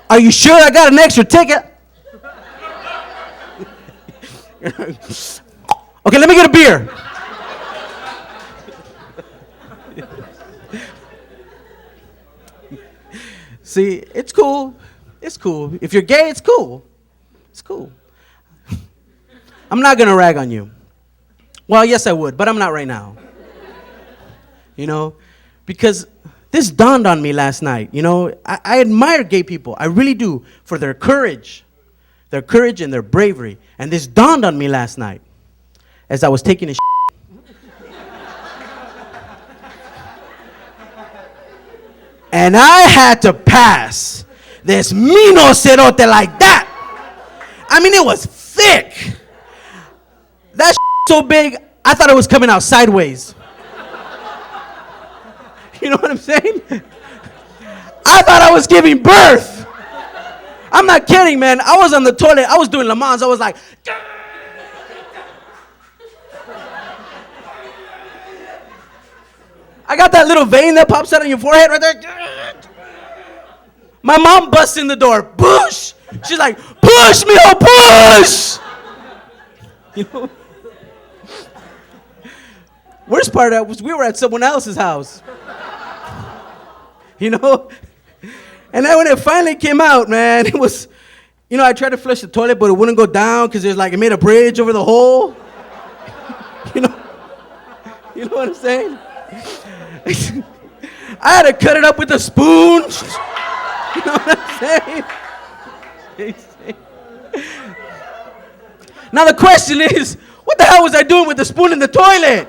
[SPEAKER 14] Are you sure I got an extra ticket? Okay, let me get a beer. See, it's cool. It's cool. If you're gay, it's cool. It's cool. I'm not going to rag on you. Well, yes, I would, but I'm not right now. You know, because this dawned on me last night. You know, I admire gay people. I really do, for their courage and their bravery. And this dawned on me last night as I was taking a shit. And I had to pass this mino cerote like that. I mean, it was thick. That so big, I thought it was coming out sideways. You know what I'm saying? I thought I was giving birth. I'm not kidding, man. I was on the toilet. I was doing Lamans. I was like, I got that little vein that pops out on your forehead right there. My mom busts in the door. Push! She's like, push me, oh, push! You know? Worst part of that was we were at someone else's house. You know? And then when it finally came out, man, it was, you know, I tried to flush the toilet, but it wouldn't go down because there's like, it made a bridge over the hole. You know what I'm saying? I had to cut it up with a spoon. You know what I'm saying? Now the question is, what the hell was I doing with the spoon in the toilet?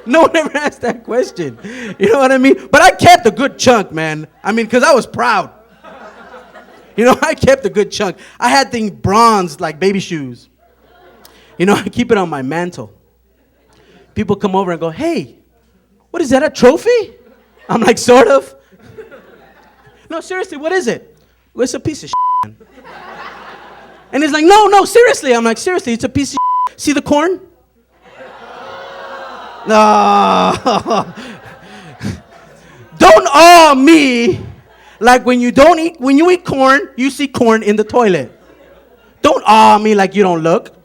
[SPEAKER 14] No one ever asked that question. You know what I mean? But I kept a good chunk, man. I mean, because I was proud. You know, I kept a good chunk. I had things bronzed like baby shoes. You know, I keep it on my mantle. People come over and go, hey, what is that, a trophy? I'm like, sort of. No, seriously, what is it? Well, it's a piece of shit, man. And he's like, no, seriously. I'm like, seriously, it's a piece of shit. See the corn? No. Don't awe me like when you eat corn, you see corn in the toilet. Don't awe me like you don't look.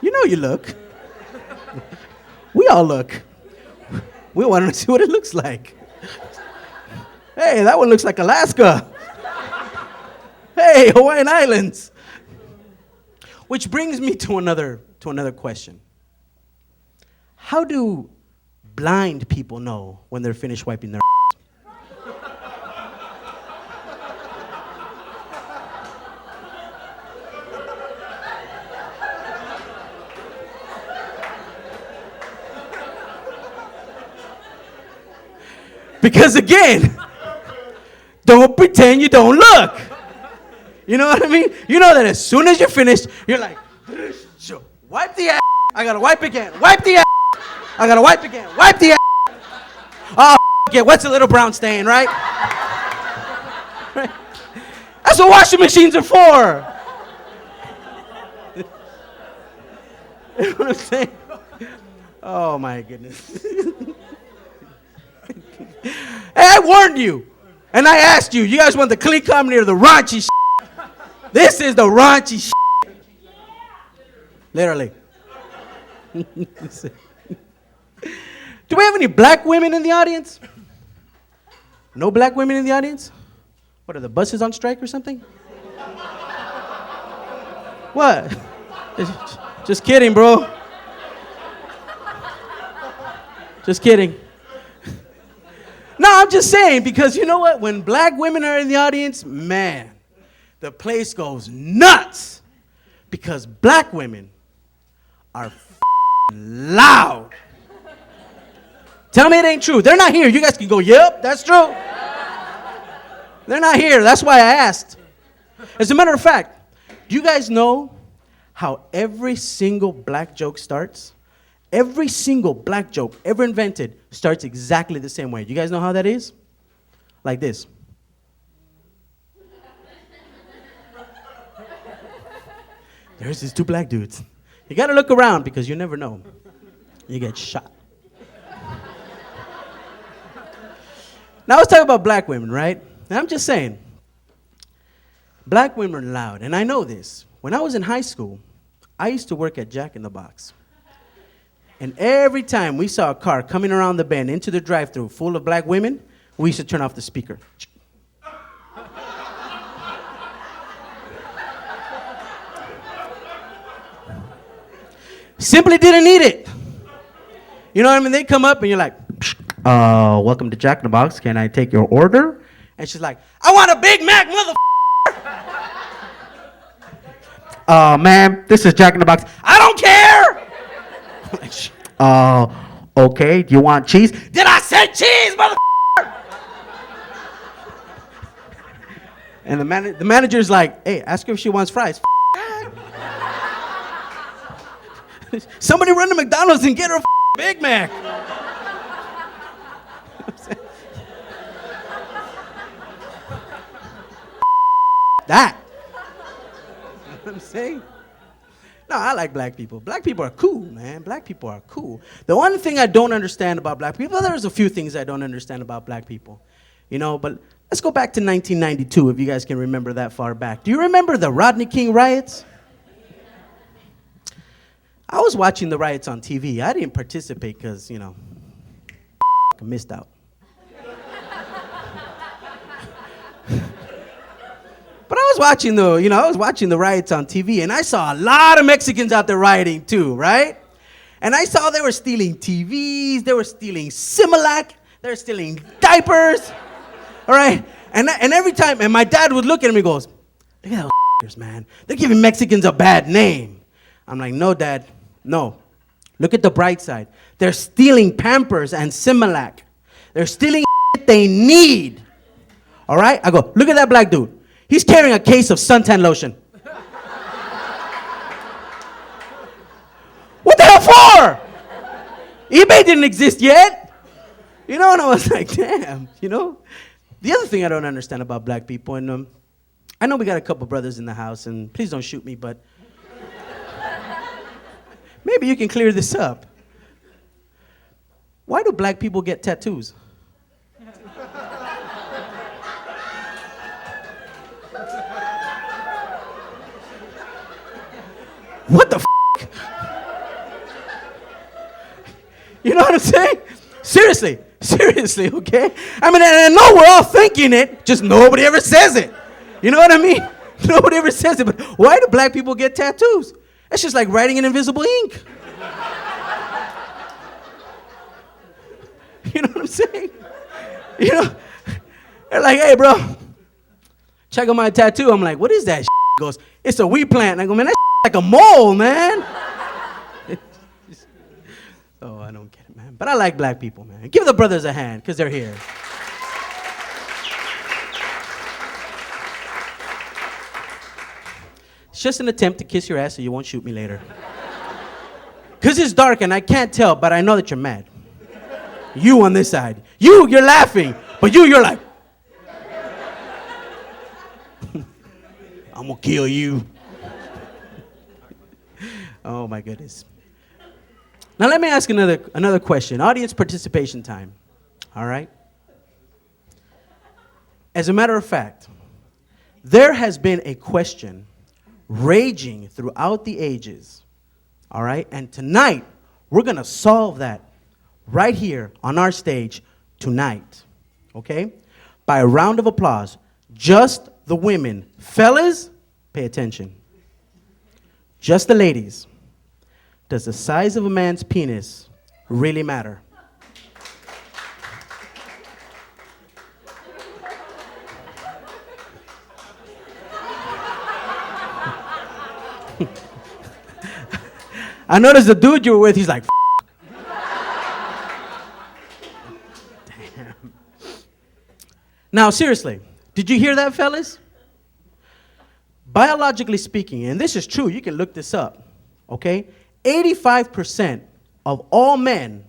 [SPEAKER 14] You know you look. We all look. We want to see what it looks like. Hey, that one looks like Alaska. Hey, Hawaiian Islands. Which brings me to another question. How do blind people know when they're finished wiping their Because again, don't pretend you don't look. You know what I mean? You know that as soon as you're finished, you're like, wipe the ass. I gotta wipe again. Wipe the ass. I gotta wipe again. Wipe the ass. Oh, yeah, what's a little brown stain, right? Right? That's what washing machines are for. You know what I'm saying? Oh my goodness. Hey, I warned you. And I asked you, you guys want the clean comedy or the raunchy shit? This is the raunchy shit. Literally. Do we have any black women in the audience? No black women in the audience? What, are the buses on strike or something? What? Just kidding, bro. Just kidding. No, I'm just saying, because you know what? When black women are in the audience, man, the place goes nuts. Because black women are loud. Tell me it ain't true. They're not here. You guys can go, yep, that's true. They're not here. That's why I asked. As a matter of fact, do you guys know how every single black joke starts? Every single black joke ever invented starts exactly the same way. Do you guys know how that is? Like this. There's these two black dudes. You gotta look around because you never know. You get shot. Now let's talk about black women, right? And I'm just saying, black women are loud, and I know this. When I was in high school, I used to work at Jack in the Box. And every time we saw a car coming around the bend into the drive-thru full of black women, we used to turn off the speaker. Simply didn't need it. You know what I mean? They come up and you're like, welcome to Jack in the Box. Can I take your order? And she's like, I want a Big Mac, motherfucker. Ma'am, this is Jack in the Box. I don't care. Okay, do you want cheese? Did I say cheese, motherfucker? And the manager's like, hey, ask her if she wants fries. Somebody run to McDonald's and get her a Big Mac. That. You know what I'm saying? No, I like black people. Black people are cool, man. Black people are cool. The one thing I don't understand about black people, there's a few things I don't understand about black people, you know, but let's go back to 1992 if you guys can remember that far back. Do you remember the Rodney King riots? I was watching the riots on TV. I didn't participate because, you know, I missed out. But I was watching the riots on TV, and I saw a lot of Mexicans out there rioting too, right? And I saw they were stealing TVs, they were stealing Similac, they were stealing diapers, all right? And every time, and my dad would look at me and goes, look at those man. They're giving Mexicans a bad name. I'm like, no, Dad, no. Look at the bright side. They're stealing Pampers and Similac. They're stealing they need, all right? I go, look at that black dude. He's carrying a case of suntan lotion. What the hell for? eBay didn't exist yet. You know, and I was like, damn, you know. The other thing I don't understand about black people, and I know we got a couple brothers in the house, and please don't shoot me, but maybe you can clear this up. Why do black people get tattoos? What the f***? You know what I'm saying? Seriously, okay? I mean, I know we're all thinking it, just nobody ever says it. You know what I mean? Nobody ever says it, but why do black people get tattoos? It's just like writing in invisible ink. You know what I'm saying? You know, they're like, hey, bro, check out my tattoo. I'm like, what is that? He goes, it's a weed plant. And I go, man, that's like a mole, man. Oh, I don't get it, man. But I like black people, man. Give the brothers a hand, because they're here. It's just an attempt to kiss your ass so you won't shoot me later. Because it's dark and I can't tell, but I know that you're mad. You on this side. You're laughing, but you're like, I'm going to kill you. Oh, my goodness. Now, let me ask another question. Audience participation time. All right? As a matter of fact, there has been a question raging throughout the ages. All right? And tonight, we're going to solve that right here on our stage tonight. Okay? By a round of applause. Just the women. Fellas, pay attention. Just the ladies. Does the size of a man's penis really matter? I noticed the dude you were with, he's like, damn. Now, seriously, did you hear that, fellas? Biologically speaking, and this is true, you can look this up, okay? 85% of all men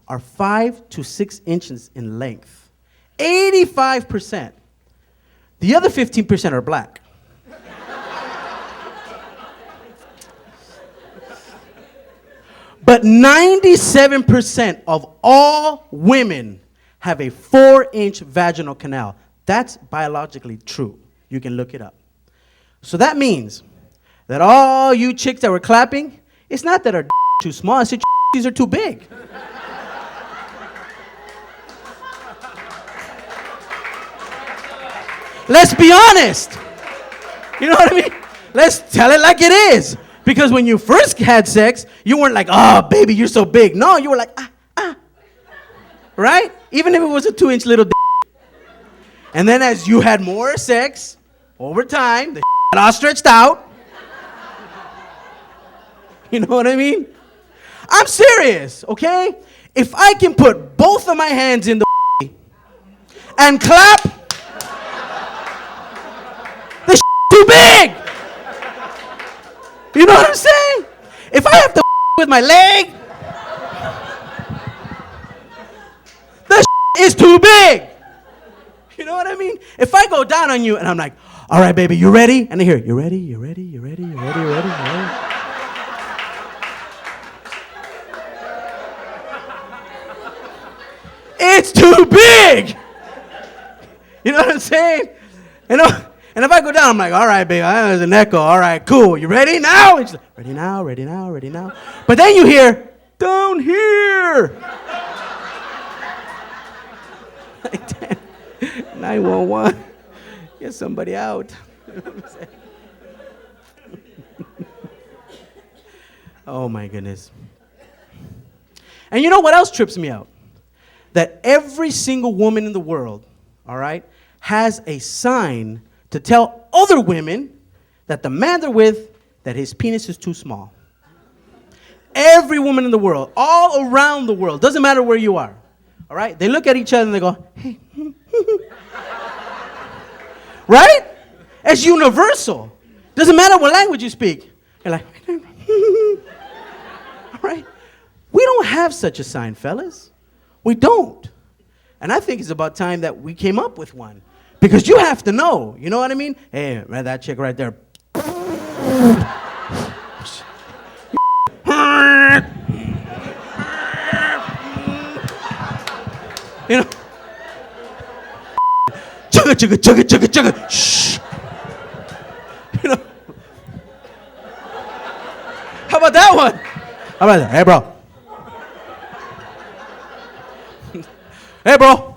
[SPEAKER 14] are 5 to 6 inches in length. 85%. The other 15% are black. But 97% of all women have a 4-inch vaginal canal. That's biologically true. You can look it up. So that means that all you chicks that were clapping, it's not that our too small, it's that these are too big. Let's be honest. You know what I mean? Let's tell it like it is. Because when you first had sex, you weren't like, oh, baby, you're so big. No, you were like, ah. Right? Even if it was a 2-inch little And then as you had more sex, over time, the all stretched out. You know what I mean? I'm serious, okay? If I can put both of my hands in the and clap, the too big. You know what I'm saying? If I have to with my leg, the is too big. You know what I mean? If I go down on you and I'm like, all right, baby, you ready? And I hear, you ready? You ready? You ready? You ready? You ready? You ready? It's too big. You know what I'm saying? And if I go down, I'm like, all right, baby, there's an echo. All right, cool. You ready now? And she's like, ready now, ready now, ready now. But then you hear, down here. Like, damn. 911. Get somebody out. You know what I'm saying? Oh, my goodness. And you know what else trips me out? That every single woman in the world, all right, has a sign to tell other women that the man they're with, that his penis is too small. Every woman in the world, all around the world, doesn't matter where you are, all right? They look at each other and they go, hey. Right? It's universal. Doesn't matter what language you speak. You're like, all right? We don't have such a sign, fellas. We don't. And I think it's about time that we came up with one. Because you have to know. You know what I mean? Hey, man, that chick right there. You know? Chugga, chugga, chugga, chugga, chugga. Shh. You know? How about that one? How about that? Hey, bro. Hey, bro.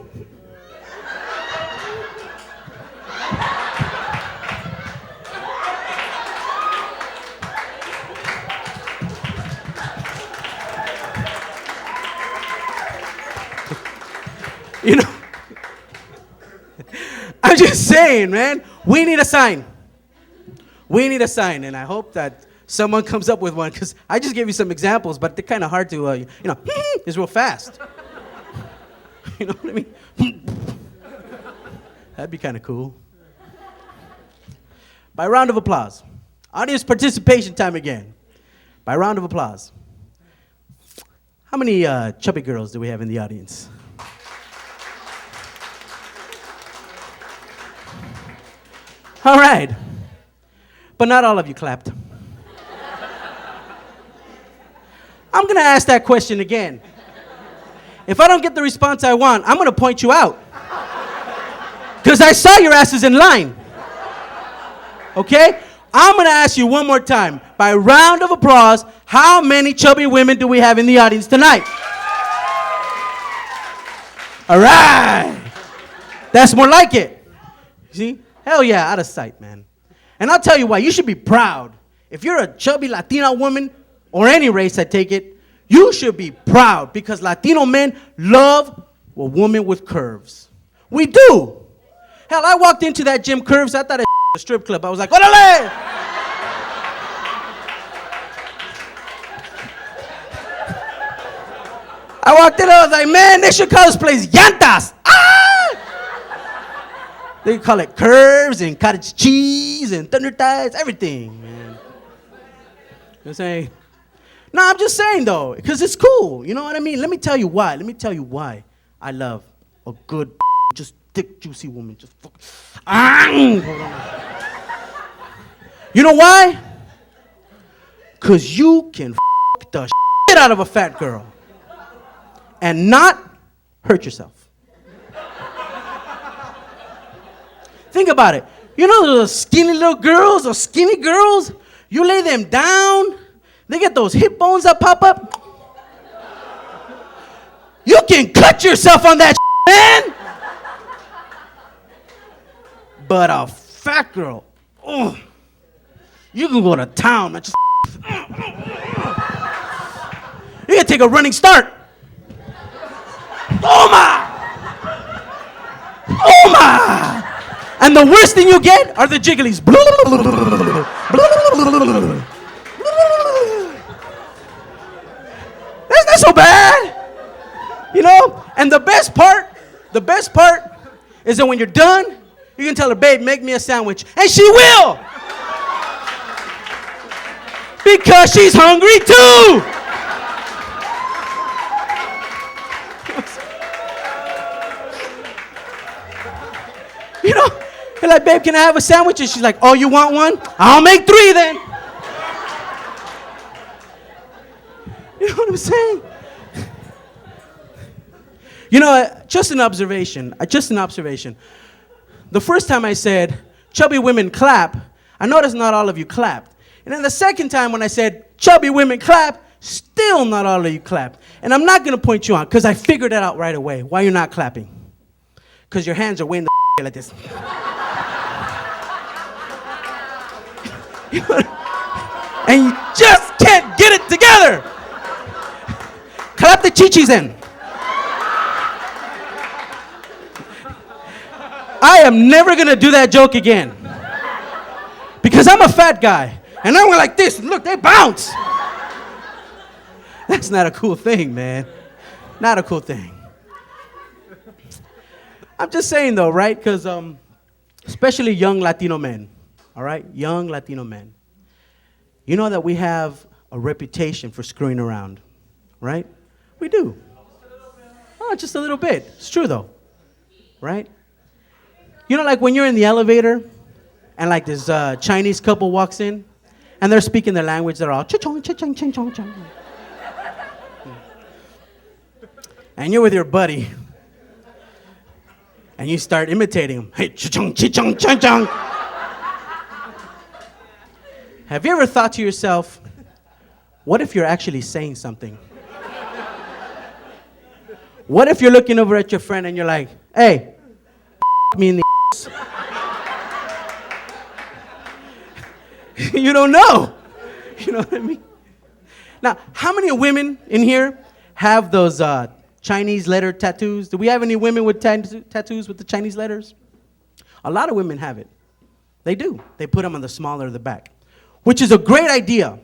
[SPEAKER 14] You know, I'm just saying, man, we need a sign. We need a sign, and I hope that someone comes up with one, because I just gave you some examples, but they're kind of hard to, it's real fast. You know what I mean? That'd be kind of cool. By round of applause. Audience participation time again. By round of applause. How many chubby girls do we have in the audience? All right. But not all of you clapped. I'm going to ask that question again. If I don't get the response I want, I'm going to point you out. Because I saw your asses in line. Okay? I'm going to ask you one more time. By round of applause, how many chubby women do we have in the audience tonight? All right. That's more like it. See? Hell yeah, out of sight, man. And I'll tell you why. You should be proud. If you're a chubby Latina woman, or any race, I take it, you should be proud because Latino men love a woman with curves. We do. Hell, I walked into that gym curves. I thought it was a strip club. I was like, órale! I walked in, I was like, man, they should call this place Llantas. They call it curves and cottage cheese and thunder thighs, everything, man. You know what I'm saying? No, I'm just saying though, because it's cool. You know what I mean? Let me tell you why. Let me tell you why I love a good, just thick, juicy woman. Just fuck. You know why? Because you can the shit out of a fat girl and not hurt yourself. Think about it. You know those skinny little girls or skinny girls? You lay them down, they get those hip bones that pop up. You can cut yourself on that man. But a fat girl, oh, you can go to town. Just you can take a running start. Loma! Loma! And the worst thing you get are the jigglies. That's not so bad. You know? And the best part is that when you're done, you can tell her, babe, make me a sandwich. And she will! Because she's hungry too! You know, you're like, babe, can I have a sandwich? And she's like, oh, you want one? I'll make 3 then. You know what I'm saying? You know, just an observation. The first time I said, chubby women clap, I noticed not all of you clapped. And then the second time when I said, chubby women clap, still not all of you clapped. And I'm not going to point you out because I figured it out right away. Why you're not clapping? Because your hands are way in the like this. And you just can't get it together. Clap the chichis in. I am never going to do that joke again. Because I'm a fat guy. And I went like this. Look, they bounce. That's not a cool thing, man. Not a cool thing. I'm just saying though, right? Because especially young Latino men, all right? Young Latino men. You know that we have a reputation for screwing around, right? We do. Oh, just a little bit. It's true though, right? You know, like when you're in the elevator and like this Chinese couple walks in and they're speaking their language, they're all cha-chong, cha-chong, cha-chong, cha-chong. And you're with your buddy. And you start imitating him. Hey, cha-chung, cha-chung, cha-chung. Have you ever thought to yourself, what if you're actually saying something? What if you're looking over at your friend and you're like, hey, me in the ass. You don't know. You know what I mean? Now, how many women in here have those Chinese letter tattoos? Do we have any women with tattoos with the Chinese letters? A lot of women have it. They do. They put them on the smaller of the back, which is a great idea.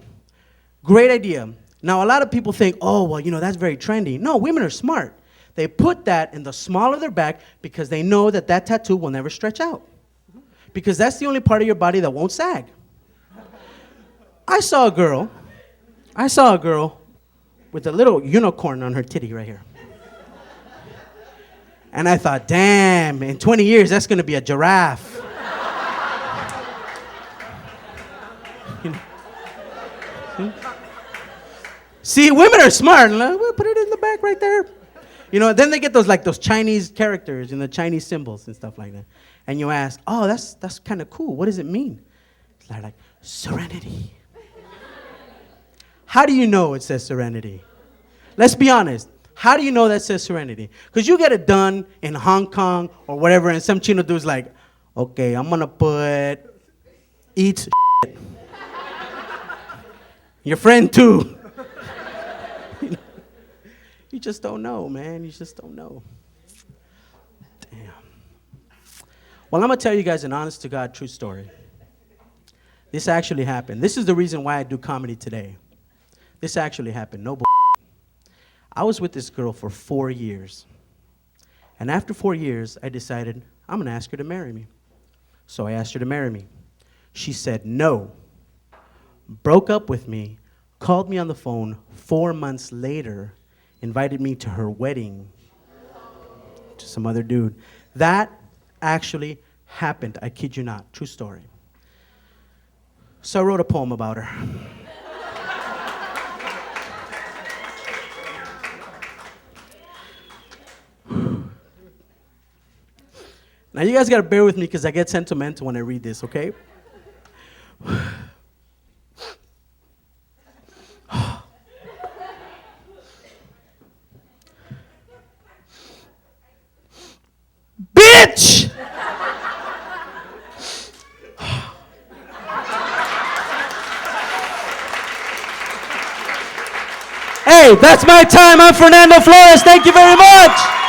[SPEAKER 14] Great idea. Now, a lot of people think, oh, well, you know, that's very trendy. No, women are smart. They put that in the small of their back because they know that that tattoo will never stretch out. Because that's the only part of your body that won't sag. I saw a girl with a little unicorn on her titty right here. And I thought, damn, in 20 years, that's going to be a giraffe. You know? See, women are smart. We'll put it in the back right there. You know, then they get those Chinese characters and the Chinese symbols and stuff like that. And you ask, oh, that's kind of cool. What does it mean? It's like serenity. How do you know it says serenity? Let's be honest. How do you know that says serenity? Because you get it done in Hong Kong or whatever, and some Chino dude's like, okay, I'm going to put eat shit. Your friend too. You just don't know, man. You just don't know. Damn. Well, I'm going to tell you guys an honest-to-God true story. This actually happened. This is the reason why I do comedy today. This actually happened. No bull. I was with this girl for 4 years. And after 4 years, I decided I'm going to ask her to marry me. So I asked her to marry me. She said no. Broke up with me called me on the phone 4 months later, invited me to her wedding to some other dude. That actually happened. I kid you not. True story. So I wrote a poem about her. Now you guys gotta bear with me because I get sentimental when I read this, okay? Bitch! Hey, that's my time. I'm Fernando Flores. Thank you very much.